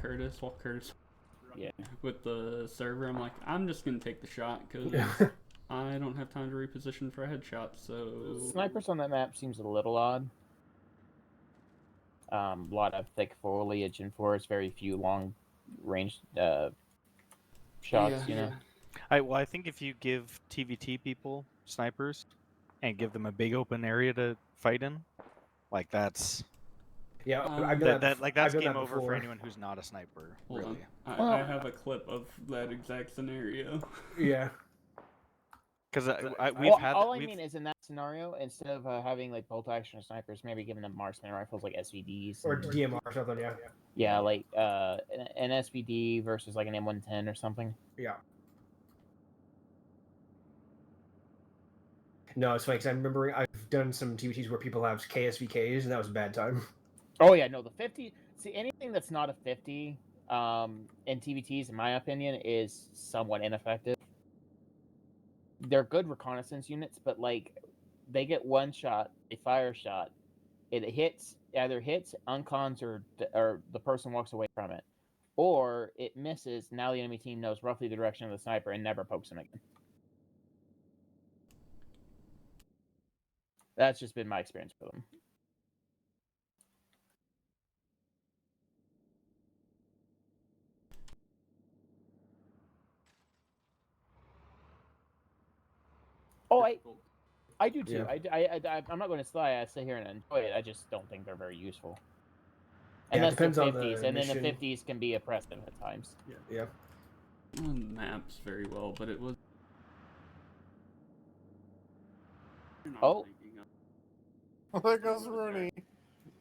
Curtis, while Curtis... Yeah. With the server, I'm like, I'm just gonna take the shot, because I don't have time to reposition for a headshot, so... Snipers on that map seems a little odd. A lot of thick foliage and forest, very few long range shots, you know? I think if you give TVT people snipers and give them a big open area to fight in, like that's... Yeah, I've done that. Like that's I've done game that over before. for anyone who's not a sniper. Hold really. on. I have a clip of that exact scenario. Yeah. Because we've had. All I mean is in that scenario, instead of having like bolt action snipers, maybe giving them marksman rifles like SVDs Or DMR or something, yeah. Yeah, like an SVD versus like an M110 or something. Yeah. No, it's funny because I'm remembering I've done some TVTs where people have KSVKs, and that was a bad time. Oh yeah, no, the 50. See, anything that's not a 50 in TVTs, in my opinion, is somewhat ineffective. They're good reconnaissance units, but like they get one shot, they fire a shot, it either hits, uncons, or the person walks away from it, or it misses. Now the enemy team knows roughly the direction of the sniper and never pokes him again. That's just been my experience with them. Oh, I do too. Yeah. I'm not going to lie. I sit here and enjoy it. I just don't think they're very useful. Yeah, And it that's the depends on 50s, the and then the mission. 50s can be oppressive at times. Yeah. Maps very well, but it was... Oh. There goes Rooney.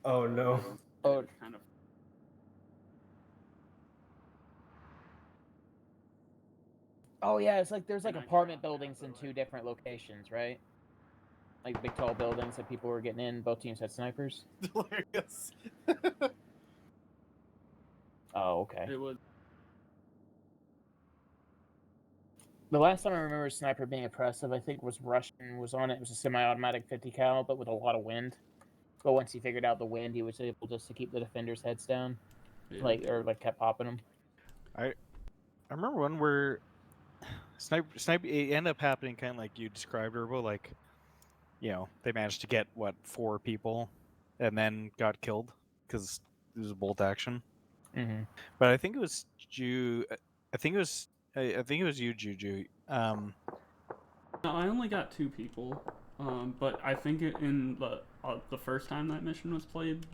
Oh no. Oh. Kind of... Oh yeah, it's like there's like apartment buildings in two different locations, right? Like big tall buildings that people were getting in. Both teams had snipers. Hilarious. Oh, okay. It was... The last time I remember a sniper being oppressive, I think was Russian was on it. It was a semi-automatic 50 cal, but with a lot of wind. But once he figured out the wind, he was able just to keep the defenders' heads down, like kept popping them. I remember one where sniper it ended up happening kind of like you described, Herbo. Like, you know, they managed to get 4 people, and then got killed because it was a bolt action. Mm-hmm. But I think it was I think it was you, Juju. No, I only got 2 people, but I think in the first time that mission was played,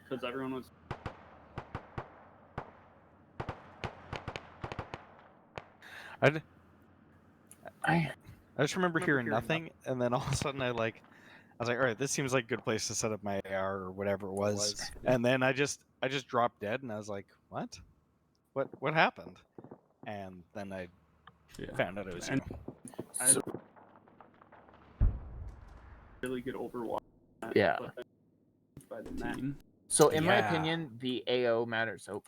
because everyone was... I just remember hearing nothing, and then all of a sudden I was like, all right, this seems like a good place to set up my AR or whatever it was. And then I just dropped dead, and I was like, what happened? And then I found out it was you. I really good Overwatch. Yeah. By the team. So in my opinion, the AO matters. So